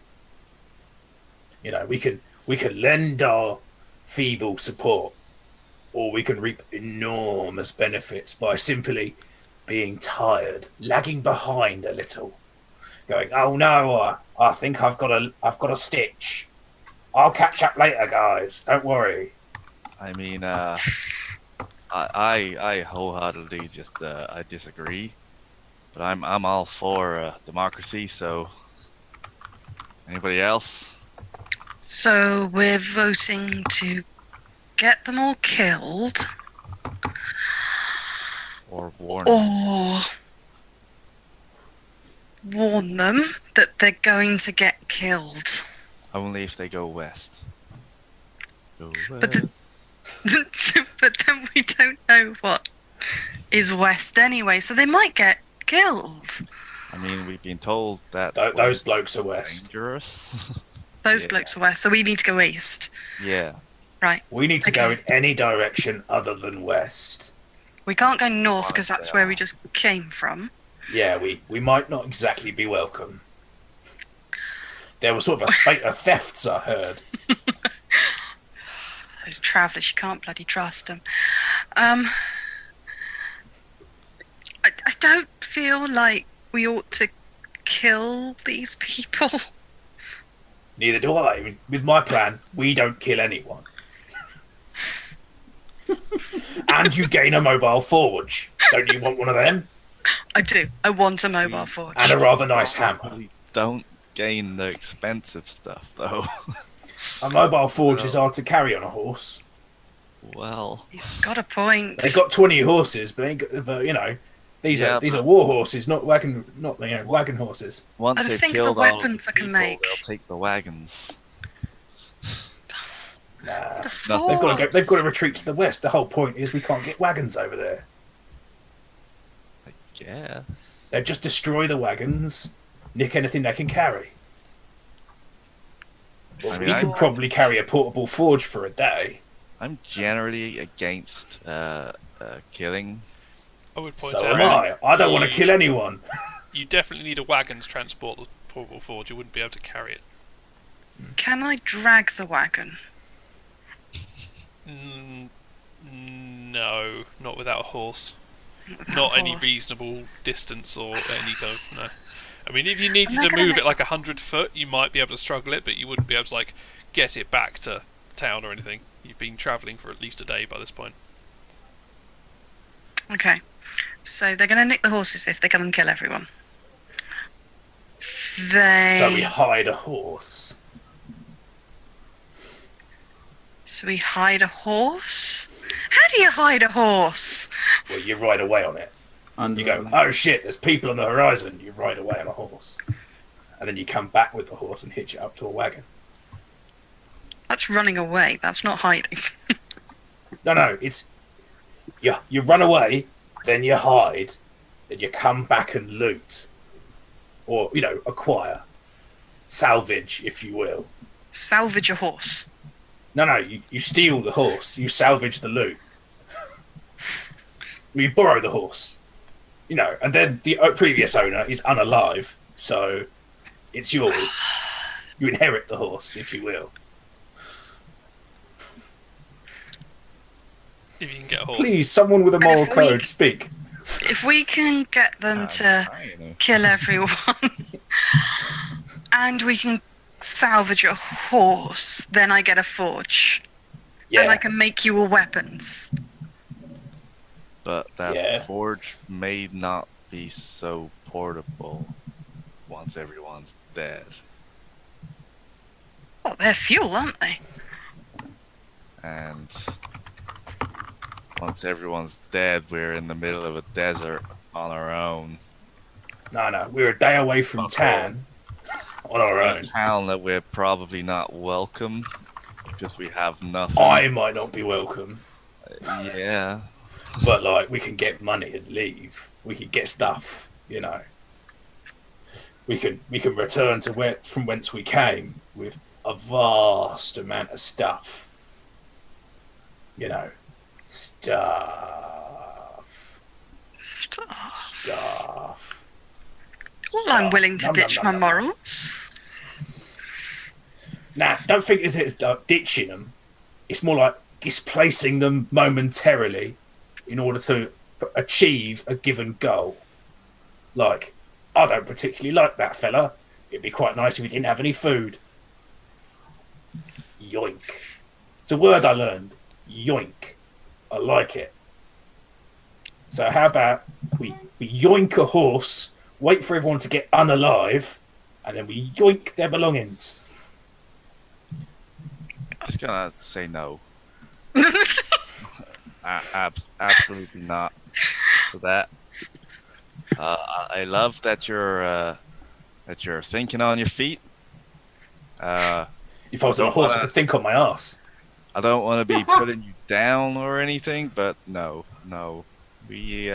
[SPEAKER 3] We can lend our feeble support, or we can reap enormous benefits by simply being tired, lagging behind a little, going, "Oh no, I think I've got a stitch. I'll catch up later, guys. Don't worry."
[SPEAKER 7] I mean, I wholeheartedly just I disagree, but I'm all for democracy. So, anybody else?
[SPEAKER 5] So we're voting to get them all killed,
[SPEAKER 7] Or warn.
[SPEAKER 5] or warn them that they're going to get killed.
[SPEAKER 7] Only if they go west. Go
[SPEAKER 5] But
[SPEAKER 7] west.
[SPEAKER 5] but then we don't know what is west anyway, so they might get killed.
[SPEAKER 7] I mean, we've been told that
[SPEAKER 3] Those blokes are west.
[SPEAKER 7] dangerous.
[SPEAKER 5] Those
[SPEAKER 7] Yeah.
[SPEAKER 5] blokes are west, so we need to go east.
[SPEAKER 7] Yeah.
[SPEAKER 5] Right.
[SPEAKER 3] We need to go
[SPEAKER 5] Okay.
[SPEAKER 3] in any direction other than west.
[SPEAKER 5] We can't go north
[SPEAKER 7] Right,
[SPEAKER 5] because that's
[SPEAKER 7] yeah.
[SPEAKER 5] where we just came from.
[SPEAKER 3] Yeah, we might not exactly be welcome. There was sort of a spate of thefts, I heard.
[SPEAKER 5] Those travellers, you can't bloody trust them. I don't feel like we ought to kill these people.
[SPEAKER 3] Neither do I. With my plan, we don't kill anyone. And you gain a mobile forge. Don't you want one of them?
[SPEAKER 5] I do. I want a mobile forge.
[SPEAKER 3] And a rather nice hammer.
[SPEAKER 7] Probably don't gain the expensive stuff, though.
[SPEAKER 3] A mobile forge is hard to carry on a horse.
[SPEAKER 7] Well,
[SPEAKER 5] He's got a point.
[SPEAKER 3] They got 20 horses, but, you know, these
[SPEAKER 7] Yeah,
[SPEAKER 3] are war horses, not wagon horses.
[SPEAKER 7] once
[SPEAKER 5] I
[SPEAKER 7] they've
[SPEAKER 5] think the
[SPEAKER 7] killed all of
[SPEAKER 5] weapons
[SPEAKER 7] the
[SPEAKER 5] I can
[SPEAKER 7] people,
[SPEAKER 5] make.
[SPEAKER 7] they'll take the wagons.
[SPEAKER 3] Nah.
[SPEAKER 5] The
[SPEAKER 3] They've got to
[SPEAKER 5] forge.
[SPEAKER 3] go. They've got to retreat to the west. The whole point is we can't get wagons over there.
[SPEAKER 7] Yeah.
[SPEAKER 3] They'll just destroy the wagons, nick anything they can carry. Well,
[SPEAKER 7] I mean,
[SPEAKER 3] we
[SPEAKER 7] I-
[SPEAKER 3] could probably carry a portable forge for a day.
[SPEAKER 7] I'm generally against killing.
[SPEAKER 1] I would point
[SPEAKER 3] So
[SPEAKER 1] out
[SPEAKER 3] am I. I don't want to
[SPEAKER 1] you-
[SPEAKER 3] kill anyone.
[SPEAKER 1] You definitely need a wagon to transport the portable forge. You wouldn't be able to carry it.
[SPEAKER 5] Can I drag the wagon?
[SPEAKER 1] No, not without a horse.
[SPEAKER 5] Without
[SPEAKER 1] Not
[SPEAKER 5] a
[SPEAKER 1] any
[SPEAKER 5] horse?
[SPEAKER 1] reasonable distance or any kind of no. I mean, if you needed
[SPEAKER 5] they're
[SPEAKER 1] to
[SPEAKER 5] gonna
[SPEAKER 1] move
[SPEAKER 5] make-
[SPEAKER 1] it like 100 foot, you might be able to struggle it, but you wouldn't be able to like get it back to town or anything. You've been travelling for at least a day by this point.
[SPEAKER 5] Okay. So they're going to nick the horses if they come and kill everyone.
[SPEAKER 3] So we hide a horse.
[SPEAKER 5] So we hide a horse? How do you hide a horse?
[SPEAKER 3] Well, you ride away on it.
[SPEAKER 2] Under
[SPEAKER 3] You go, oh shit, there's people on the horizon. You ride away on a horse. And then you come back with the horse and hitch it up to a wagon.
[SPEAKER 5] That's running away. That's not hiding.
[SPEAKER 3] No, it's... You run away, then you hide, then you come back and loot. Or, you know, acquire. Salvage, if you will.
[SPEAKER 5] Salvage a horse.
[SPEAKER 3] No, you steal the horse. You salvage the loot. You borrow the horse. You know, and then the previous owner is unalive, so it's yours. You inherit the horse, if you will.
[SPEAKER 1] If you can get a horse.
[SPEAKER 3] Please, someone with a moral
[SPEAKER 5] if we-
[SPEAKER 3] code, speak.
[SPEAKER 5] If we can get them to kill everyone and we can salvage a horse, then I get a forge.
[SPEAKER 3] Yeah,
[SPEAKER 5] And I can make you all weapons.
[SPEAKER 7] But that
[SPEAKER 3] Yeah.
[SPEAKER 7] forge may not be so portable once everyone's dead.
[SPEAKER 5] Oh, they're fuel, aren't they?
[SPEAKER 7] And once everyone's dead, we're in the middle of a desert on our own.
[SPEAKER 3] no, we're a day away from
[SPEAKER 7] Okay.
[SPEAKER 3] Tan on our
[SPEAKER 7] In
[SPEAKER 3] own.
[SPEAKER 7] a town that we're probably not welcome because we have nothing.
[SPEAKER 3] I might not be welcome,
[SPEAKER 7] Yeah.
[SPEAKER 3] but like we can get money and leave. We can get stuff, you know. We can return to from whence we came with a vast amount of stuff. You know, stuff.
[SPEAKER 5] Well, I'm willing to
[SPEAKER 3] Nom, nom,
[SPEAKER 5] ditch
[SPEAKER 3] nom,
[SPEAKER 5] my
[SPEAKER 3] nom.
[SPEAKER 5] morals.
[SPEAKER 3] Nah, don't think it's ditching them. It's more like displacing them momentarily in order to achieve a given goal. Like, I don't particularly like that fella. It'd be quite nice if he didn't have any food. Yoink. It's a word I learned. Yoink. I like it. So how about we yoink a horse, wait for everyone to get unalive, and then we yoink their belongings.
[SPEAKER 7] Just gonna say no. Absolutely not for that. I love that you're thinking on your feet.
[SPEAKER 3] If I was on a horse, I could think on my ass.
[SPEAKER 7] I don't want to be putting you down or anything, but no. We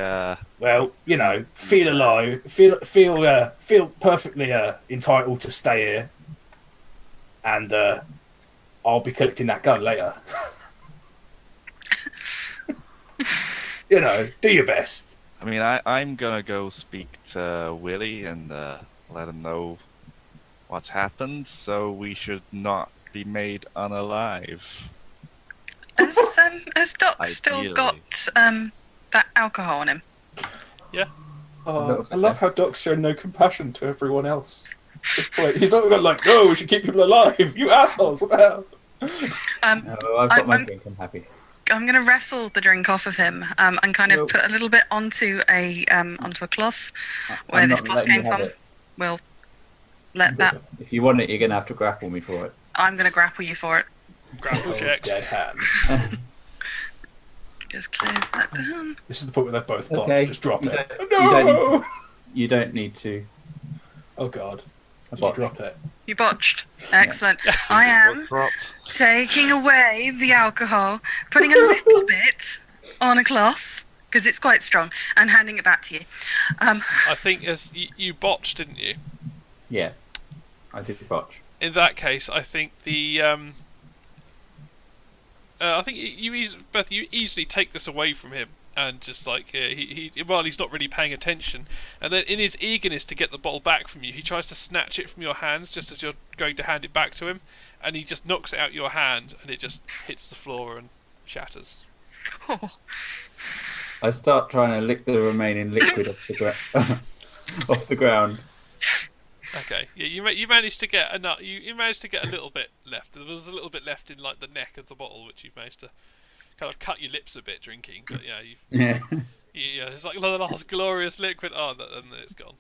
[SPEAKER 3] Well, you know, feel alive, feel perfectly entitled to stay here, and I'll be collecting that gun later. You know, do your best.
[SPEAKER 7] I mean, I'm gonna go speak to Willie and let him know what's happened, so we should not be made unalive.
[SPEAKER 5] Has Doc still
[SPEAKER 7] Ideally.
[SPEAKER 5] got that alcohol on him?
[SPEAKER 3] I love how Doc's shown no compassion to everyone else. He's not going like, no, we should keep people alive. You assholes! What the hell?
[SPEAKER 2] No, I've got my drink. I'm happy.
[SPEAKER 5] I'm going to wrestle the drink off of him and kind of put a little bit onto a cloth where
[SPEAKER 2] I'm
[SPEAKER 5] this
[SPEAKER 2] not
[SPEAKER 5] cloth
[SPEAKER 2] letting you
[SPEAKER 5] came
[SPEAKER 2] have
[SPEAKER 5] from.
[SPEAKER 2] it.
[SPEAKER 5] We'll let that.
[SPEAKER 2] If you want it, you're gonna have to grapple me for it.
[SPEAKER 5] I'm going to grapple you for it.
[SPEAKER 1] Grapple checks.
[SPEAKER 3] Dead hands.
[SPEAKER 5] Just clears that down.
[SPEAKER 3] This is the point where they're both bombs.
[SPEAKER 2] Okay.
[SPEAKER 3] Just drop
[SPEAKER 2] You
[SPEAKER 3] it.
[SPEAKER 2] don't- You don't need to.
[SPEAKER 3] Oh god. How did you
[SPEAKER 2] Botched.
[SPEAKER 3] drop it?
[SPEAKER 5] You botched. Excellent. I am
[SPEAKER 7] Dropped.
[SPEAKER 5] taking away the alcohol, putting a little bit on a cloth because it's quite strong, and handing it back to you.
[SPEAKER 1] I think as you botched, didn't you?
[SPEAKER 2] Yeah, I did botch.
[SPEAKER 1] In that case, I think the I think Beth, you easily take this away from him, and just like while he's not really paying attention, and then in his eagerness to get the bottle back from you, he tries to snatch it from your hands just as you're going to hand it back to him, and he just knocks it out your hand, and it just hits the floor and shatters.
[SPEAKER 5] Oh.
[SPEAKER 2] I start trying to lick the remaining liquid off the off the ground.
[SPEAKER 1] Okay, yeah, you managed to get enough. You managed to get a little bit left. There was a little bit left in like the neck of the bottle, which you've managed to kind of cut your lips a bit drinking. But yeah,
[SPEAKER 2] Yeah.
[SPEAKER 1] it's like the last glorious liquid. Oh, and then it's gone.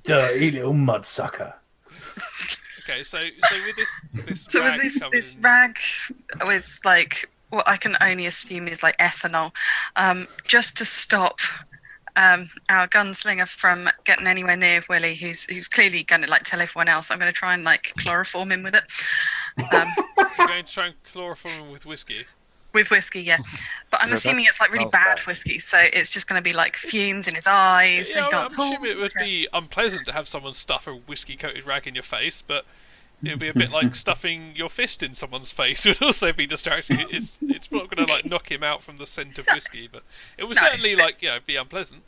[SPEAKER 3] Dirty little mudsucker.
[SPEAKER 1] Okay, so with this
[SPEAKER 5] So
[SPEAKER 1] rag
[SPEAKER 5] with
[SPEAKER 1] covered
[SPEAKER 5] this
[SPEAKER 1] in-
[SPEAKER 5] rag with like what I can only assume is like ethanol, just to stop our gunslinger from getting anywhere near Willie, who's clearly going to like tell everyone else. I'm going to try and like chloroform him with it.
[SPEAKER 1] You're going to try and chloroform him with whiskey.
[SPEAKER 5] With whiskey, yeah. But I'm
[SPEAKER 7] Yeah,
[SPEAKER 5] assuming
[SPEAKER 7] that
[SPEAKER 5] it's like really
[SPEAKER 7] smells
[SPEAKER 5] bad
[SPEAKER 7] bad.
[SPEAKER 5] whiskey, so it's just going to be like fumes in his eyes. So
[SPEAKER 1] Yeah,
[SPEAKER 5] he
[SPEAKER 1] I'm
[SPEAKER 5] can't talk.
[SPEAKER 1] assuming it would be unpleasant to have someone stuff a whiskey-coated rag in your face, but it would be a bit like stuffing your fist in someone's face. It would also be distracting. It's not going to like knock him out from the scent of whiskey, but it would
[SPEAKER 5] No.
[SPEAKER 1] certainly like be unpleasant.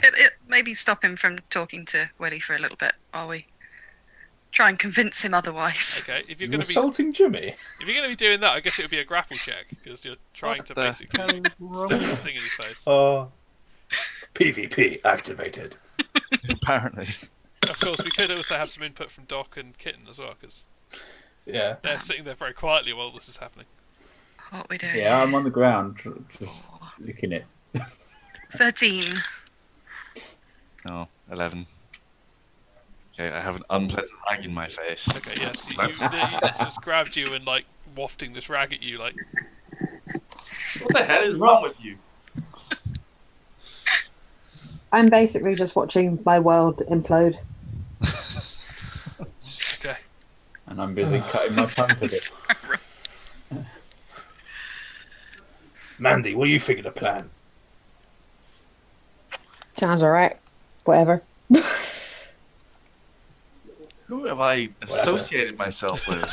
[SPEAKER 5] It maybe stop him from talking to Willie for a little bit while we try and convince him otherwise.
[SPEAKER 1] Okay, if you're
[SPEAKER 3] You
[SPEAKER 1] going to be
[SPEAKER 3] assaulting Jimmy?
[SPEAKER 1] doing that, I guess it would be a grapple check because you're trying
[SPEAKER 7] What
[SPEAKER 1] to
[SPEAKER 7] the
[SPEAKER 1] basically
[SPEAKER 7] hell is wrong
[SPEAKER 1] stuff
[SPEAKER 7] with
[SPEAKER 1] the thing in his face.
[SPEAKER 3] Oh. PvP activated.
[SPEAKER 7] Apparently.
[SPEAKER 1] Of course, we could also have some input from Doc and Kitten as well because
[SPEAKER 3] Yeah.
[SPEAKER 1] they're sitting there very quietly while this is happening.
[SPEAKER 5] What we doing?
[SPEAKER 2] Yeah, I'm on the ground, just licking it.
[SPEAKER 5] 13.
[SPEAKER 7] No, 11. Okay, I have an unpleasant rag in my face.
[SPEAKER 1] Okay, yes, you just grabbed you and like wafting this rag at you, like
[SPEAKER 6] What the hell is wrong with you?
[SPEAKER 8] I'm basically just watching my world implode.
[SPEAKER 1] okay.
[SPEAKER 2] And I'm busy cutting my tongue with it.
[SPEAKER 3] Mandy, what do you think of the plan?
[SPEAKER 8] Sounds alright. Whatever.
[SPEAKER 7] Who have I
[SPEAKER 3] Well, that's
[SPEAKER 7] associated myself with?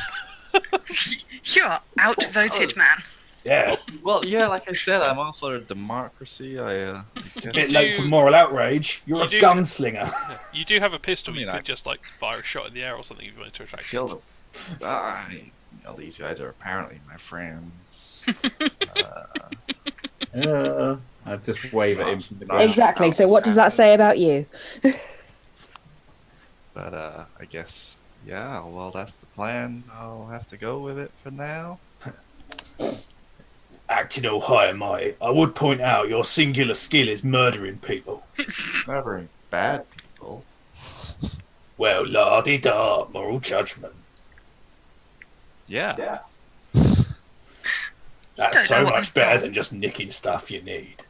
[SPEAKER 5] You're outvoted, man.
[SPEAKER 3] Yeah.
[SPEAKER 7] Well, yeah, like I said, I'm all for democracy.
[SPEAKER 3] It's a bit late for moral outrage. You're
[SPEAKER 1] you
[SPEAKER 3] a
[SPEAKER 1] do-
[SPEAKER 3] gunslinger.
[SPEAKER 1] Yeah. You do have a pistol.
[SPEAKER 7] I mean,
[SPEAKER 1] you
[SPEAKER 7] I-
[SPEAKER 1] could just like fire a shot in the air or something if you wanted to attract
[SPEAKER 7] kill them. These guys are apparently my friends.
[SPEAKER 2] I just wave at him from the ground.
[SPEAKER 8] Exactly. So what does that say about you?
[SPEAKER 7] But I guess, yeah. Well, that's the plan. I'll have to go with it for now.
[SPEAKER 3] Acting all high and mighty, I would point out your singular skill is murdering people.
[SPEAKER 7] Murdering bad people.
[SPEAKER 3] Well, la-di-da, moral judgment.
[SPEAKER 7] Yeah.
[SPEAKER 3] That That's
[SPEAKER 5] don't know
[SPEAKER 3] so
[SPEAKER 5] what
[SPEAKER 3] much
[SPEAKER 5] we've
[SPEAKER 3] better
[SPEAKER 5] got.
[SPEAKER 3] than just nicking stuff you need.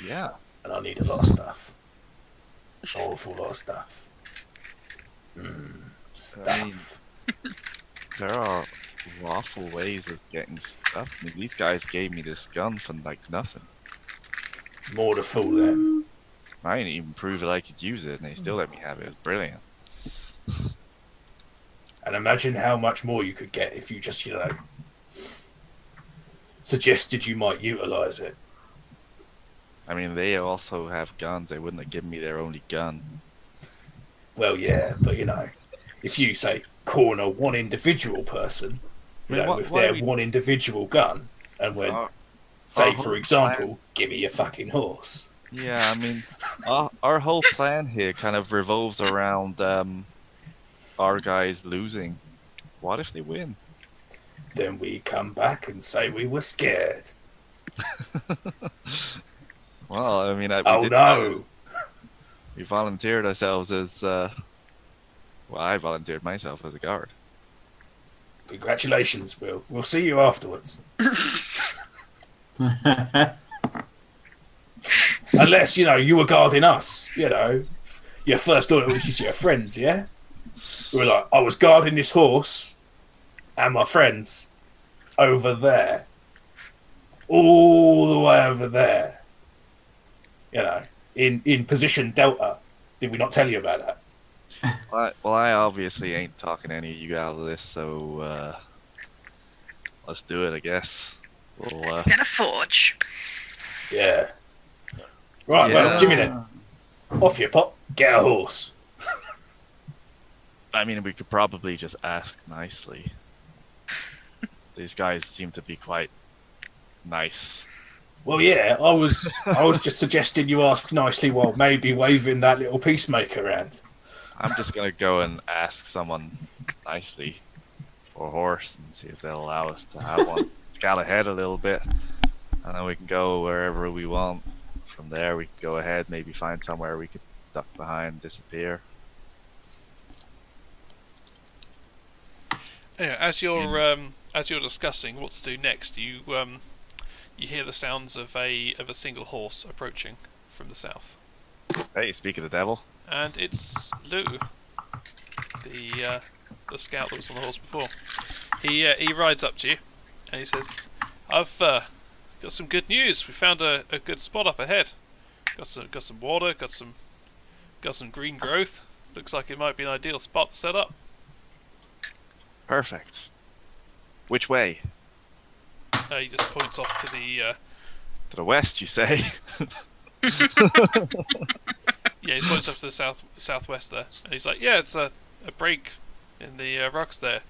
[SPEAKER 7] Yeah.
[SPEAKER 3] And I need a lot of stuff. Awful lot of stuff. Stuff.
[SPEAKER 7] I mean, there are lawful ways of getting stuff. I mean, these guys gave me this gun for like nothing.
[SPEAKER 3] More to fool then.
[SPEAKER 7] I didn't even prove that I could use it, and they still let me have it. It was brilliant.
[SPEAKER 3] And imagine how much more you could get if you just, suggested you might utilise it.
[SPEAKER 7] I mean, they also have guns. They wouldn't have given me their only gun.
[SPEAKER 3] Well, yeah, but if you say corner one individual person,
[SPEAKER 7] I mean,
[SPEAKER 3] with
[SPEAKER 7] why
[SPEAKER 3] their
[SPEAKER 7] do we-
[SPEAKER 3] one individual gun, and when,
[SPEAKER 7] Our-
[SPEAKER 3] say,
[SPEAKER 7] our
[SPEAKER 3] for
[SPEAKER 7] whole
[SPEAKER 3] example, give me your fucking horse.
[SPEAKER 7] Yeah, I mean, our whole plan here kind of revolves around our guys losing. What if they win?
[SPEAKER 3] Then we come back and say we were scared.
[SPEAKER 7] Well, I mean,
[SPEAKER 3] Oh no!
[SPEAKER 7] we volunteered ourselves as, well, I volunteered myself as a guard.
[SPEAKER 3] Congratulations, Will. We'll see you afterwards. Unless, you were guarding us, Your first order was just your friends, yeah? We were like, I was guarding this horse and my friends over there. All the way over there. In position Delta. Did we not tell you about that?
[SPEAKER 7] Well, I obviously ain't talking any of you out of this, so let's do it, I guess. We'll,
[SPEAKER 5] Let's get a forge.
[SPEAKER 3] Yeah. Right,
[SPEAKER 7] Yeah.
[SPEAKER 3] well, Jimmy then. Off you pop. Get a horse.
[SPEAKER 7] I mean, we could probably just ask nicely. These guys seem to be quite nice.
[SPEAKER 3] Well, yeah, I was just suggesting you ask nicely while maybe waving that little peacemaker around.
[SPEAKER 7] I'm just gonna go and ask someone nicely for a horse and see if they'll allow us to have one. Scout ahead a little bit, and then we can go wherever we want. From there, we can go ahead, maybe find somewhere we could duck behind, disappear.
[SPEAKER 1] Anyway, as you're discussing what to do next, you hear the sounds of a single horse approaching from the south,
[SPEAKER 7] Hey, speak of the devil.
[SPEAKER 1] and it's Lou, the scout that was on the horse before. He rides up to you, and he says, "I've got some good news. We found a good spot up ahead. Got some water. Got some green growth. Looks like it might be an ideal spot to set up."
[SPEAKER 7] Perfect. Which way?
[SPEAKER 1] He just points off to the
[SPEAKER 7] To the west, you say?
[SPEAKER 1] yeah, he points off to the southwest there, and he's like, "Yeah, it's a break in the rocks there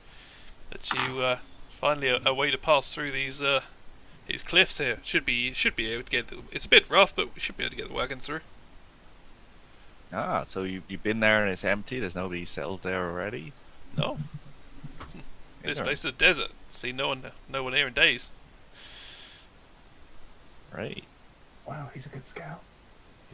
[SPEAKER 1] that you finally a way to pass through these cliffs here. Should be able to get. It's a bit rough, but we should be able to get the wagon through."
[SPEAKER 7] Ah, so you've been there and it's empty. There's nobody settled there already.
[SPEAKER 1] No, this place is a desert. See no one here in days.
[SPEAKER 7] Right.
[SPEAKER 3] Wow, he's a good scout.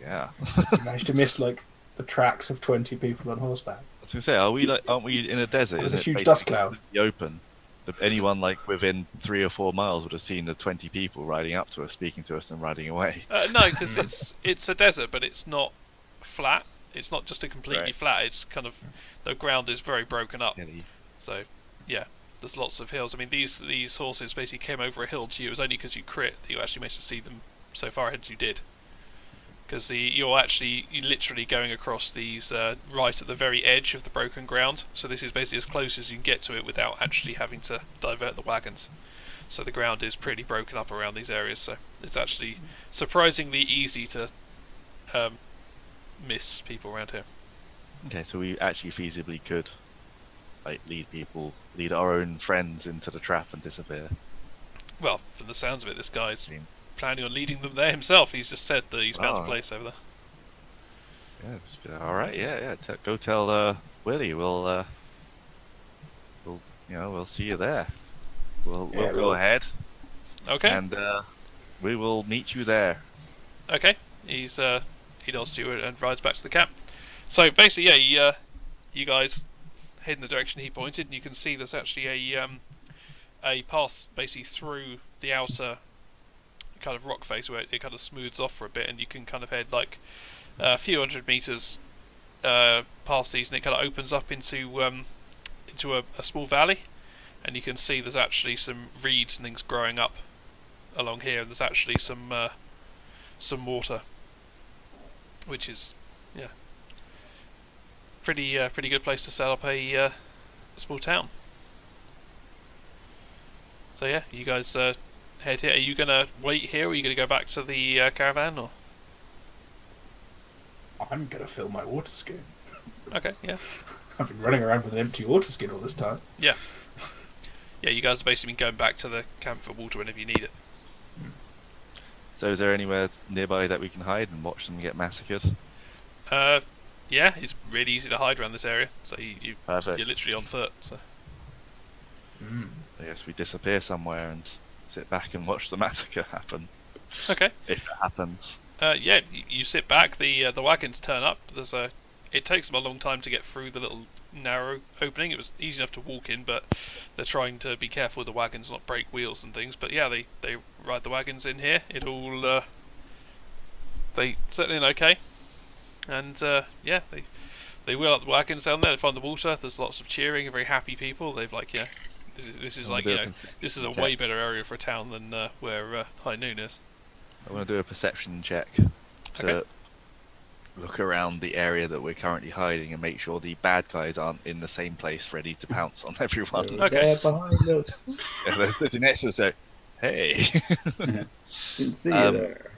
[SPEAKER 7] Yeah.
[SPEAKER 3] He managed to miss, the tracks of 20 people on horseback.
[SPEAKER 7] I was gonna say, aren't we in a desert?
[SPEAKER 3] With
[SPEAKER 7] Isn't
[SPEAKER 3] a
[SPEAKER 7] it
[SPEAKER 3] huge
[SPEAKER 7] basically
[SPEAKER 3] dust cloud.
[SPEAKER 7] The open. That anyone within 3 or 4 miles would have seen the 20 people riding up to us, speaking to us, and riding away.
[SPEAKER 1] No, because it's a desert, but it's not flat. It's not just a completely
[SPEAKER 7] Right.
[SPEAKER 1] flat. It's kind of the ground is very broken up.
[SPEAKER 7] Really.
[SPEAKER 1] So yeah, there's lots of hills. I mean, these horses basically came over a hill to you. It was only because you crit that you actually managed to see them so far ahead as you did. Because you're literally going across these right at the very edge of the broken ground. So this is basically as close as you can get to it without actually having to divert the wagons. So the ground is pretty broken up around these areas. So it's actually surprisingly easy to miss people around here.
[SPEAKER 7] Okay, so we actually feasibly could lead our own friends into the trap and disappear.
[SPEAKER 1] Well, from the sounds of it, this guy's
[SPEAKER 7] I mean,
[SPEAKER 1] planning on leading them there himself. He's just said that he's found a
[SPEAKER 7] Oh.
[SPEAKER 1] place over there.
[SPEAKER 7] yeah, all right, yeah. Go tell Willie. We'll see you there. We'll
[SPEAKER 3] Yeah,
[SPEAKER 7] go ahead
[SPEAKER 1] Okay.
[SPEAKER 7] and we will meet you there.
[SPEAKER 1] Okay. He nods to you and rides back to the camp. So basically, yeah, you guys head in the direction he pointed, and you can see there's actually a path basically through the outer kind of rock face where it kind of smooths off for a bit, and you can kind of head like a few hundred meters past these, and it kind of opens up into a small valley, and you can see there's actually some reeds and things growing up along here, and there's actually some water, which is pretty good place to set up a small town. So yeah, you guys head here. Are you gonna wait here, or are you gonna go back to the caravan, or?
[SPEAKER 3] I'm gonna fill my water skin.
[SPEAKER 1] Okay, yeah.
[SPEAKER 3] I've been running around with an empty water skin all this time.
[SPEAKER 1] Yeah. Yeah, you guys have basically been going back to the camp for water whenever you need it.
[SPEAKER 7] So is there anywhere nearby that we can hide and watch them get massacred?
[SPEAKER 1] Yeah, it's really easy to hide around this area. So you're
[SPEAKER 7] Perfect.
[SPEAKER 1] literally on foot. So.
[SPEAKER 7] I guess we disappear somewhere and sit back and watch the massacre happen.
[SPEAKER 1] Okay.
[SPEAKER 7] If it happens.
[SPEAKER 1] Yeah, you sit back. The wagons turn up. It takes them a long time to get through the little narrow opening. It was easy enough to walk in, but they're trying to be careful with the wagons, not break wheels and things. But yeah, they ride the wagons in here. It all they settle in okay, and yeah, they wheel up the wagons down there. They find the water. There's lots of cheering, very happy people. They've like this is like this is a way better area for a town than where High Noon is.
[SPEAKER 7] I want to do a perception check to
[SPEAKER 1] Okay.
[SPEAKER 7] look around the area that we're currently hiding and make sure the bad guys aren't in the same place ready to pounce on everyone.
[SPEAKER 2] They're
[SPEAKER 1] Okay.
[SPEAKER 2] there behind us.
[SPEAKER 7] Yeah, they're sitting next to us, so, hey.
[SPEAKER 2] Didn't see you there.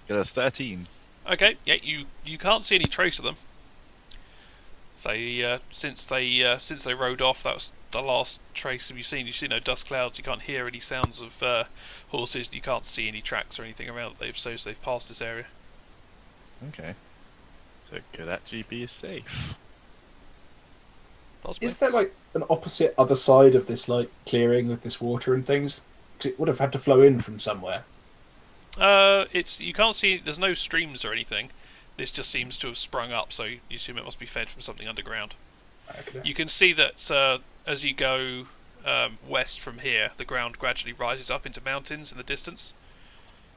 [SPEAKER 7] Got a 13.
[SPEAKER 1] Okay, yeah, you can't see any trace of them. So since they rode off, that was the last trace you've seen. You see no dust clouds. You can't hear any sounds of horses. You can't see any tracks or anything around. They've passed this area.
[SPEAKER 7] Okay. So it could actually be safe.
[SPEAKER 1] Possibly.
[SPEAKER 3] Is there like an opposite other side of this like clearing with this water and things? Because it would have had to flow in from somewhere.
[SPEAKER 1] You can't see. There's no streams or anything. This just seems to have sprung up, so you assume it must be fed from something underground.
[SPEAKER 3] Okay.
[SPEAKER 1] You can see that as you go west from here, the ground gradually rises up into mountains in the distance.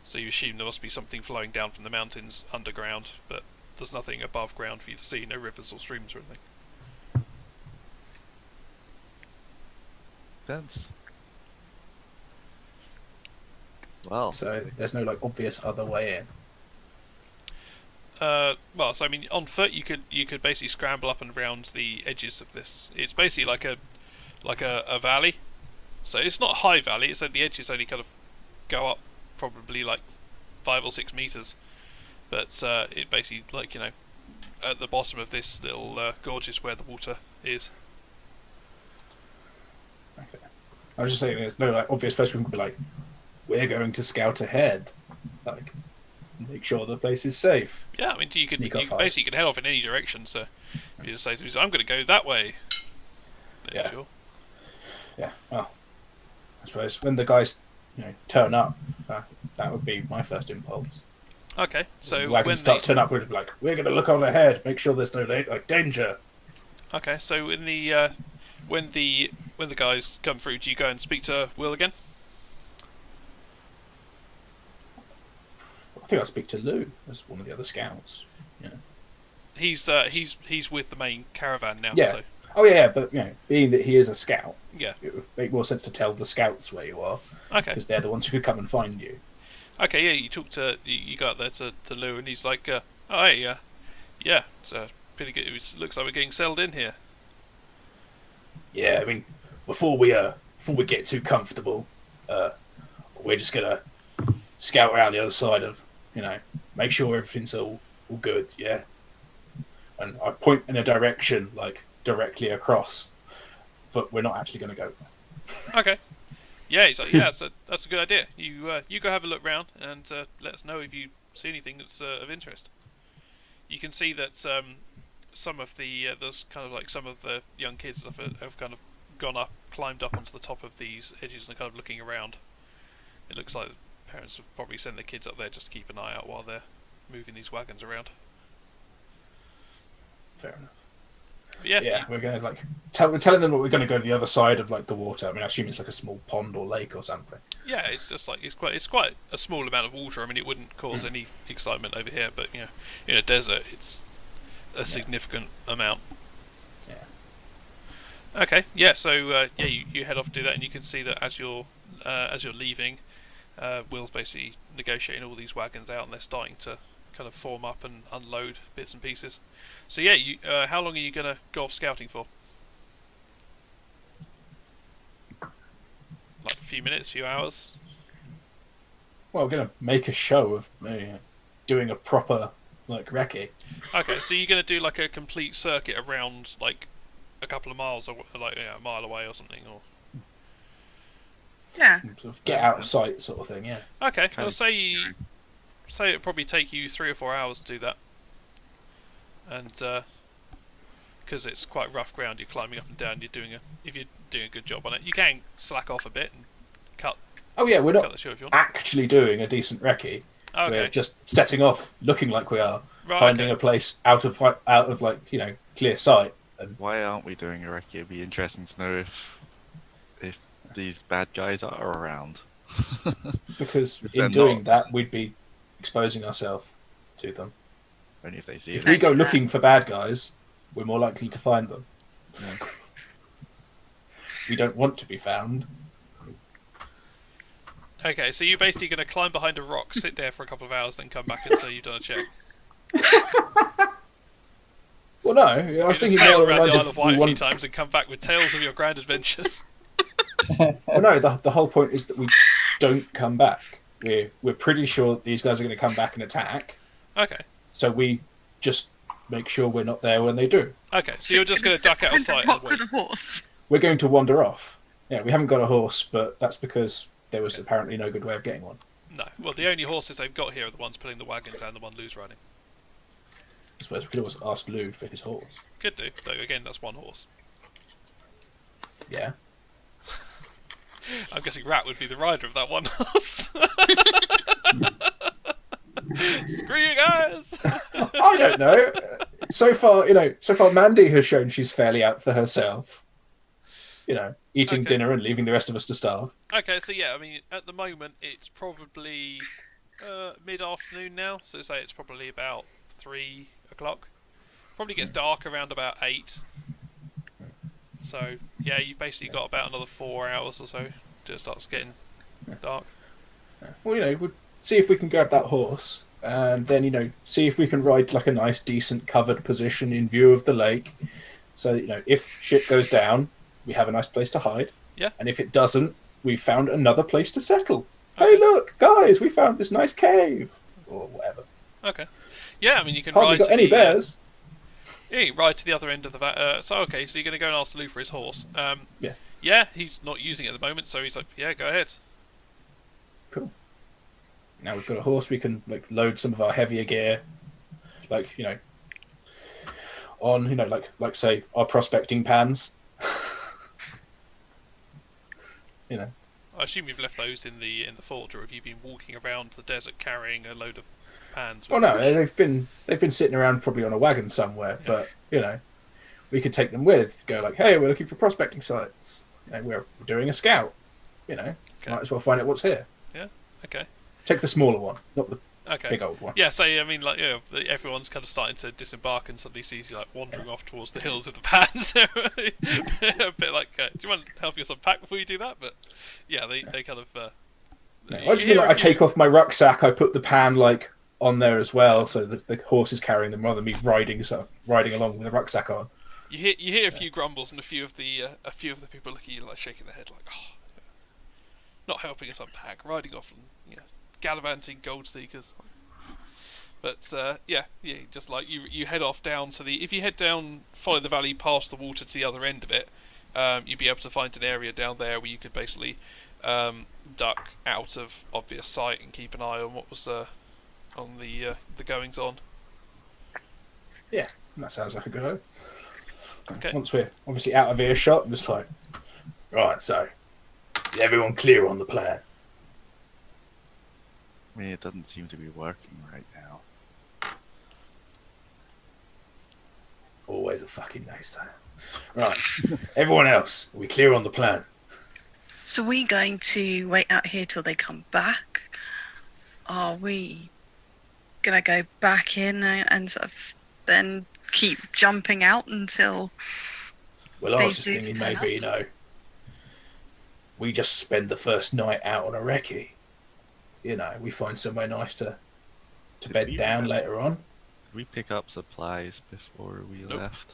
[SPEAKER 1] So you assume there must be something flowing down from the mountains underground, but there's nothing above ground for you to see, no rivers or streams or anything.
[SPEAKER 7] Sense. Well,
[SPEAKER 3] So there's no like obvious other way in.
[SPEAKER 1] Well, so I mean, on foot you could basically scramble up and around the edges of this. It's basically like a valley. So it's not a high valley. It's at the edges only kind of go up probably like 5 or 6 meters. But it basically like at the bottom of this little gorge is where the water is.
[SPEAKER 3] Okay. I was just saying there's no like obvious place we can be like, we're going to scout ahead. Like make sure the place is safe.
[SPEAKER 1] Yeah, I mean you could
[SPEAKER 3] Sneak off hide.
[SPEAKER 1] basically head off in any direction. So you just say, "I'm going to go that way." Then
[SPEAKER 3] Yeah.
[SPEAKER 1] Sure.
[SPEAKER 3] Yeah. Well, I suppose when the guys turn up, that would be my first impulse.
[SPEAKER 1] Okay. So
[SPEAKER 3] When
[SPEAKER 1] when
[SPEAKER 3] wagons start to turn up, we'd be like, we're going to look on ahead, make sure there's no like danger.
[SPEAKER 1] Okay, so in the when the guys come through, do you go and speak to Will again?
[SPEAKER 3] I think I'll speak to Lou as one of the other scouts.
[SPEAKER 1] He's with the main caravan now.
[SPEAKER 3] Yeah.
[SPEAKER 1] So
[SPEAKER 3] Oh yeah, but being that he is a scout,
[SPEAKER 1] yeah.
[SPEAKER 3] it would make more sense to tell the scouts where you are
[SPEAKER 1] Okay.
[SPEAKER 3] because they're the ones who could come and find you.
[SPEAKER 1] Okay. Yeah. You talk to you got there to Lou, and he's like, "Oh hey, yeah, it's pretty good. It looks like we're getting settled in here."
[SPEAKER 3] Yeah, I mean, before we get too comfortable, we're just gonna scout around the other side of, make sure everything's all good. Yeah, and I point in a direction like directly across, but we're not actually gonna go.
[SPEAKER 1] Okay. Yeah. He's like, yeah, that's a good idea. You go have a look round and let us know if you see anything that's of interest. You can see that some of the there's kind of like some of the young kids have kind of climbed up onto the top of these edges and are kind of looking around. It looks like the parents have probably sent their kids up there just to keep an eye out while they're moving these wagons around.
[SPEAKER 3] Fair enough. Yeah, we're going to like we're telling them that we're going to go to the other side of like the water. I mean, I assume it's like a small pond or lake or something.
[SPEAKER 1] Yeah, it's just like it's quite a small amount of water. I mean, it wouldn't cause any excitement over here, but in a desert, it's a significant amount.
[SPEAKER 3] Yeah.
[SPEAKER 1] Okay, yeah. So you head off to do that, and you can see that as you're leaving, Will's basically negotiating all these wagons out, and they're starting to kind of form up and unload bits and pieces. So yeah, how long are you gonna go off scouting for? Like a few minutes, few hours?
[SPEAKER 3] Well, we're going to make a show of doing a proper like recce.
[SPEAKER 1] Okay, so you're gonna do like a complete circuit around like a couple of miles, or like a mile away or something, or
[SPEAKER 5] Yeah.
[SPEAKER 3] Sort of get out of sight, sort of thing. Yeah.
[SPEAKER 1] okay. Well, say it'd probably take you 3 or 4 hours to do that, and because it's quite rough ground, you're climbing up and down. If you're doing a good job on it, you can slack off a bit and cut.
[SPEAKER 3] Oh yeah, we're
[SPEAKER 1] Cut
[SPEAKER 3] not
[SPEAKER 1] the show if you want.
[SPEAKER 3] actually doing a decent recce.
[SPEAKER 1] Okay.
[SPEAKER 3] We're just setting off, looking like we are,
[SPEAKER 1] Right,
[SPEAKER 3] finding
[SPEAKER 1] okay.
[SPEAKER 3] a place out of like clear sight. And
[SPEAKER 7] Why aren't we doing a recce? It'd be interesting to know if these bad guys are around.
[SPEAKER 3] because
[SPEAKER 7] If
[SPEAKER 3] in
[SPEAKER 7] they're
[SPEAKER 3] doing
[SPEAKER 7] not-
[SPEAKER 3] that, we'd be exposing ourselves to them.
[SPEAKER 7] Only if they see
[SPEAKER 3] If
[SPEAKER 7] it.
[SPEAKER 3] we go looking for bad guys, we're more likely to find them. We don't want to be found.
[SPEAKER 1] Okay, so you're basically going to climb behind a rock, sit there for a couple of hours, then come back and say you've done a check.
[SPEAKER 3] Well, no, I
[SPEAKER 1] You
[SPEAKER 3] was
[SPEAKER 1] just
[SPEAKER 3] thinking
[SPEAKER 1] sail
[SPEAKER 3] more
[SPEAKER 1] around
[SPEAKER 3] along
[SPEAKER 1] the
[SPEAKER 3] the
[SPEAKER 1] Isle
[SPEAKER 3] lines
[SPEAKER 1] of
[SPEAKER 3] of we
[SPEAKER 1] Wight a few
[SPEAKER 3] want.
[SPEAKER 1] times and come back with tales of your grand adventures.
[SPEAKER 3] Well, no, the whole point is that we don't come back. We're pretty sure these guys are going to come back and attack.
[SPEAKER 1] Okay.
[SPEAKER 3] So we just make sure we're not there when they do.
[SPEAKER 1] Okay, so you're just going to duck out of sight and
[SPEAKER 5] Rock
[SPEAKER 1] wait.
[SPEAKER 5] with a horse.
[SPEAKER 3] We're going to wander off. Yeah, we haven't got a horse, but that's because there was apparently no good way of getting one.
[SPEAKER 1] No, well, the only horses they've got here are the ones pulling the wagons and the one Lou's riding.
[SPEAKER 3] I suppose we could always ask Lou for his horse.
[SPEAKER 1] Could do, though. Again, that's one horse.
[SPEAKER 3] Yeah.
[SPEAKER 1] I'm guessing Rat would be the rider of that one horse. Screw you guys!
[SPEAKER 3] I don't know. So far, Mandy has shown she's fairly out for herself. Eating
[SPEAKER 1] Okay.
[SPEAKER 3] dinner and leaving the rest of us to starve.
[SPEAKER 1] Okay, so yeah, I mean, at the moment it's probably mid-afternoon now, so say it's probably about 3 o'clock. Probably gets dark around about 8. So yeah, you've basically got about another 4 hours or so till it starts getting dark.
[SPEAKER 3] Well, we'll see if we can grab that horse, and then see if we can ride like a nice, decent covered position in view of the lake. So if shit goes down, we have a nice place to hide.
[SPEAKER 1] Yeah.
[SPEAKER 3] And if it doesn't, we've found another place to settle. Hey, look, guys, we found this nice cave, or whatever.
[SPEAKER 1] Okay. Yeah, I mean you can
[SPEAKER 3] Hardly
[SPEAKER 1] ride
[SPEAKER 3] got
[SPEAKER 1] to
[SPEAKER 3] any
[SPEAKER 1] the,
[SPEAKER 3] bears.
[SPEAKER 1] Yeah, you ride to the other end of the so okay, so you're going to go and ask Lou for his horse.
[SPEAKER 3] Yeah.
[SPEAKER 1] Yeah, he's not using it at the moment, so he's like, yeah, go ahead.
[SPEAKER 3] Cool. Now we've got a horse, we can load some of our heavier gear, on like say our prospecting pans.
[SPEAKER 1] I assume you've left those in the fort, or have you been walking around the desert carrying a load of pans?
[SPEAKER 3] Well, no, they've been sitting around probably on a wagon somewhere, but we could take them with. Go like, hey, we're looking for prospecting sites. We're doing a scout. Might as well find out what's here.
[SPEAKER 1] Yeah. Okay.
[SPEAKER 3] Take the smaller one, not the
[SPEAKER 1] Okay.
[SPEAKER 3] big old one.
[SPEAKER 1] Yeah, so I mean, everyone's kind of starting to disembark and suddenly sees you wandering off towards the hills with the pans. A bit like, do you want to help us unpack before you do that? But yeah, they kind of.
[SPEAKER 3] No,
[SPEAKER 1] you
[SPEAKER 3] I just mean
[SPEAKER 1] hear
[SPEAKER 3] I
[SPEAKER 1] a few-
[SPEAKER 3] take off my rucksack, I put the pan on there as well, so that the horse is carrying them rather than me riding along with a rucksack on.
[SPEAKER 1] You hear a few grumbles and a few of the people looking at you shaking their head not helping us unpack, riding off and gallivanting gold seekers. But yeah, just you head off down to if you head down, follow the valley past the water to the other end of it, you'd be able to find an area down there where you could basically duck out of obvious sight and keep an eye on what was on the goings on.
[SPEAKER 3] Yeah, that sounds like a good hope.
[SPEAKER 1] Okay.
[SPEAKER 3] Once we're obviously out of earshot, I'm just like, right, so is everyone clear on the plan?
[SPEAKER 7] I mean, it doesn't seem to be working right now.
[SPEAKER 3] Always always a fucking naysayer. Right. Everyone else, are we clear on the plan?
[SPEAKER 5] So we going to wait out here till they come back? Are we gonna go back in and sort of then keep jumping out until
[SPEAKER 3] Well, I was
[SPEAKER 5] these
[SPEAKER 3] just
[SPEAKER 5] dudes
[SPEAKER 3] thinking
[SPEAKER 5] turn
[SPEAKER 3] maybe, we just spend the first night out on a recce. We find somewhere nice to bed down later on.
[SPEAKER 7] Did we pick up supplies before we
[SPEAKER 1] Nope.
[SPEAKER 7] left?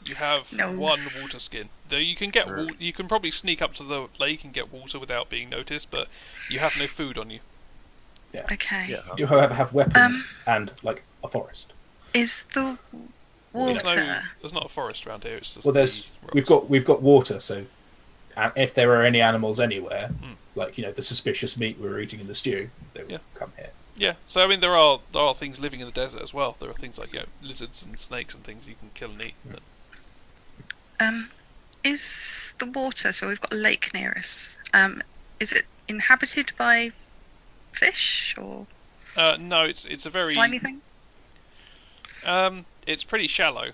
[SPEAKER 1] You have
[SPEAKER 5] No.
[SPEAKER 1] one water skin. Though you can get you can probably sneak up to the lake and get water without being noticed, but you have no food on you.
[SPEAKER 5] Okay.
[SPEAKER 7] Yeah.
[SPEAKER 3] Do you, however, have weapons and, like, a forest?
[SPEAKER 5] Is the water
[SPEAKER 1] There's not a forest around here. It's just
[SPEAKER 3] Well,
[SPEAKER 1] the
[SPEAKER 3] we've got water, so if there are any animals anywhere, like the suspicious meat we were eating in the stew, they will come here.
[SPEAKER 1] Yeah, so I mean there are things living in the desert as well. There are things like lizards and snakes and things you can kill and eat. But
[SPEAKER 5] is the water, so we've got a lake near us, is it inhabited by fish or
[SPEAKER 1] no, it's a very
[SPEAKER 5] slimy things?
[SPEAKER 1] It's pretty shallow.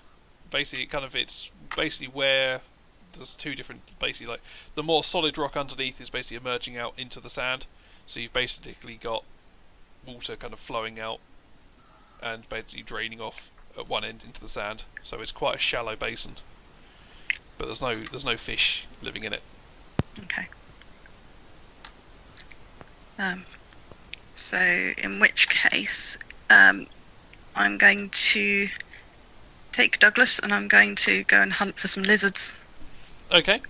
[SPEAKER 1] Basically, it's basically where there's two different. Basically, like the more solid rock underneath is basically emerging out into the sand. So you've basically got water kind of flowing out and basically draining off at one end into the sand. So it's quite a shallow basin. But there's no fish living in it.
[SPEAKER 5] Okay. So in which case, I'm going to take Douglas and I'm going to go and hunt for some lizards.
[SPEAKER 1] Okay.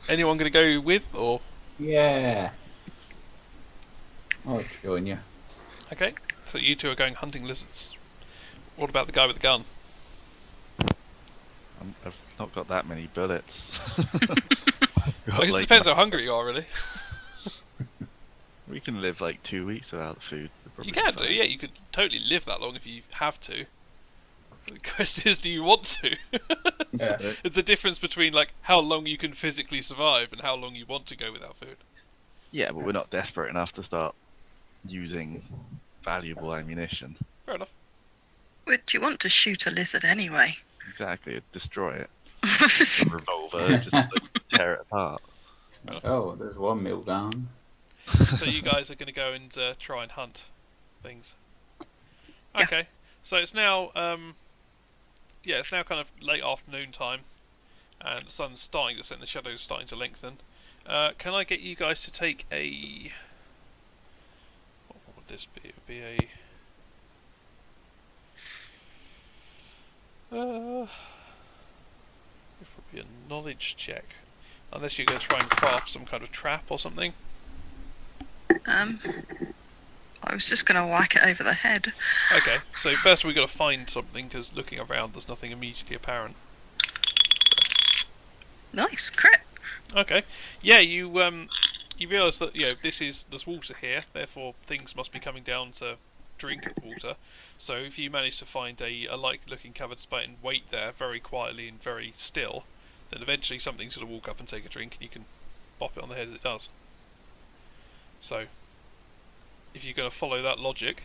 [SPEAKER 1] Anyone going to go with or?
[SPEAKER 2] Yeah. I'll join you.
[SPEAKER 1] Okay. So you two are going hunting lizards. What about the guy with the gun?
[SPEAKER 7] I've not got that many bullets.
[SPEAKER 1] I guess it depends how hungry you are, really.
[SPEAKER 7] We can live like 2 weeks without food.
[SPEAKER 1] You can do, yeah. You could totally live that long if you have to. The question is, do you want to?
[SPEAKER 3] Yeah.
[SPEAKER 1] It's the difference between like how long you can physically survive and how long you want to go without food.
[SPEAKER 7] Yeah, but we're not desperate enough to start using valuable ammunition.
[SPEAKER 1] Fair enough.
[SPEAKER 5] Would you want to shoot a lizard anyway?
[SPEAKER 7] Exactly, destroy it. A revolver, just like, tear it apart.
[SPEAKER 2] Oh, there's one meal down.
[SPEAKER 1] So you guys are going to go and try and hunt things.
[SPEAKER 5] Yeah.
[SPEAKER 1] Okay. So it's now, it's now kind of late afternoon time, and the sun's starting to set, and the shadows starting to lengthen. Can I get you guys to take a? What would this be? It would be a. It would be a knowledge check, unless you're going to try and craft some kind of trap or something.
[SPEAKER 5] I was just going to whack it over the head.
[SPEAKER 1] Okay, so first we've got to find something, because looking around there's nothing immediately apparent.
[SPEAKER 5] Nice, crit.
[SPEAKER 1] Okay, yeah, you realise that there's water here, therefore things must be coming down to drink water. So if you manage to find a like-looking covered spot and wait there very quietly and very still, then eventually something's going to walk up and take a drink, and you can bop it on the head as it does. So, if you're going to follow that logic,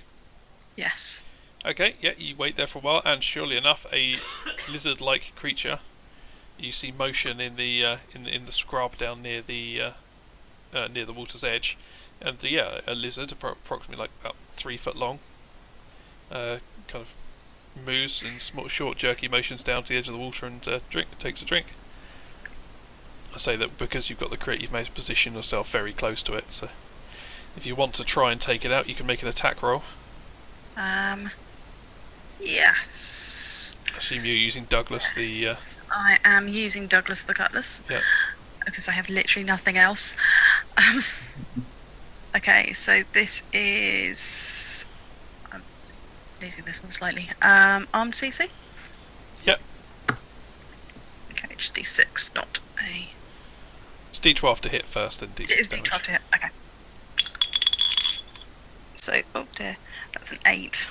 [SPEAKER 5] Yes.
[SPEAKER 1] okay, yeah, you wait there for a while, and surely enough, a lizard-like creature. You see motion in the scrub down near the water's edge, and a lizard approximately like about 3 foot long, kind of moves in small, short, jerky motions down to the edge of the water and takes a drink. I say that because you've got the crit, you've managed to position yourself very close to it. So, if you want to try and take it out, you can make an attack roll.
[SPEAKER 5] Yes.
[SPEAKER 1] I assume you're using Douglas the.
[SPEAKER 5] I am using Douglas the Cutlass.
[SPEAKER 1] Yeah.
[SPEAKER 5] Because I have literally nothing else. Okay, so this is. I'm losing this one slightly. Armed CC?
[SPEAKER 1] Yep.
[SPEAKER 5] Okay, it's D6, not a.
[SPEAKER 1] It's D12 to hit first, then D6
[SPEAKER 5] It is
[SPEAKER 1] damage.
[SPEAKER 5] D12 to hit. Okay. So, oh dear, that's an 8.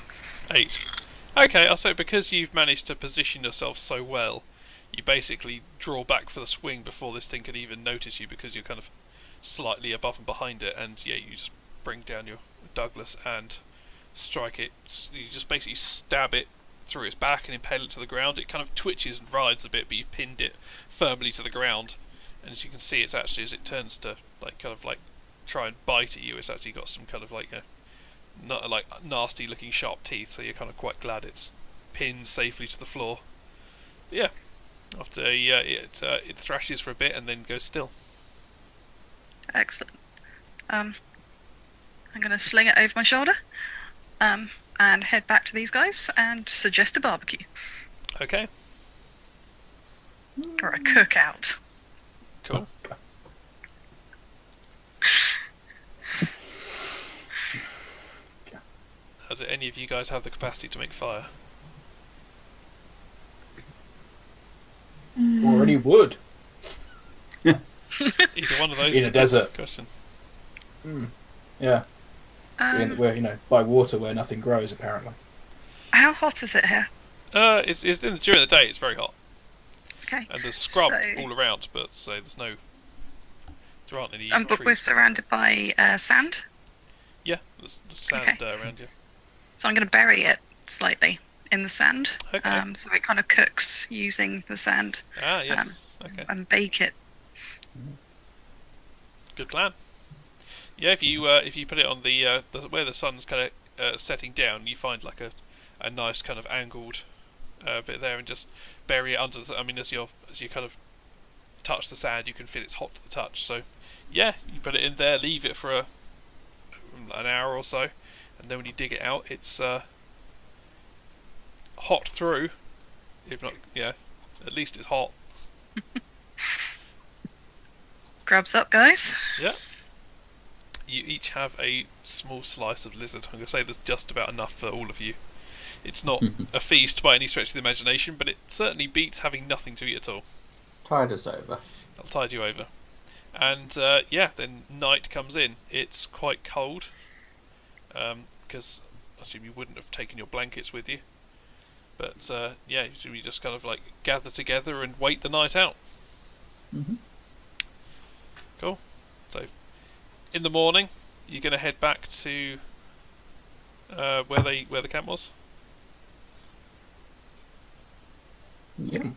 [SPEAKER 1] 8. Okay, I'll say because you've managed to position yourself so well, you basically draw back for the swing before this thing can even notice you, because you're kind of slightly above and behind it, and yeah, you just bring down your Douglas and strike it. You just basically stab it through its back and impale it to the ground. It kind of twitches and writhes a bit, but you've pinned it firmly to the ground. And as you can see, it's actually, as it turns to try and bite at you, it's actually got some kind of nasty looking sharp teeth. So you're kind of quite glad it's pinned safely to the floor. But yeah, after it thrashes for a bit and then goes still.
[SPEAKER 5] Excellent. I'm going to sling it over my shoulder, and head back to these guys and suggest a barbecue
[SPEAKER 1] Okay,
[SPEAKER 5] or a cookout.
[SPEAKER 1] cool. Do any of you guys have the capacity to make fire?
[SPEAKER 3] Already would.
[SPEAKER 1] Either one of those
[SPEAKER 3] In
[SPEAKER 1] is
[SPEAKER 3] a
[SPEAKER 1] good
[SPEAKER 3] desert.
[SPEAKER 1] question.
[SPEAKER 3] Yeah. Where by water where nothing grows, apparently.
[SPEAKER 5] How hot is it here?
[SPEAKER 1] It's during the day. It's very hot,
[SPEAKER 5] Okay.
[SPEAKER 1] and there's scrub
[SPEAKER 5] So-
[SPEAKER 1] all around. But there aren't any
[SPEAKER 5] But we're
[SPEAKER 1] trees.
[SPEAKER 5] surrounded by sand,
[SPEAKER 1] Yeah, there's sand
[SPEAKER 5] Okay.
[SPEAKER 1] around you.
[SPEAKER 5] so I'm going to bury it slightly in the sand,
[SPEAKER 1] Okay.
[SPEAKER 5] so it kind of cooks using the sand,
[SPEAKER 1] Ah, yes. Okay.
[SPEAKER 5] and bake it.
[SPEAKER 1] Good plan. Yeah, if you put it on the where the sun's kind of setting down, you find like a nice kind of angled bit there, and just bury it under. I mean, as you kind of touch the sand, you can feel it's hot to the touch. So, yeah, you put it in there, leave it for an hour or so, and then when you dig it out, it's hot through. If not, yeah, at least it's hot.
[SPEAKER 5] Grubs up, guys.
[SPEAKER 1] Yeah. You each have a small slice of lizard. I'm going to say there's just about enough for all of you. It's not a feast by any stretch of the imagination, but it certainly beats having nothing to eat at all.
[SPEAKER 2] Tide us over.
[SPEAKER 1] That'll tide you over. And then night comes in. It's quite cold, because I assume you wouldn't have taken your blankets with you. But you just kind of like gather together and wait the night out.
[SPEAKER 2] Mm-hmm.
[SPEAKER 1] Cool. So, in the morning, you're going to head back to where the camp was.
[SPEAKER 2] Yeah.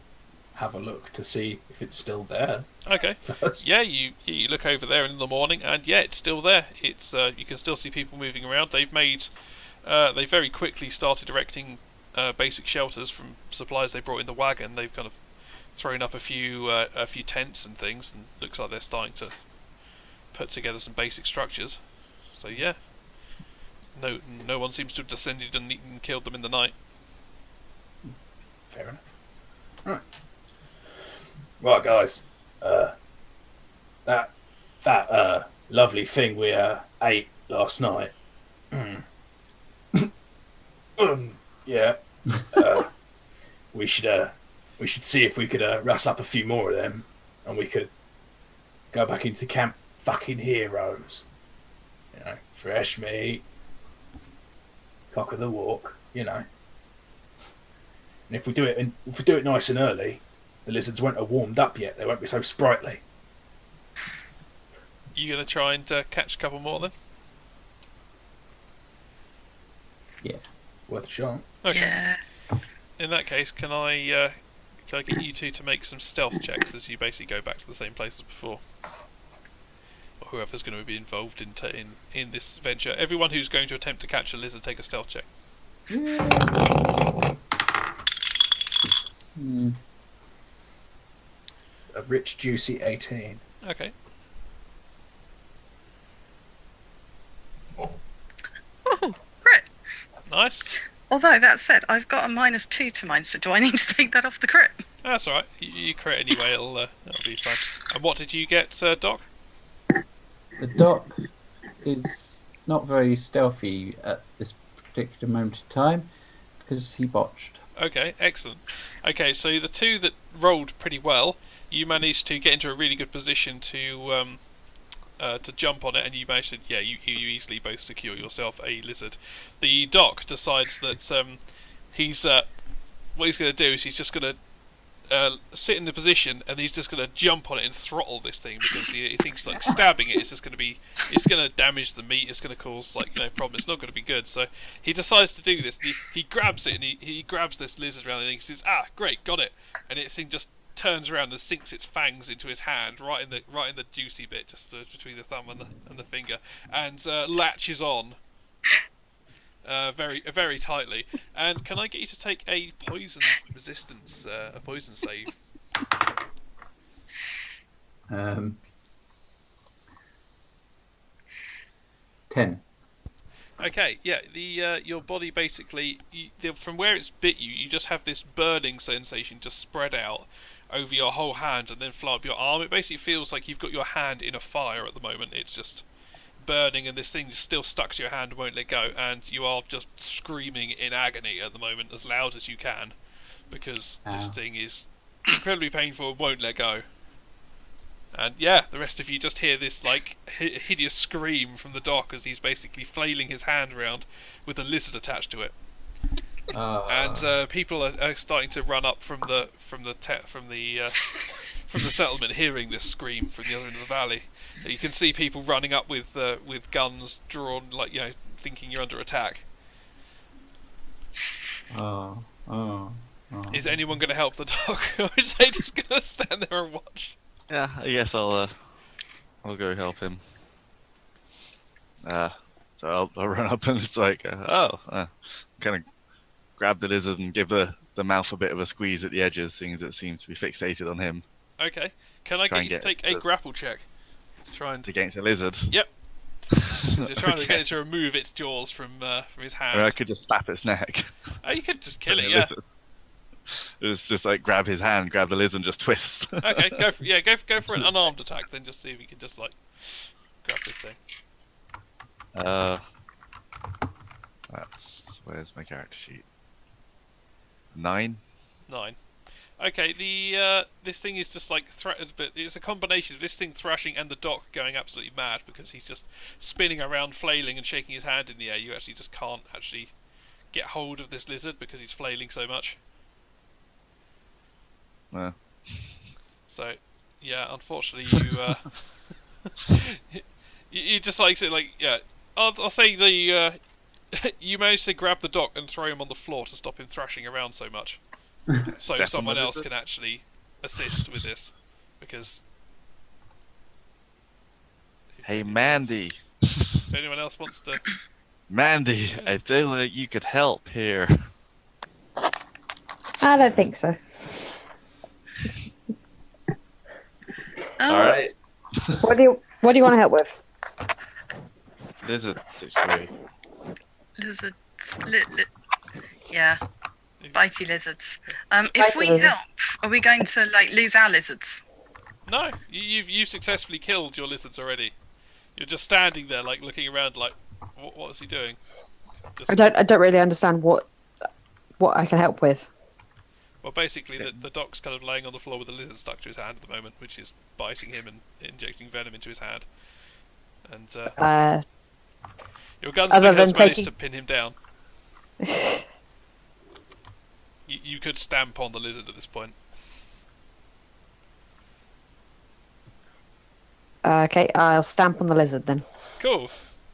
[SPEAKER 3] Have a look to see if it's still there.
[SPEAKER 1] Okay.
[SPEAKER 3] First.
[SPEAKER 1] Yeah, you look over there in the morning, and yeah, it's still there. It's you can still see people moving around. They very quickly started erecting basic shelters from supplies they brought in the wagon. They've kind of thrown up a few tents and things, and looks like they're starting to put together some basic structures. So yeah, no one seems to have descended and eaten and killed them in the night.
[SPEAKER 3] Fair enough. Right, guys. That lovely thing we ate last night. Yeah. We should see if we could rustle up a few more of them, and we could go back into camp. Fucking heroes. Fresh meat, cock of the walk. And if we do it nice and early, the lizards won't have warmed up yet. They won't be so sprightly.
[SPEAKER 1] You gonna try and catch a couple more then?
[SPEAKER 2] Yeah.
[SPEAKER 3] Worth a shot.
[SPEAKER 1] Okay.
[SPEAKER 5] Yeah.
[SPEAKER 1] In that case, can I get you two to make some stealth checks as you basically go back to the same place as before? Or whoever's going to be involved in this venture. Everyone who's going to attempt to catch a lizard, take a stealth check.
[SPEAKER 3] A rich, juicy 18.
[SPEAKER 1] Okay.
[SPEAKER 5] Oh, crit.
[SPEAKER 1] Nice.
[SPEAKER 5] Although that said, I've got a -2 to mine, so do I need to take that off the crit?
[SPEAKER 1] That's alright. You crit anyway, it'll be fine. And what did you get, Doc?
[SPEAKER 2] The doc is not very stealthy at this particular moment in time because he botched.
[SPEAKER 1] Okay, excellent. Okay, so the two that rolled pretty well, you managed to get into a really good position to jump on it, and you managed to, you easily both secure yourself a lizard. The doc decides that what he's going to do is he's just going to sit in the position, and he's just going to jump on it and throttle this thing because he thinks like stabbing it is just going to be, it's going to damage the meat, it's going to cause like problem. It's not going to be good. So he decides to do this. He grabs it and he grabs this lizard around and he says, "Ah, great, got it!" And it thing just turns around and sinks its fangs into his hand, right in the juicy bit, just between the thumb and the finger, and latches on. Very tightly. And can I get you to take a poison resistance, a poison save?
[SPEAKER 2] 10.
[SPEAKER 1] Okay, yeah. Your body basically, from where it's bit you, you just have this burning sensation just spread out over your whole hand and then fly up your arm. It basically feels like you've got your hand in a fire at the moment. It's just burning, and this thing's still stuck to your hand and won't let go, and you are just screaming in agony at the moment as loud as you can because this thing is incredibly painful and won't let go. And yeah, the rest of you just hear this like hideous scream from the dock as he's basically flailing his hand around with a lizard attached to it. And people are starting to run up from the settlement, hearing this scream from the other end of the valley. You can see people running up with guns drawn, like thinking you're under attack. Is anyone going to help the dog, or is they just going to stand there and watch?
[SPEAKER 7] Yeah, I guess I'll go help him. So I'll run up and it's like, kind of grab the lizard and give the mouth a bit of a squeeze at the edges, seeing as it seems to be fixated on him.
[SPEAKER 1] Okay. Can I get you to take a grapple check?
[SPEAKER 7] Against a lizard?
[SPEAKER 1] Yep. You're trying to get it to remove its jaws from his hand.
[SPEAKER 7] I mean, I could just slap its neck.
[SPEAKER 1] Oh, you could just kill it, yeah.
[SPEAKER 7] It was just like grab his hand, grab the lizard, and just twist.
[SPEAKER 1] Okay, go for an unarmed attack, then just see if you can just like grab this thing.
[SPEAKER 7] Where's my character sheet? 9.
[SPEAKER 1] 9. Okay, this thing is just like threatened, but it's a combination of this thing thrashing and the dock going absolutely mad because he's just spinning around, flailing and shaking his hand in the air. You actually just can't actually get hold of this lizard because he's flailing so much. So, yeah, unfortunately, you just like I'll say you managed to grab the dock and throw him on the floor to stop him thrashing around so much. So someone else can actually assist with this, because.
[SPEAKER 7] Hey, Mandy.
[SPEAKER 1] If anyone else wants to.
[SPEAKER 7] Mandy, I feel like you could help here.
[SPEAKER 8] I don't think so.
[SPEAKER 7] All right.
[SPEAKER 8] What do you want to help with?
[SPEAKER 7] Lizard situation.
[SPEAKER 5] Lizards. Yeah. Bitey lizards. If we help, are we going to like lose our lizards?
[SPEAKER 1] No, you've successfully killed your lizards already. You're just standing there, like looking around, like, what is he doing?
[SPEAKER 8] I don't really understand what I can help with.
[SPEAKER 1] Well, basically, the doc's kind of laying on the floor with a lizard stuck to his hand at the moment, which is biting him and injecting venom into his hand. And your gunslinger has managed to pin him down. You could stamp on the lizard at this point.
[SPEAKER 8] Okay, I'll stamp on the lizard then.
[SPEAKER 1] Cool.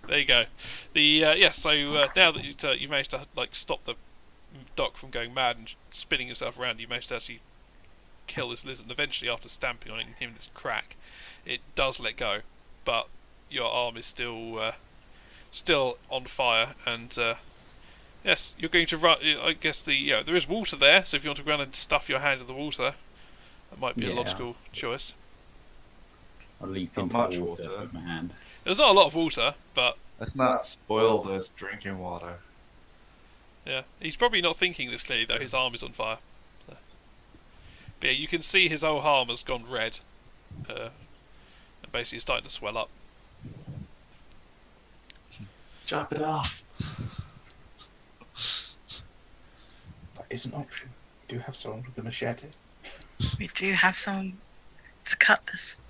[SPEAKER 1] There you go. So now that you managed to like stop the doc from going mad and spinning himself around, you managed to actually kill this lizard. And eventually, after stamping on it and giving this crack, it does let go, but your arm is still on fire. And yes, you're going to run. I guess there is water there, so if you want to run and stuff your hand in the water, that might be a logical choice.
[SPEAKER 2] I'll leap
[SPEAKER 6] Not
[SPEAKER 2] into
[SPEAKER 6] much
[SPEAKER 2] the water
[SPEAKER 6] water.
[SPEAKER 2] with my hand.
[SPEAKER 1] There's not a lot of water, but
[SPEAKER 6] Let's not spoil this drinking water.
[SPEAKER 1] yeah, he's probably not thinking this clearly though. His arm is on fire. So. But yeah, you can see his whole arm has gone red, and basically starting to swell up.
[SPEAKER 6] Chop it off.
[SPEAKER 3] That is an option. We do have someone with a machete.
[SPEAKER 5] We do have someone to cut this.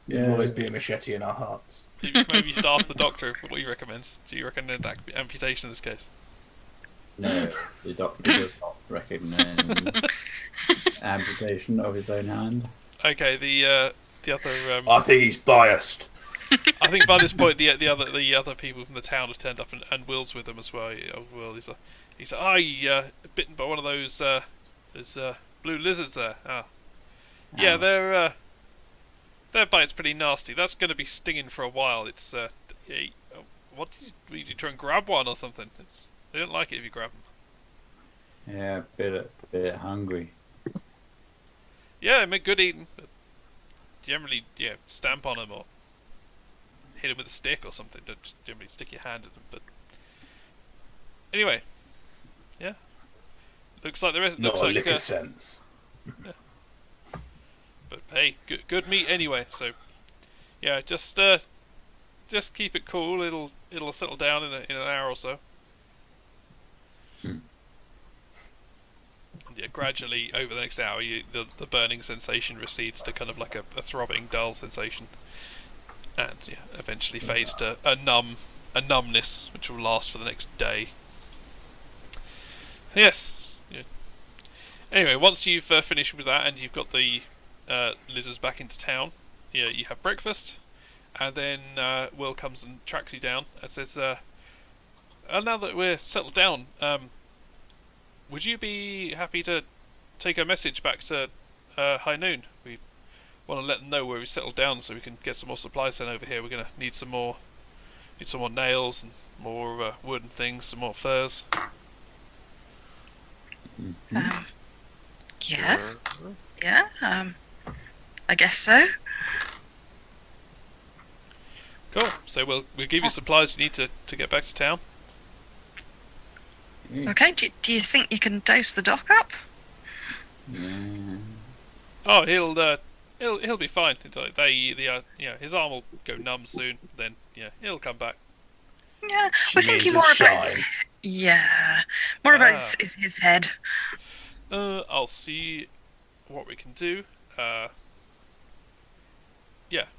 [SPEAKER 3] There'll always be a machete in our hearts.
[SPEAKER 1] Maybe you should ask the doctor what he recommends. Do you recommend amputation in this case?
[SPEAKER 2] No, the doctor does not recommend amputation of his own hand.
[SPEAKER 1] Okay, the other.
[SPEAKER 3] I think he's biased.
[SPEAKER 1] I think by this point the other people from the town have turned up and Will's with them as well. Will he's bitten by one of those blue lizards there. Ah. Yeah,
[SPEAKER 2] Oh.
[SPEAKER 1] their bite's pretty nasty. That's going to be stinging for a while. It's what do you try and grab one or something? They don't like it if you grab them.
[SPEAKER 2] Yeah, a bit hungry.
[SPEAKER 1] Yeah, they make good eating. But generally, stamp on them or hit them with a stick or something. Don't just generally stick your hand at them. But anyway, yeah, looks like the rest.
[SPEAKER 3] Not
[SPEAKER 1] Looks
[SPEAKER 3] a
[SPEAKER 1] like
[SPEAKER 3] lick of sense.
[SPEAKER 1] But hey, good meat anyway. So yeah, just keep it cool. It'll settle down in an hour or so. And yeah, gradually over the next hour, the burning sensation recedes to kind of like a throbbing, dull sensation, and eventually fades to a numbness, which will last for the next day. Yes. Yeah. Anyway, once you've finished with that and you've got the lizards back into town, you have breakfast, and then Will comes and tracks you down and says, now that we're settled down, would you be happy to take a message back to High Noon? We want to let them know where we settled down so we can get some more supplies sent over here. We're going to need some more nails and more wood and things, some more furs.
[SPEAKER 5] Yeah. Yeah. I guess so.
[SPEAKER 1] Cool. So we'll give you supplies you need to get back to town.
[SPEAKER 5] Okay. Do you think you can dose the doc up?
[SPEAKER 2] Yeah.
[SPEAKER 1] Oh, he'll be fine. His arm will go numb soon. Then he'll come back.
[SPEAKER 5] Yeah.
[SPEAKER 3] She
[SPEAKER 5] We're thinking
[SPEAKER 3] means
[SPEAKER 5] more
[SPEAKER 3] his
[SPEAKER 5] about.
[SPEAKER 3] shine.
[SPEAKER 5] Yeah. More about his head.
[SPEAKER 1] I'll see what we can do.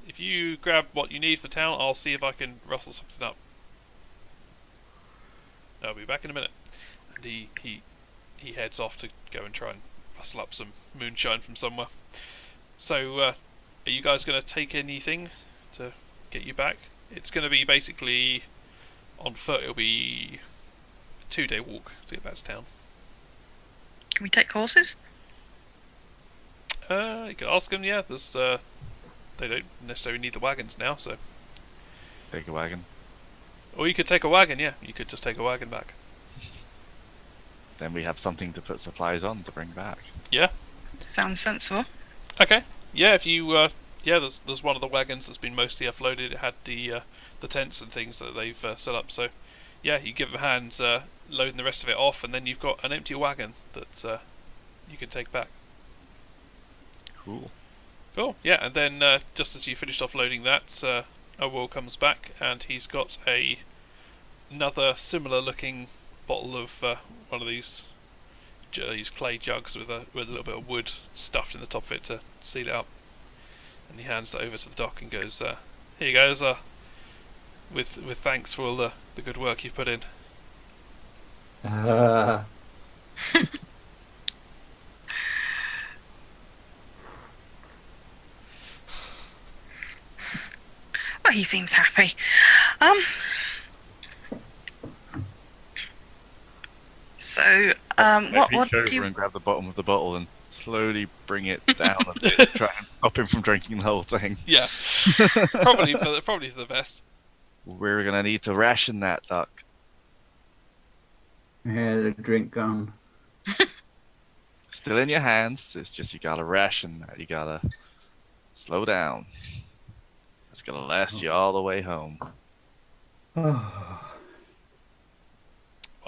[SPEAKER 1] If you grab what you need for town, I'll see if I can rustle something up. I'll be back in a minute. And he heads off to go and try and rustle up some moonshine from somewhere. So, are you guys going to take anything to get you back? It's going to be basically on foot. It'll be a 2-day walk to get back to town.
[SPEAKER 5] Can we take horses?
[SPEAKER 1] You could ask them. Yeah, there's they don't necessarily need the wagons now, so.
[SPEAKER 7] Take a wagon.
[SPEAKER 1] Or you could take a wagon. Yeah, you could just take a wagon back.
[SPEAKER 7] Then we have something to put supplies on to bring back.
[SPEAKER 1] Yeah.
[SPEAKER 5] Sounds sensible.
[SPEAKER 1] Okay. Yeah, if you there's one of the wagons that's been mostly offloaded. It had the tents and things that they've set up. So yeah, you give them hands loading the rest of it off, and then you've got an empty wagon that you can take back.
[SPEAKER 7] Cool.
[SPEAKER 1] Cool. Yeah, and then just as you finished offloading that, Will comes back and he's got another similar looking bottle of one of these clay jugs with a little bit of wood stuffed in the top of it to seal it up. And he hands that over to the doc and goes, "Here you guys, with thanks for all the good work you've put in."
[SPEAKER 5] Well, he seems happy. So, what
[SPEAKER 7] Reach
[SPEAKER 5] do
[SPEAKER 7] over
[SPEAKER 5] you?
[SPEAKER 7] and grab the bottom of the bottle and slowly bring it down a bit to try and stop him from drinking the whole thing.
[SPEAKER 1] Yeah, probably for the best.
[SPEAKER 7] We're gonna need to ration that, Doc.
[SPEAKER 2] Yeah, the drink gone.
[SPEAKER 7] Still in your hands. It's just you gotta ration that. You gotta slow down. It's gonna last you all the way home.
[SPEAKER 1] One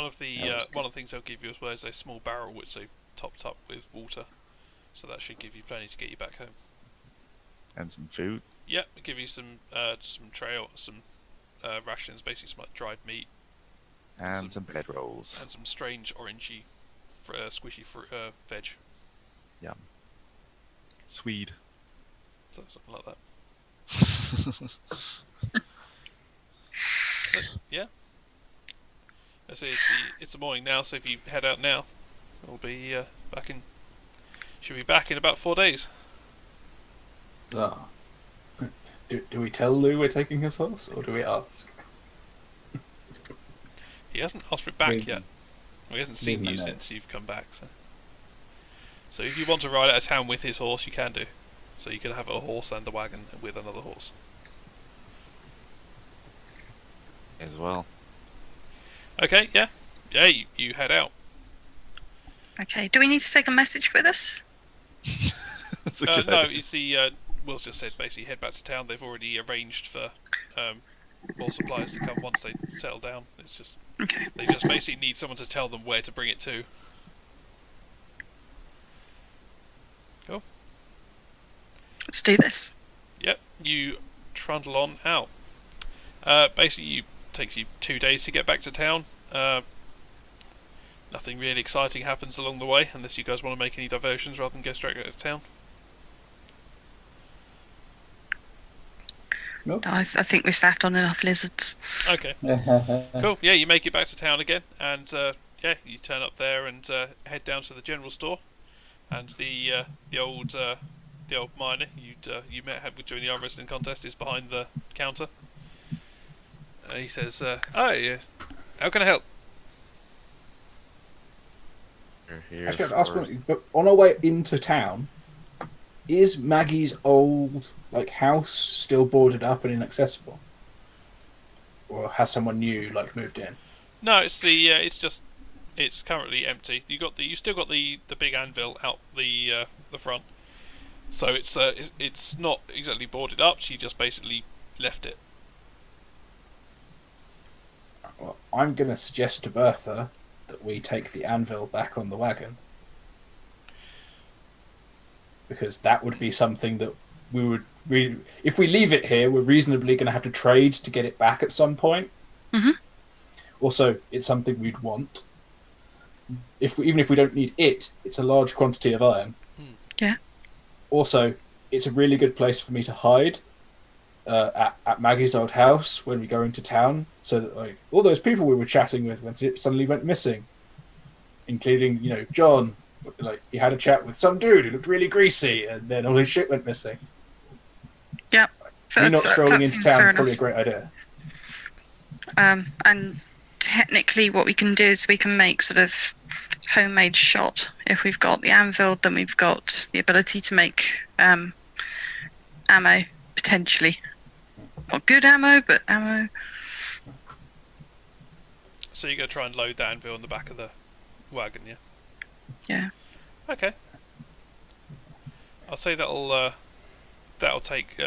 [SPEAKER 1] of the things they'll give you as well is a small barrel which they've topped up with water, so that should give you plenty to get you back home.
[SPEAKER 7] And some food.
[SPEAKER 1] Yeah, we'll give you some rations, basically some like dried meat
[SPEAKER 7] And some bedrolls.
[SPEAKER 1] and some strange orangey, squishy fruit, veg.
[SPEAKER 7] Yum. Swede.
[SPEAKER 1] So something like that. But, yeah. It's the morning now, so if you head out now, we'll be back in. Should be back in about 4 days.
[SPEAKER 2] Ah.
[SPEAKER 3] Do we tell Lou we're taking his horse, or do we ask?
[SPEAKER 1] He hasn't asked for it back
[SPEAKER 2] Leave
[SPEAKER 1] yet.
[SPEAKER 2] him.
[SPEAKER 1] Well, he hasn't
[SPEAKER 2] Leave
[SPEAKER 1] seen
[SPEAKER 2] him
[SPEAKER 1] you
[SPEAKER 2] a note.
[SPEAKER 1] since you've come back. So if you want to ride out of town with his horse, you can do. So you can have a horse and the wagon with another horse.
[SPEAKER 7] As well.
[SPEAKER 1] Okay, yeah. Yeah, you head out.
[SPEAKER 5] Okay. Do we need to take a message with us?
[SPEAKER 7] That's a good
[SPEAKER 1] No,
[SPEAKER 7] idea.
[SPEAKER 1] it's the Will's just said basically head back to town. They've already arranged for more supplies to come once they settle down. It's just
[SPEAKER 5] Okay.
[SPEAKER 1] they just basically need someone to tell them where to bring it to. Cool.
[SPEAKER 5] Let's do this.
[SPEAKER 1] Yep, you trundle on out. Basically, it takes you 2 days to get back to town. Nothing really exciting happens along the way, unless you guys want to make any diversions rather than go straight out of town.
[SPEAKER 5] No, I think we sat on enough lizards.
[SPEAKER 1] Okay, cool. Yeah, you make it back to town again, and yeah, you turn up there and head down to the general store, and the old miner you met during the arm wrestling contest is behind the counter. He says, "Hi, how can I help?"
[SPEAKER 7] You're here
[SPEAKER 3] Actually, I'd ask
[SPEAKER 7] for-
[SPEAKER 3] one, but on our way into town, is Maggie's old house still boarded up and inaccessible, or has someone new moved in?
[SPEAKER 1] No, it's it's currently empty. You still got the big anvil out the front, so it's not exactly boarded up. She just basically left it.
[SPEAKER 3] Well, I'm going to suggest to Bertha that we take the anvil back on the wagon, because that would be something that we would if we leave it here, we're reasonably going to have to trade to get it back at some point.
[SPEAKER 5] Mhm.
[SPEAKER 3] Also, it's something we'd want. Even if we don't need it, it's a large quantity of iron.
[SPEAKER 5] Yeah.
[SPEAKER 3] Also, it's a really good place for me to hide at Maggie's old house when we go into town, so that all those people we were chatting with when it suddenly went missing, including John. He had a chat with some dude who looked really greasy, and then all his shit went missing.
[SPEAKER 5] Yep.
[SPEAKER 3] Me not strolling
[SPEAKER 5] that
[SPEAKER 3] into
[SPEAKER 5] seems
[SPEAKER 3] town
[SPEAKER 5] fair
[SPEAKER 3] is probably a
[SPEAKER 5] enough.
[SPEAKER 3] great idea.
[SPEAKER 5] And technically, what we can do is we can make sort of homemade shot. If we've got the anvil, then we've got the ability to make ammo potentially. Not good ammo, but ammo.
[SPEAKER 1] So you're gonna try and load that anvil on the back of the wagon, yeah?
[SPEAKER 5] Yeah.
[SPEAKER 1] Okay. I'll say that'll take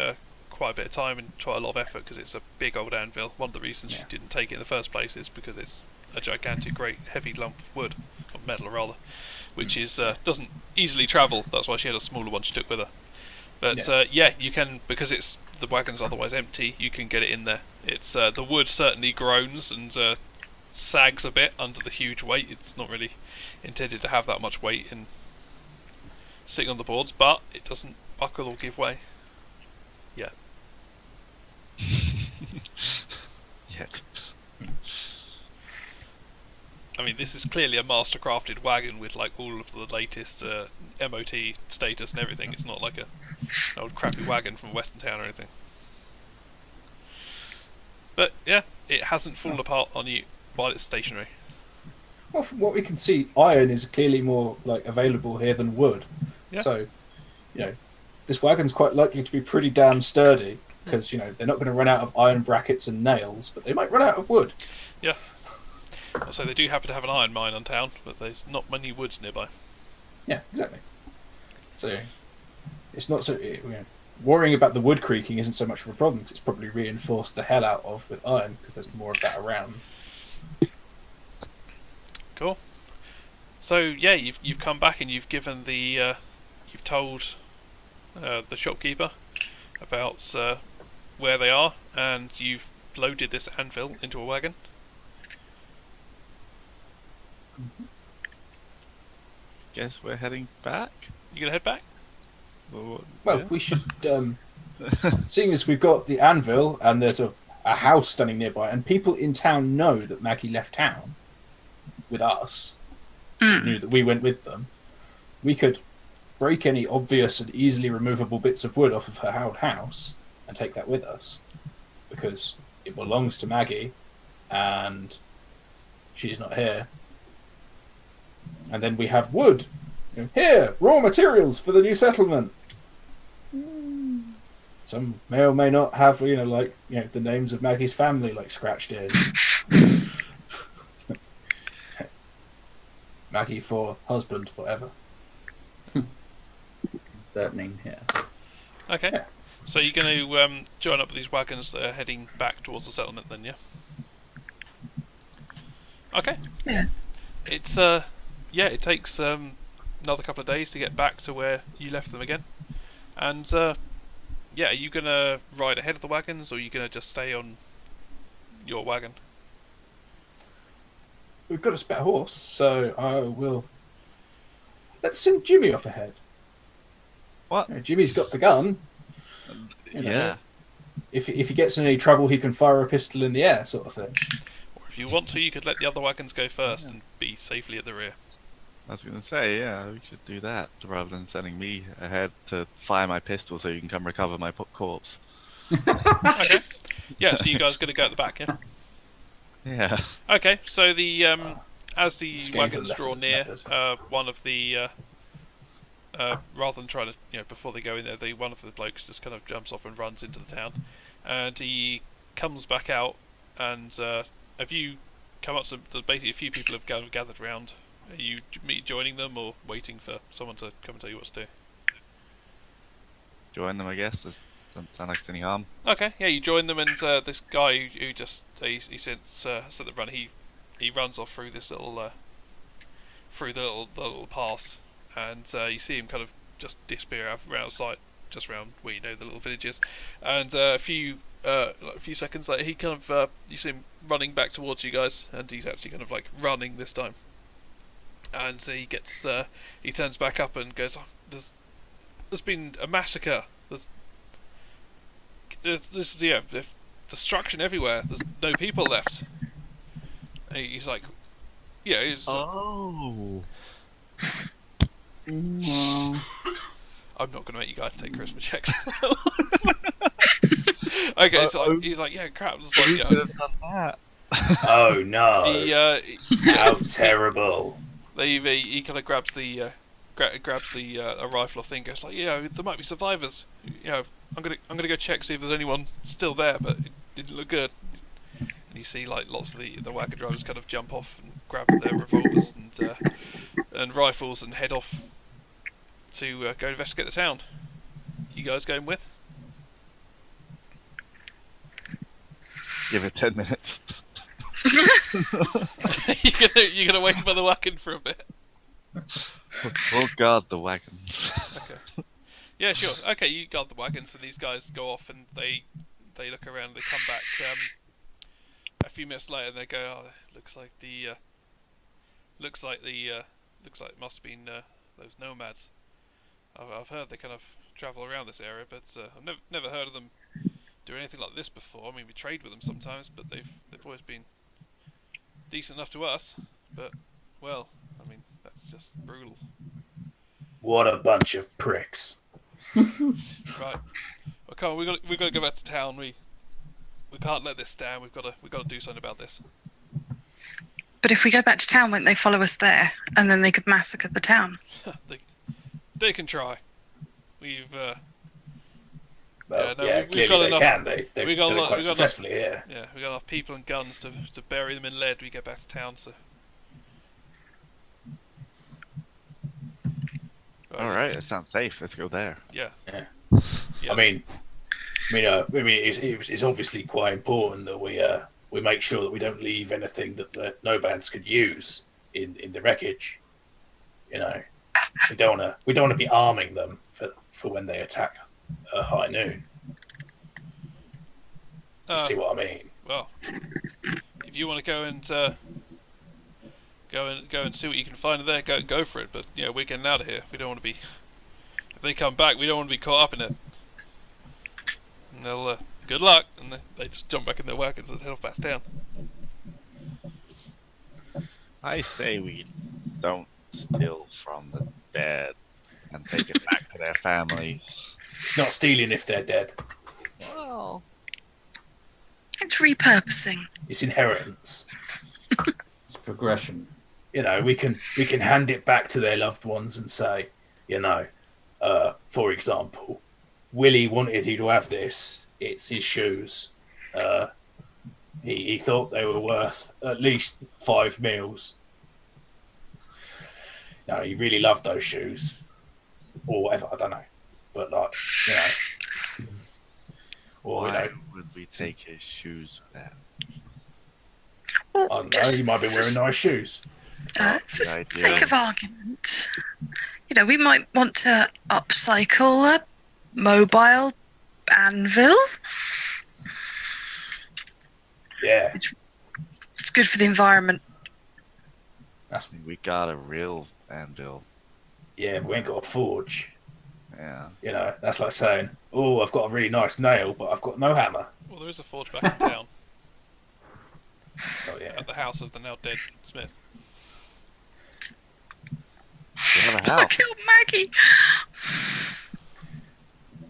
[SPEAKER 1] quite a bit of time and quite a lot of effort because it's a big old anvil. One of the reasons she didn't take it in the first place is because it's a gigantic, great, heavy lump of wood, or metal rather, which is doesn't easily travel. That's why she had a smaller one she took with her. But yeah, you can, because the wagon's otherwise empty. You can get it in there. It's the wood certainly groans and sags a bit under the huge weight. It's not really intended to have that much weight in sitting on the boards, but it doesn't buckle or give way. Yeah.
[SPEAKER 7] Yet.
[SPEAKER 1] I mean, this is clearly a master-crafted wagon with all of the latest MOT status and everything. It's not like an old crappy wagon from Western Town or anything. But yeah, it hasn't fallen apart on you while it's stationary.
[SPEAKER 3] Well, from what we can see, iron is clearly more available here than wood.
[SPEAKER 1] Yeah.
[SPEAKER 3] So, this wagon's quite likely to be pretty damn sturdy, because they're not going to run out of iron brackets and nails, but they might run out of wood.
[SPEAKER 1] Yeah. So they do happen to have an iron mine on town, but there's not many woods nearby.
[SPEAKER 3] Yeah, exactly. So it's not so worrying about the wood creaking isn't so much of a problem, because it's probably reinforced the hell out of with iron because there's more of that around.
[SPEAKER 1] Cool. So yeah, you've come back and you've given you've told the shopkeeper about where they are, and you've loaded this anvil into a wagon.
[SPEAKER 7] Guess we're heading back.
[SPEAKER 1] You gonna head back?
[SPEAKER 7] Well,
[SPEAKER 3] Well,
[SPEAKER 7] yeah.
[SPEAKER 3] we should, seeing as we've got the anvil and there's a house standing nearby, and people in town know that Maggie left town, with us, knew that we went with them, we could break any obvious and easily removable bits of wood off of her house and take that with us, because it belongs to Maggie, and she's not here. And then we have wood. Here, raw materials for the new settlement. Some may or may not have, the names of Maggie's family scratched in. Maggie for husband forever.
[SPEAKER 2] Threatening, yeah.
[SPEAKER 1] Okay.
[SPEAKER 3] Yeah.
[SPEAKER 1] So you're going to join up with these wagons that are heading back towards the settlement then, yeah? Okay.
[SPEAKER 5] Yeah.
[SPEAKER 1] It's it takes another couple of days to get back to where you left them again. And are you going to ride ahead of the wagons, or are you going to just stay on your wagon?
[SPEAKER 3] We've got a spare horse, so I will. Let's send Jimmy off ahead.
[SPEAKER 7] What?
[SPEAKER 3] Jimmy's got the gun.
[SPEAKER 7] Yeah.
[SPEAKER 3] If he gets in any trouble, he can fire a pistol in the air, sort of thing.
[SPEAKER 1] Or if you want to, you could let the other wagons go first and be safely at the rear.
[SPEAKER 7] I was going to say, yeah, we should do that rather than sending me ahead to fire my pistol so you can come recover my corpse.
[SPEAKER 1] Okay. Yeah, so you guys going to go at the back, yeah?
[SPEAKER 7] Yeah.
[SPEAKER 1] Okay, so the as the
[SPEAKER 3] Escape
[SPEAKER 1] wagons
[SPEAKER 3] method-
[SPEAKER 1] draw near,
[SPEAKER 3] method.
[SPEAKER 1] one of the rather than trying to before they go in there, one of the blokes just kind of jumps off and runs into the town, and he comes back out. And have you come up to basically a few people have gathered around? Are you joining them or waiting for someone to come and tell you what to do?
[SPEAKER 7] Join them, I guess. Doesn't sound like it's any harm.
[SPEAKER 1] Okay, yeah, you join them, and this guy who just he sits at the run. He runs off through this little through the little pass, and you see him kind of just disappear outside, just around where the little village is, and a few seconds later, he kind of you see him running back towards you guys, and he's actually kind of running this time, and he gets he turns back up and goes, oh, there's been a massacre. There's destruction everywhere. There's no people left. And he's like,
[SPEAKER 7] Oh.
[SPEAKER 2] Well,
[SPEAKER 1] I'm not going to make you guys take Christmas checks. Okay, so he's like, yeah, crap. It's
[SPEAKER 7] We
[SPEAKER 1] like,
[SPEAKER 7] could have done that.
[SPEAKER 3] Oh no! How
[SPEAKER 1] he,
[SPEAKER 3] terrible!
[SPEAKER 1] he kind of grabs the a rifle off thing. Goes like, there might be survivors. I'm gonna go check, see if there's anyone still there, but it didn't look good. And you see lots of the wagon drivers kind of jump off and grab their revolvers and rifles and head off to go investigate the town. You guys going with?
[SPEAKER 7] Give it 10 minutes.
[SPEAKER 1] you're gonna wait for the wagon for a bit.
[SPEAKER 7] We'll guard the wagons.
[SPEAKER 1] Okay. Yeah, sure. Okay, you guard the wagons, and these guys go off, and they look around. They come back a few minutes later, and they go, "Oh, looks like it must have been those nomads. I've heard they kind of travel around this area, but I've never heard of them do anything like this before. I mean, we trade with them sometimes, but they've always been decent enough to us. But well, I mean, that's just brutal."
[SPEAKER 3] What a bunch of pricks!
[SPEAKER 1] Right. Well, come on, we've got to go back to town. We can't let this stand. We've got to do something about this.
[SPEAKER 5] But if we go back to town, won't they follow us there? And then they could massacre the town.
[SPEAKER 1] They can try. We've
[SPEAKER 3] Well,
[SPEAKER 1] we've
[SPEAKER 3] clearly
[SPEAKER 1] got
[SPEAKER 3] they
[SPEAKER 1] enough-
[SPEAKER 3] can. They've
[SPEAKER 1] we got
[SPEAKER 3] done
[SPEAKER 1] a
[SPEAKER 3] it
[SPEAKER 1] lot-
[SPEAKER 3] quite
[SPEAKER 1] we got enough-
[SPEAKER 3] successfully here.
[SPEAKER 1] yeah, we've got enough people and guns to bury them in lead. We get back to town, so.
[SPEAKER 7] Alright, that sounds safe. Let's go there.
[SPEAKER 1] Yeah.
[SPEAKER 3] Yeah.
[SPEAKER 1] Yeah.
[SPEAKER 3] I mean, it's obviously quite important that we make sure that we don't leave anything that the nomads could use in the wreckage. We don't want to be arming them for when they attack at high noon. You see what I mean?
[SPEAKER 1] Well, if you want to go and see what you can find there, go for it. But we're getting out of here. We don't want to be. If they come back, we don't want to be caught up in it. And they'll good luck, and they just jump back in their wagons and head off back down.
[SPEAKER 7] I say we don't steal from the dead and take it back to their families.
[SPEAKER 3] It's not stealing if they're dead.
[SPEAKER 7] Well,
[SPEAKER 5] It's repurposing.
[SPEAKER 3] It's inheritance.
[SPEAKER 2] It's progression.
[SPEAKER 3] You know, we can hand it back to their loved ones and say, you know, for example, Willie wanted you to have this. It's his shoes. He thought they were worth at least 5 meals. No, he really loved those shoes, or whatever. I don't know, but like, you know, or you
[SPEAKER 7] why
[SPEAKER 3] know,
[SPEAKER 7] would we take his shoes then?
[SPEAKER 5] Well,
[SPEAKER 3] I don't know.
[SPEAKER 5] just
[SPEAKER 3] He might be wearing nice shoes.
[SPEAKER 5] for
[SPEAKER 7] Good idea.
[SPEAKER 5] sake of argument, you know, we might want to upcycle a mobile anvil.
[SPEAKER 3] Yeah,
[SPEAKER 5] It's good for the environment.
[SPEAKER 3] that's
[SPEAKER 7] We got a real anvil.
[SPEAKER 3] yeah. We ain't got a forge.
[SPEAKER 7] Yeah.
[SPEAKER 3] You know, that's like saying, "Oh, I've got a really nice nail, but I've got no hammer."
[SPEAKER 1] Well, there is a forge back in town
[SPEAKER 3] Oh yeah,
[SPEAKER 1] at the house of the now dead Smith.
[SPEAKER 7] You have a
[SPEAKER 5] I
[SPEAKER 7] house.
[SPEAKER 5] killed Maggie.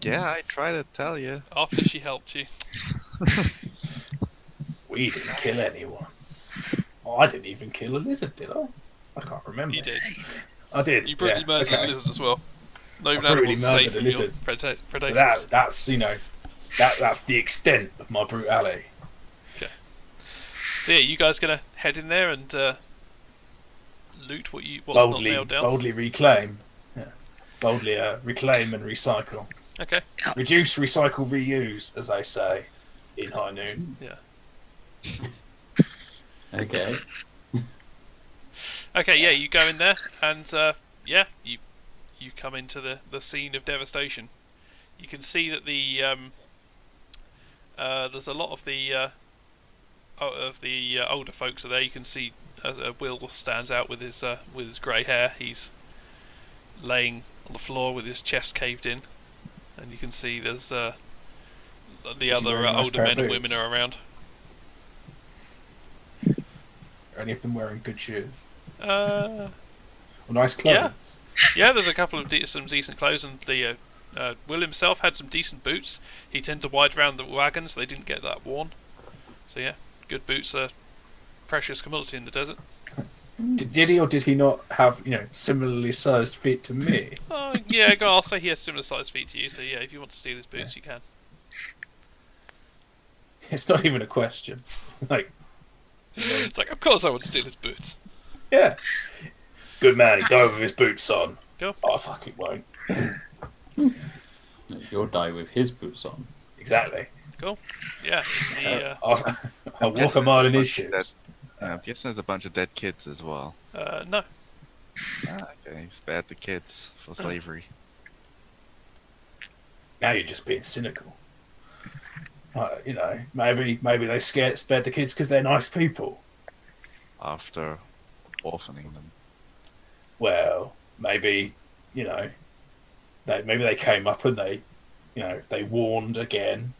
[SPEAKER 7] Yeah, I try to tell you.
[SPEAKER 1] After she helped you.
[SPEAKER 3] we didn't kill anyone. Oh, I didn't even kill a lizard, did I? I can't remember.
[SPEAKER 1] You did.
[SPEAKER 3] I did.
[SPEAKER 1] You brutally
[SPEAKER 3] yeah,
[SPEAKER 1] murdered
[SPEAKER 3] okay.
[SPEAKER 1] a lizard as well. Not even
[SPEAKER 3] I brutally
[SPEAKER 1] animals
[SPEAKER 3] murdered
[SPEAKER 1] safe
[SPEAKER 3] a
[SPEAKER 1] from your
[SPEAKER 3] lizard.
[SPEAKER 1] predators.
[SPEAKER 3] But that's you know, that's the extent of my brutality.
[SPEAKER 1] So yeah, you guys gonna head in there and loot what's not
[SPEAKER 3] Boldly,
[SPEAKER 1] nailed down?
[SPEAKER 3] boldly reclaim. Yeah. Boldly reclaim and recycle.
[SPEAKER 1] Okay.
[SPEAKER 3] Reduce, recycle, reuse, as they say in High Noon.
[SPEAKER 2] Okay.
[SPEAKER 1] Okay, yeah, you go in there and yeah, you come into the scene of devastation. You can see that the there's a lot of the older folks are there. You can see Will stands out with his grey hair. He's laying on the floor with his chest caved in, and you can see there's the
[SPEAKER 3] Is he
[SPEAKER 1] other
[SPEAKER 3] wearing a nice
[SPEAKER 1] older
[SPEAKER 3] pair of
[SPEAKER 1] men and women
[SPEAKER 3] boots?
[SPEAKER 1] are around.
[SPEAKER 3] Are any of them wearing good shoes?
[SPEAKER 1] Uh,
[SPEAKER 3] Or nice clothes?
[SPEAKER 1] yeah, there's a couple of some decent clothes, and the Will himself had some decent boots. He tended to ride around the wagons; they didn't get that worn. So yeah, good boots are precious commodity in the desert.
[SPEAKER 3] Did he or did he not have, you know, similarly sized feet to me?
[SPEAKER 1] Oh yeah, I'll say he has similar sized feet to you. So yeah, if you want to steal his boots, you can.
[SPEAKER 3] It's not even a question. Like,
[SPEAKER 1] It's like, of course I would steal his boots.
[SPEAKER 3] yeah. Good man, he died with his boots on.
[SPEAKER 1] Go.
[SPEAKER 3] Oh, fuck, it won't.
[SPEAKER 2] You'll die with his boots on.
[SPEAKER 3] Exactly.
[SPEAKER 1] Cool. Yeah. The,
[SPEAKER 3] I'll walk a mile in his shoes.
[SPEAKER 7] I'm guessing there's a bunch of dead kids as well.
[SPEAKER 1] no.
[SPEAKER 7] Okay, spared the kids for slavery.
[SPEAKER 3] Now you're just being cynical. You know, maybe they spared the kids because they're nice people.
[SPEAKER 7] After orphaning them.
[SPEAKER 3] Well, maybe, you know, maybe they came up and they warned again.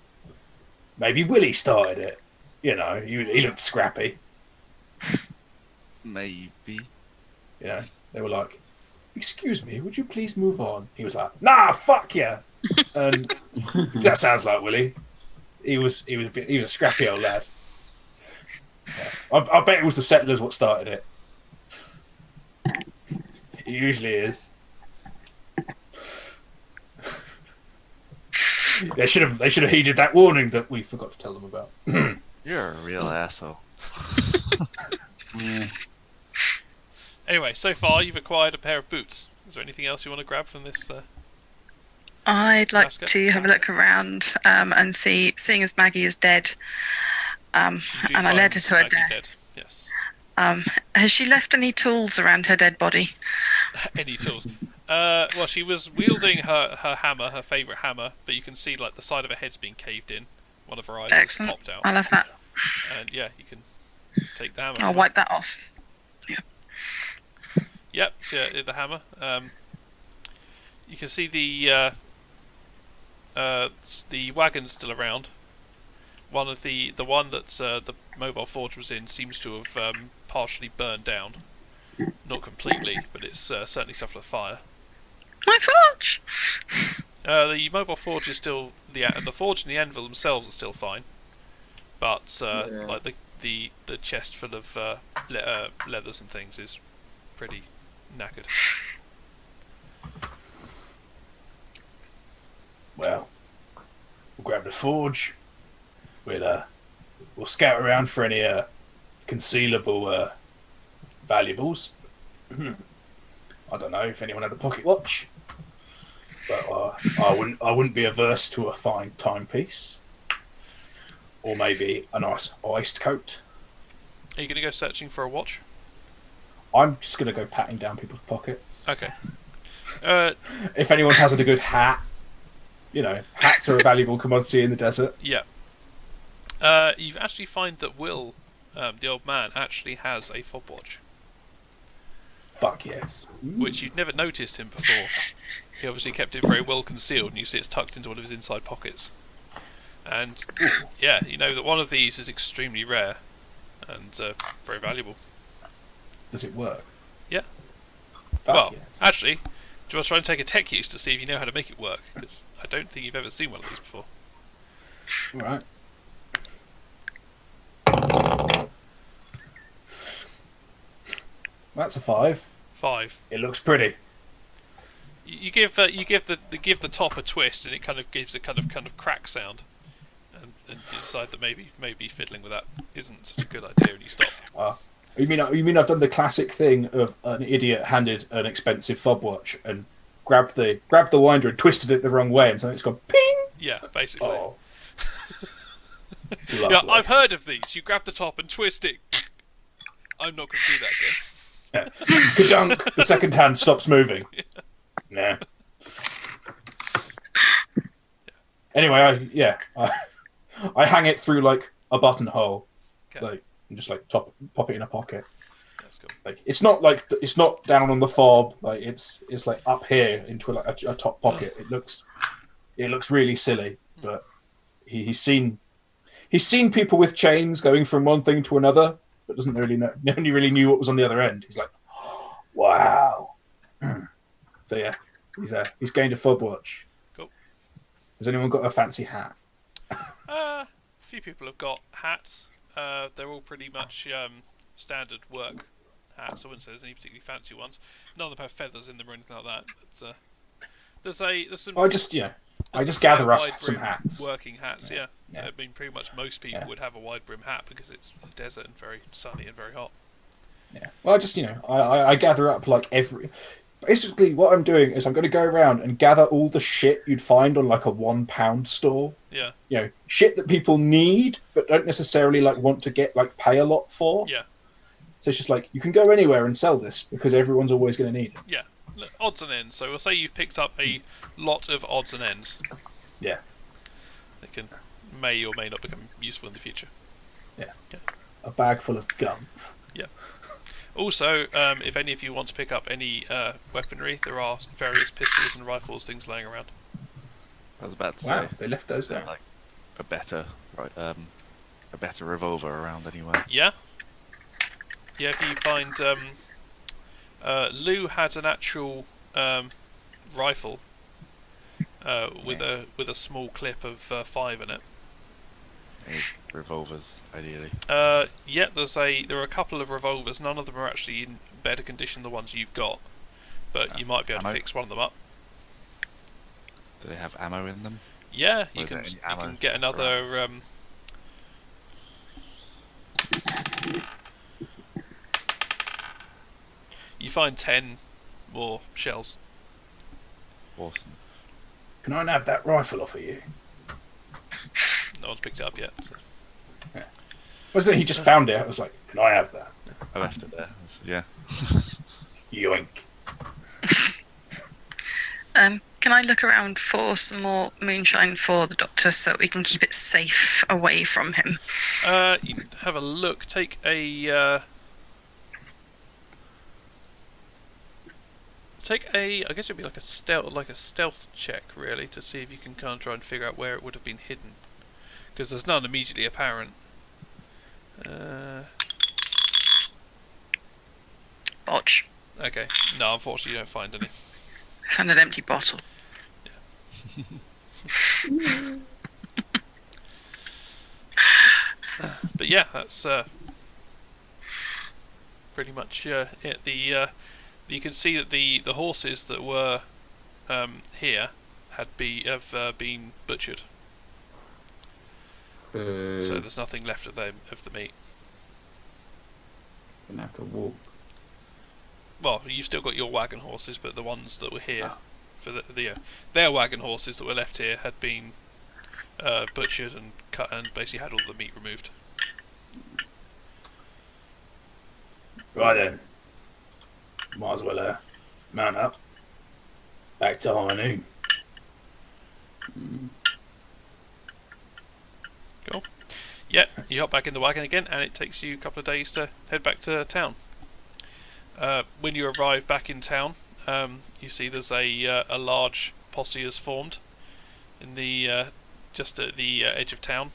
[SPEAKER 3] Maybe Willie started it. You know, he looked scrappy.
[SPEAKER 7] Maybe.
[SPEAKER 3] You know, they were like, "Excuse me, would you please move on?" He was like, "Nah, fuck you." And that sounds like Willie. He was a scrappy old lad. Yeah. I bet it was the settlers what started it. It usually is. They should have heeded that warning that we forgot to tell them about.
[SPEAKER 7] You're a real asshole.
[SPEAKER 2] Yeah.
[SPEAKER 1] Anyway, so far you've acquired a pair of boots. Is there anything else you want to grab from this?
[SPEAKER 5] I'd like
[SPEAKER 1] Basket.
[SPEAKER 5] to have a look around and seeing as Maggie is dead,
[SPEAKER 1] You
[SPEAKER 5] and
[SPEAKER 1] do
[SPEAKER 5] I
[SPEAKER 1] find
[SPEAKER 5] led her to her
[SPEAKER 1] Maggie
[SPEAKER 5] death.
[SPEAKER 1] dead. Yes.
[SPEAKER 5] Has she left any tools around her dead body?
[SPEAKER 1] Any tools? Well, she was wielding her hammer, her favourite hammer, but you can see like the side of her head's been caved in. One of her eyes has
[SPEAKER 5] Excellent.
[SPEAKER 1] popped out,
[SPEAKER 5] I love that.
[SPEAKER 1] and yeah, you can take the hammer.
[SPEAKER 5] I'll wipe that off.
[SPEAKER 1] Yep, so yeah, the hammer. You can see the wagon's still around, one of the one that the mobile forge was in seems to have partially burned down. Not completely, but it's certainly suffered a fire.
[SPEAKER 5] My forge!
[SPEAKER 1] The mobile forge is still the forge and the anvil themselves are still fine, but like the chest full of leathers and things is pretty knackered.
[SPEAKER 3] Well, we'll grab the forge. We'll scout around for any concealable valuables. I don't know if anyone had a pocket watch, but I wouldn't be averse to a fine timepiece, or maybe a nice iced coat.
[SPEAKER 1] Are you going to go searching for a watch?
[SPEAKER 3] I'm just going to go patting down people's pockets.
[SPEAKER 1] Okay.
[SPEAKER 3] If anyone has a good hat, hats are a valuable commodity in the desert.
[SPEAKER 1] Yeah. You actually find that Will, the old man, actually has a fob watch.
[SPEAKER 3] Fuck yes.
[SPEAKER 1] Which you'd never noticed him before. He obviously kept it very well concealed, and you see it's tucked into one of his inside pockets. And yeah, you know that one of these is extremely rare and very valuable.
[SPEAKER 3] Does it work?
[SPEAKER 1] Yeah.
[SPEAKER 3] Fuck
[SPEAKER 1] Well,
[SPEAKER 3] yes.
[SPEAKER 1] actually, do you want to try and take a tech use to see if you know how to make it work? Because I don't think you've ever seen one of these before.
[SPEAKER 3] All right. That's a 5.
[SPEAKER 1] 5.
[SPEAKER 3] It looks pretty.
[SPEAKER 1] You give the top a twist, and it kind of gives a kind of crack sound, and you decide that maybe fiddling with that isn't such a good idea, and you stop.
[SPEAKER 3] You mean I've done the classic thing of an idiot handed an expensive fob watch and grabbed the winder and twisted it the wrong way, and so it's gone ping.
[SPEAKER 1] Yeah, basically.
[SPEAKER 3] Oh.
[SPEAKER 1] Yeah, I've heard of these. You grab the top and twist it. I'm not going to do that again.
[SPEAKER 3] Yeah. Ka-dunk! The second hand stops moving. Nah. Anyway, I hang it through like a buttonhole,
[SPEAKER 1] Okay.
[SPEAKER 3] and just pop it in a pocket.
[SPEAKER 1] That's cool.
[SPEAKER 3] Like it's not down on the fob. Like it's like up here into like a top pocket. It looks really silly, but he's seen people with chains going from one thing to another, but doesn't really know. Nobody really knew what was on the other end. He's like, wow. So yeah, he's gained a fob watch.
[SPEAKER 1] Cool.
[SPEAKER 3] Has anyone got a fancy hat?
[SPEAKER 1] A few people have got hats. They're all pretty much standard work hats. I wouldn't say there's any particularly fancy ones. None of them have feathers in them or anything like that. But there's some.
[SPEAKER 3] I just gather us some
[SPEAKER 1] wide-brim
[SPEAKER 3] hats.
[SPEAKER 1] Working hats, yeah.
[SPEAKER 3] Yeah.
[SPEAKER 1] I mean, pretty much most people would have a wide brim hat because it's a desert and very sunny and very hot.
[SPEAKER 3] Yeah. Well, I gather up like Basically, what I'm doing is I'm going to go around and gather all the shit you'd find on like a £1 store.
[SPEAKER 1] Yeah.
[SPEAKER 3] Shit that people need but don't necessarily like want to get like pay a lot for.
[SPEAKER 1] Yeah.
[SPEAKER 3] So it's just like you can go anywhere and sell this because everyone's always going to need it.
[SPEAKER 1] Yeah. Look, odds and ends. So we'll say you've picked up a lot of odds and ends.
[SPEAKER 3] Yeah.
[SPEAKER 1] They may or may not become useful in the future.
[SPEAKER 3] Yeah. A bag full of gum.
[SPEAKER 1] Yeah. Also, if any of you want to pick up any weaponry, there are various pistols and rifles, things laying around.
[SPEAKER 7] I was about to
[SPEAKER 3] Wow,
[SPEAKER 7] say
[SPEAKER 3] they left those
[SPEAKER 7] they're
[SPEAKER 3] there.
[SPEAKER 7] like a better revolver around anyway.
[SPEAKER 1] Yeah. Yeah, if you find Lou had an actual rifle with a small clip of 5 in it.
[SPEAKER 7] Any revolvers, ideally.
[SPEAKER 1] Yeah, there are a couple of revolvers. None of them are actually in better condition than the ones you've got, but you might be able to
[SPEAKER 7] Ammo?
[SPEAKER 1] fix one of them up.
[SPEAKER 7] Do they have ammo in them?
[SPEAKER 1] Yeah,
[SPEAKER 7] Or
[SPEAKER 1] you
[SPEAKER 7] is
[SPEAKER 1] can
[SPEAKER 7] there any ammo
[SPEAKER 1] get another. You find 10 more shells.
[SPEAKER 7] Awesome.
[SPEAKER 3] Can I have that rifle off of you?
[SPEAKER 1] No one's picked it up yet. So.
[SPEAKER 3] Wasn't he just found it? I was like, can I have that?
[SPEAKER 7] I left it there. Yeah.
[SPEAKER 3] Yoink.
[SPEAKER 5] Can I look around for some more moonshine for the doctor so that we can keep it safe away from him?
[SPEAKER 1] You can have a look. Take a. I guess it'd be like a stealth check, really, to see if you can kind of try and figure out where it would have been hidden. because there's none immediately apparent.
[SPEAKER 5] Botch.
[SPEAKER 1] Okay, no, unfortunately you don't find any.
[SPEAKER 5] Found an empty bottle.
[SPEAKER 1] But yeah, that's pretty much it. You can see that the horses that were here have been butchered, so there's nothing left of the meat.
[SPEAKER 2] Gonna have to walk.
[SPEAKER 1] Well, you've still got your wagon horses, but the ones that were here for their wagon horses that were left here had been butchered and cut and basically had all the meat removed.
[SPEAKER 3] Right then. Might as well mount up. Back to high noon.
[SPEAKER 1] Cool. Yeah, you hop back in the wagon again, and it takes you a couple of days to head back to town. When you arrive back in town, you see there's a large posse has formed in the just at the edge of town,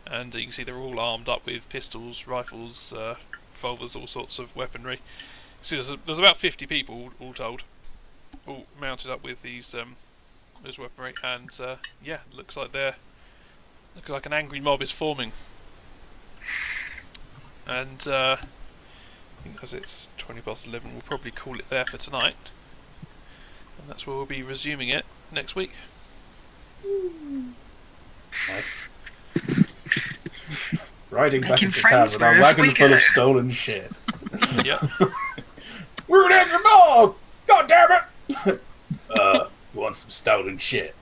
[SPEAKER 1] and you can see they're all armed up with pistols, rifles, revolvers, all sorts of weaponry. So there's about 50 people all told, all mounted up with these weaponry, and yeah, looks like an angry mob is forming. And I think as it's 11, we'll probably call it there for tonight, and that's where we'll be resuming it next week.
[SPEAKER 3] Nice. Riding back
[SPEAKER 5] Making
[SPEAKER 3] into town
[SPEAKER 5] friends
[SPEAKER 3] with our
[SPEAKER 5] wherever
[SPEAKER 3] wagon
[SPEAKER 5] we
[SPEAKER 3] full
[SPEAKER 5] go.
[SPEAKER 3] of stolen shit.
[SPEAKER 1] Yep.
[SPEAKER 3] We're an extra mob! God damn it! We want some stolen shit.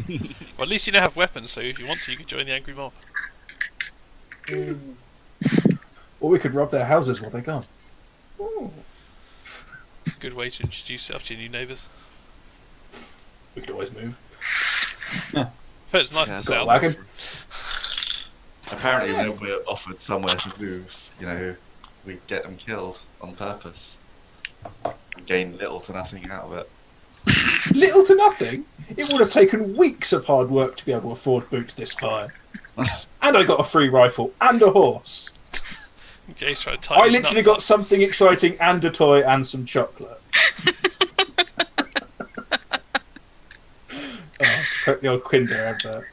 [SPEAKER 1] Well, at least you now have weapons, so if you want to, you can join the angry mob.
[SPEAKER 3] Or we could rob their houses while they're gone.
[SPEAKER 1] Good way to introduce yourself to your new neighbours.
[SPEAKER 3] We could always move.
[SPEAKER 1] But it's nice
[SPEAKER 6] Yeah,
[SPEAKER 1] to
[SPEAKER 6] I've
[SPEAKER 1] the
[SPEAKER 3] Got a
[SPEAKER 1] south.
[SPEAKER 3] wagon.
[SPEAKER 6] Apparently, when we're offered somewhere to move, we get them killed on purpose. We gain little to nothing out of it.
[SPEAKER 3] Little to nothing. It would have taken weeks of hard work to be able to afford boots this far. And I got a free rifle and a horse.
[SPEAKER 1] Jay's trying to tie
[SPEAKER 3] I
[SPEAKER 1] his
[SPEAKER 3] literally
[SPEAKER 1] nuts
[SPEAKER 3] got
[SPEAKER 1] up.
[SPEAKER 3] something exciting and a toy and some chocolate. Put the old Quinder advert.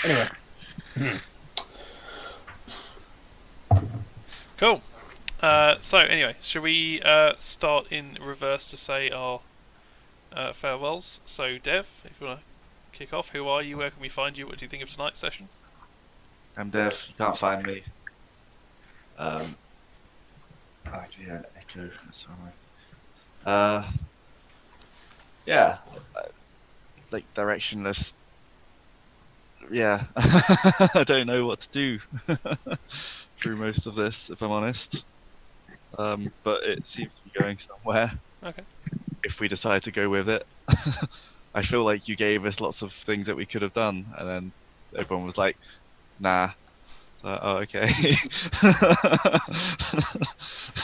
[SPEAKER 3] Anyway.
[SPEAKER 1] Cool. So anyway, shall we start in reverse to say our farewells? So Dev, if you want to kick off, who are you? Where can we find you? What do you think of tonight's session?
[SPEAKER 6] I'm Dev, you can't find me. Actually, yeah, Echo, sorry. Yeah, like directionless. Yeah, I don't know what to do through most of this, if I'm honest. But it seems to be going somewhere.
[SPEAKER 1] Okay.
[SPEAKER 6] If we decide to go with it. I feel like you gave us lots of things that we could have done, and then everyone was like, nah. So, oh, okay.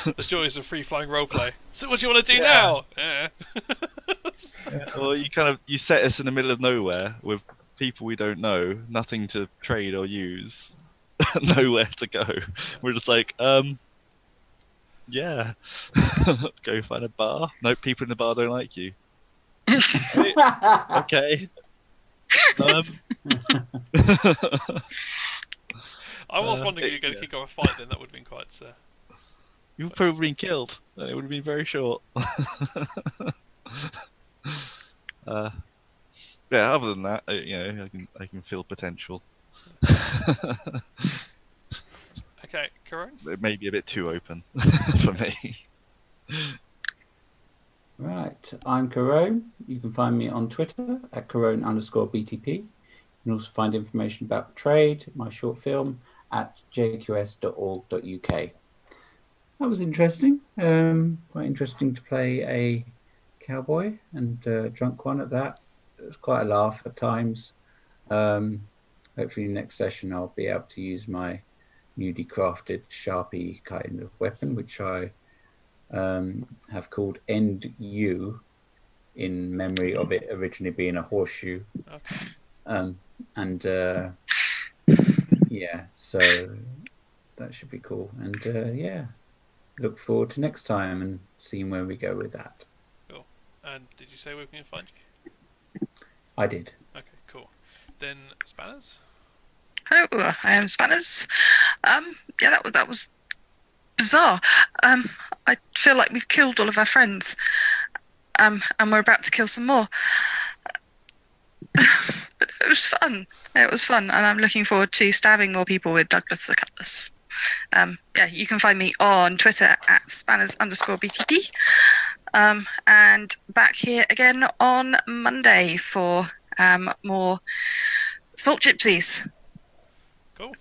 [SPEAKER 1] The joys of free-flying roleplay. So what do you want to do
[SPEAKER 6] Yeah.
[SPEAKER 1] now? Yeah.
[SPEAKER 6] Well, you set us in the middle of nowhere with people we don't know, nothing to trade or use, nowhere to go. We're just like, yeah, go find a bar. No, people in the bar don't like you. Okay.
[SPEAKER 1] I was wondering if you were going to kick off a fight. Then that would have been quite.
[SPEAKER 6] You've probably been killed. It would have been very short. Yeah. Other than that, I can feel potential.
[SPEAKER 1] Okay, Karan.
[SPEAKER 6] It may be a bit too open for me.
[SPEAKER 2] Right, I'm Carone. You can find me on Twitter at Carone_BTP. You can also find information about the trade, my short film, at jqs.org.uk. That was interesting. Quite interesting to play a cowboy and a drunk one at that. It was quite a laugh at times. Hopefully next session I'll be able to use my newly crafted Sharpie kind of weapon, which I have called End U in memory of it originally being a horseshoe.
[SPEAKER 1] Okay.
[SPEAKER 2] And Yeah, so that should be cool. And yeah, look forward to next time and seeing where we go with that.
[SPEAKER 1] Cool. And did you say where we can find you?
[SPEAKER 2] I did.
[SPEAKER 1] Okay, cool. Then Spanners?
[SPEAKER 5] Hello, I am Spanners. Yeah, that was bizarre. I feel like we've killed all of our friends. And we're about to kill some more. But it was fun. It was fun, and I'm looking forward to stabbing more people with Douglas the Cutlass. Yeah, you can find me on Twitter at spanners_BTP. And back here again on Monday for more Salt Gypsies.
[SPEAKER 1] Cool.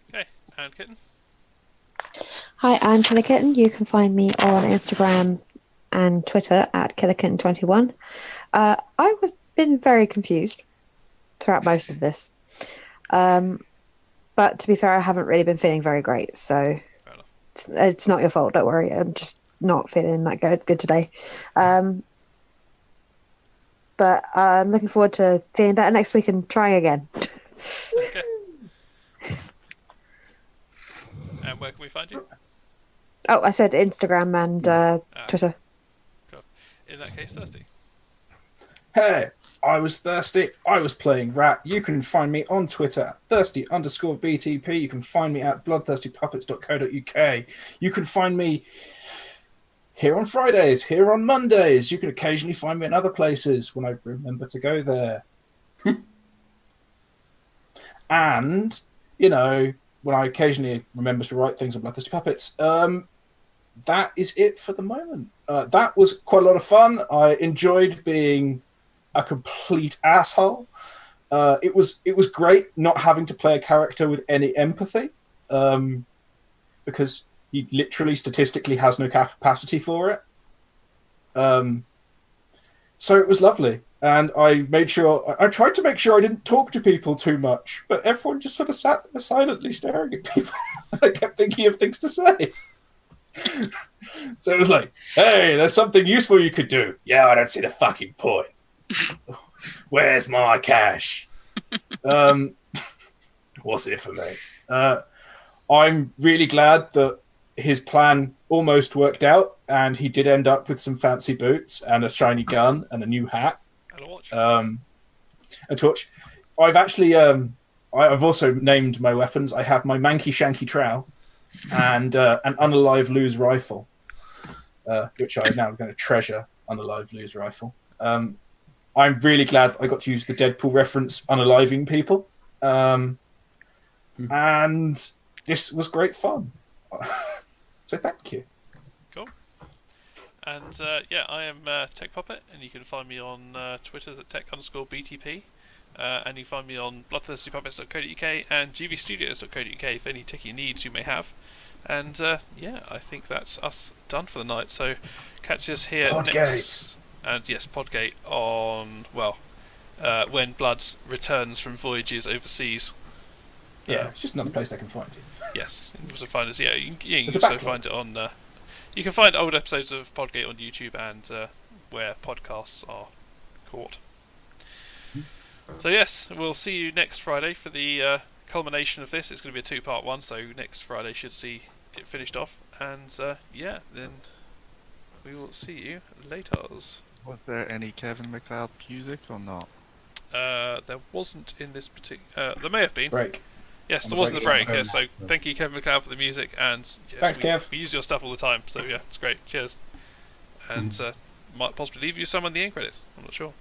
[SPEAKER 1] Okay, and Kitten?
[SPEAKER 8] Hi, I'm Killer Kitten. You can find me on Instagram and Twitter at KillerKitten21. I've been very confused throughout most of this. But to be fair, I haven't really been feeling very great, so it's not your fault, don't worry. I'm just not feeling that good today. But I'm looking forward to feeling better next week and trying again.
[SPEAKER 1] Okay. And where can we find you?
[SPEAKER 8] Oh, I said Instagram and Twitter.
[SPEAKER 1] Cool. In that case, Thirsty.
[SPEAKER 3] Hey, I was thirsty. I was playing Rat. You can find me on Twitter at thirsty_BTP. You can find me at bloodthirstypuppets.co.uk. You can find me here on Fridays, here on Mondays. You can occasionally find me in other places when I remember to go there. And, you know, when I occasionally remember to write things on Bloodthirsty Puppets, that is it for the moment. That was quite a lot of fun. I enjoyed being a complete asshole. It was great not having to play a character with any empathy, because he literally statistically has no capacity for it. So it was lovely, and I tried to make sure I didn't talk to people too much, but everyone just sort of sat there silently staring at people. I kept thinking of things to say. So it was like, hey, there's something useful you could do. Yeah, I don't see the fucking point. Where's my cash? What's it for me? I'm really glad that his plan almost worked out, and he did end up with some fancy boots and a shiny gun and a new hat.
[SPEAKER 1] And a watch.
[SPEAKER 3] A torch. I've actually, I've also named my weapons. I have my manky shanky trowel and an unalive lose rifle, which I'm now going to treasure. Unalive lose rifle. I'm really glad I got to use the Deadpool reference, unaliving people. And this was great fun. So thank you.
[SPEAKER 1] Cool. And yeah, I am Tech Puppet, and you can find me on Twitter at tech_BTP. And you can find me on bloodthirstypuppets.co.uk and gvstudios.co.uk for any techie needs you may have. And yeah, I think that's us done for the night. So catch us here next. And yes, Podgate on, well, when Blood returns from voyages overseas.
[SPEAKER 3] Yeah, it's just another place they can find you.
[SPEAKER 1] Yes, you can also find us. Yeah, you can also find it on. You can find old episodes of Podgate on YouTube and where podcasts are caught. So yes, we'll see you next Friday for the culmination of this. It's going to be a two-part one, so next Friday should see it finished off. And yeah, then we will see you later.
[SPEAKER 7] Was there any Kevin MacLeod music or not?
[SPEAKER 1] There wasn't in this particular. There may have been.
[SPEAKER 3] Break.
[SPEAKER 1] Yes, there was in the break. Yes, so thank you, Kevin MacLeod, for the music, and yes,
[SPEAKER 3] thanks, Kev.
[SPEAKER 1] We use your stuff all the time, so yeah, it's great. Cheers. And might possibly leave you some on the end credits. I'm not sure.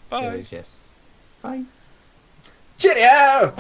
[SPEAKER 1] Bye.
[SPEAKER 2] Yes. Bye.
[SPEAKER 3] Cheerio!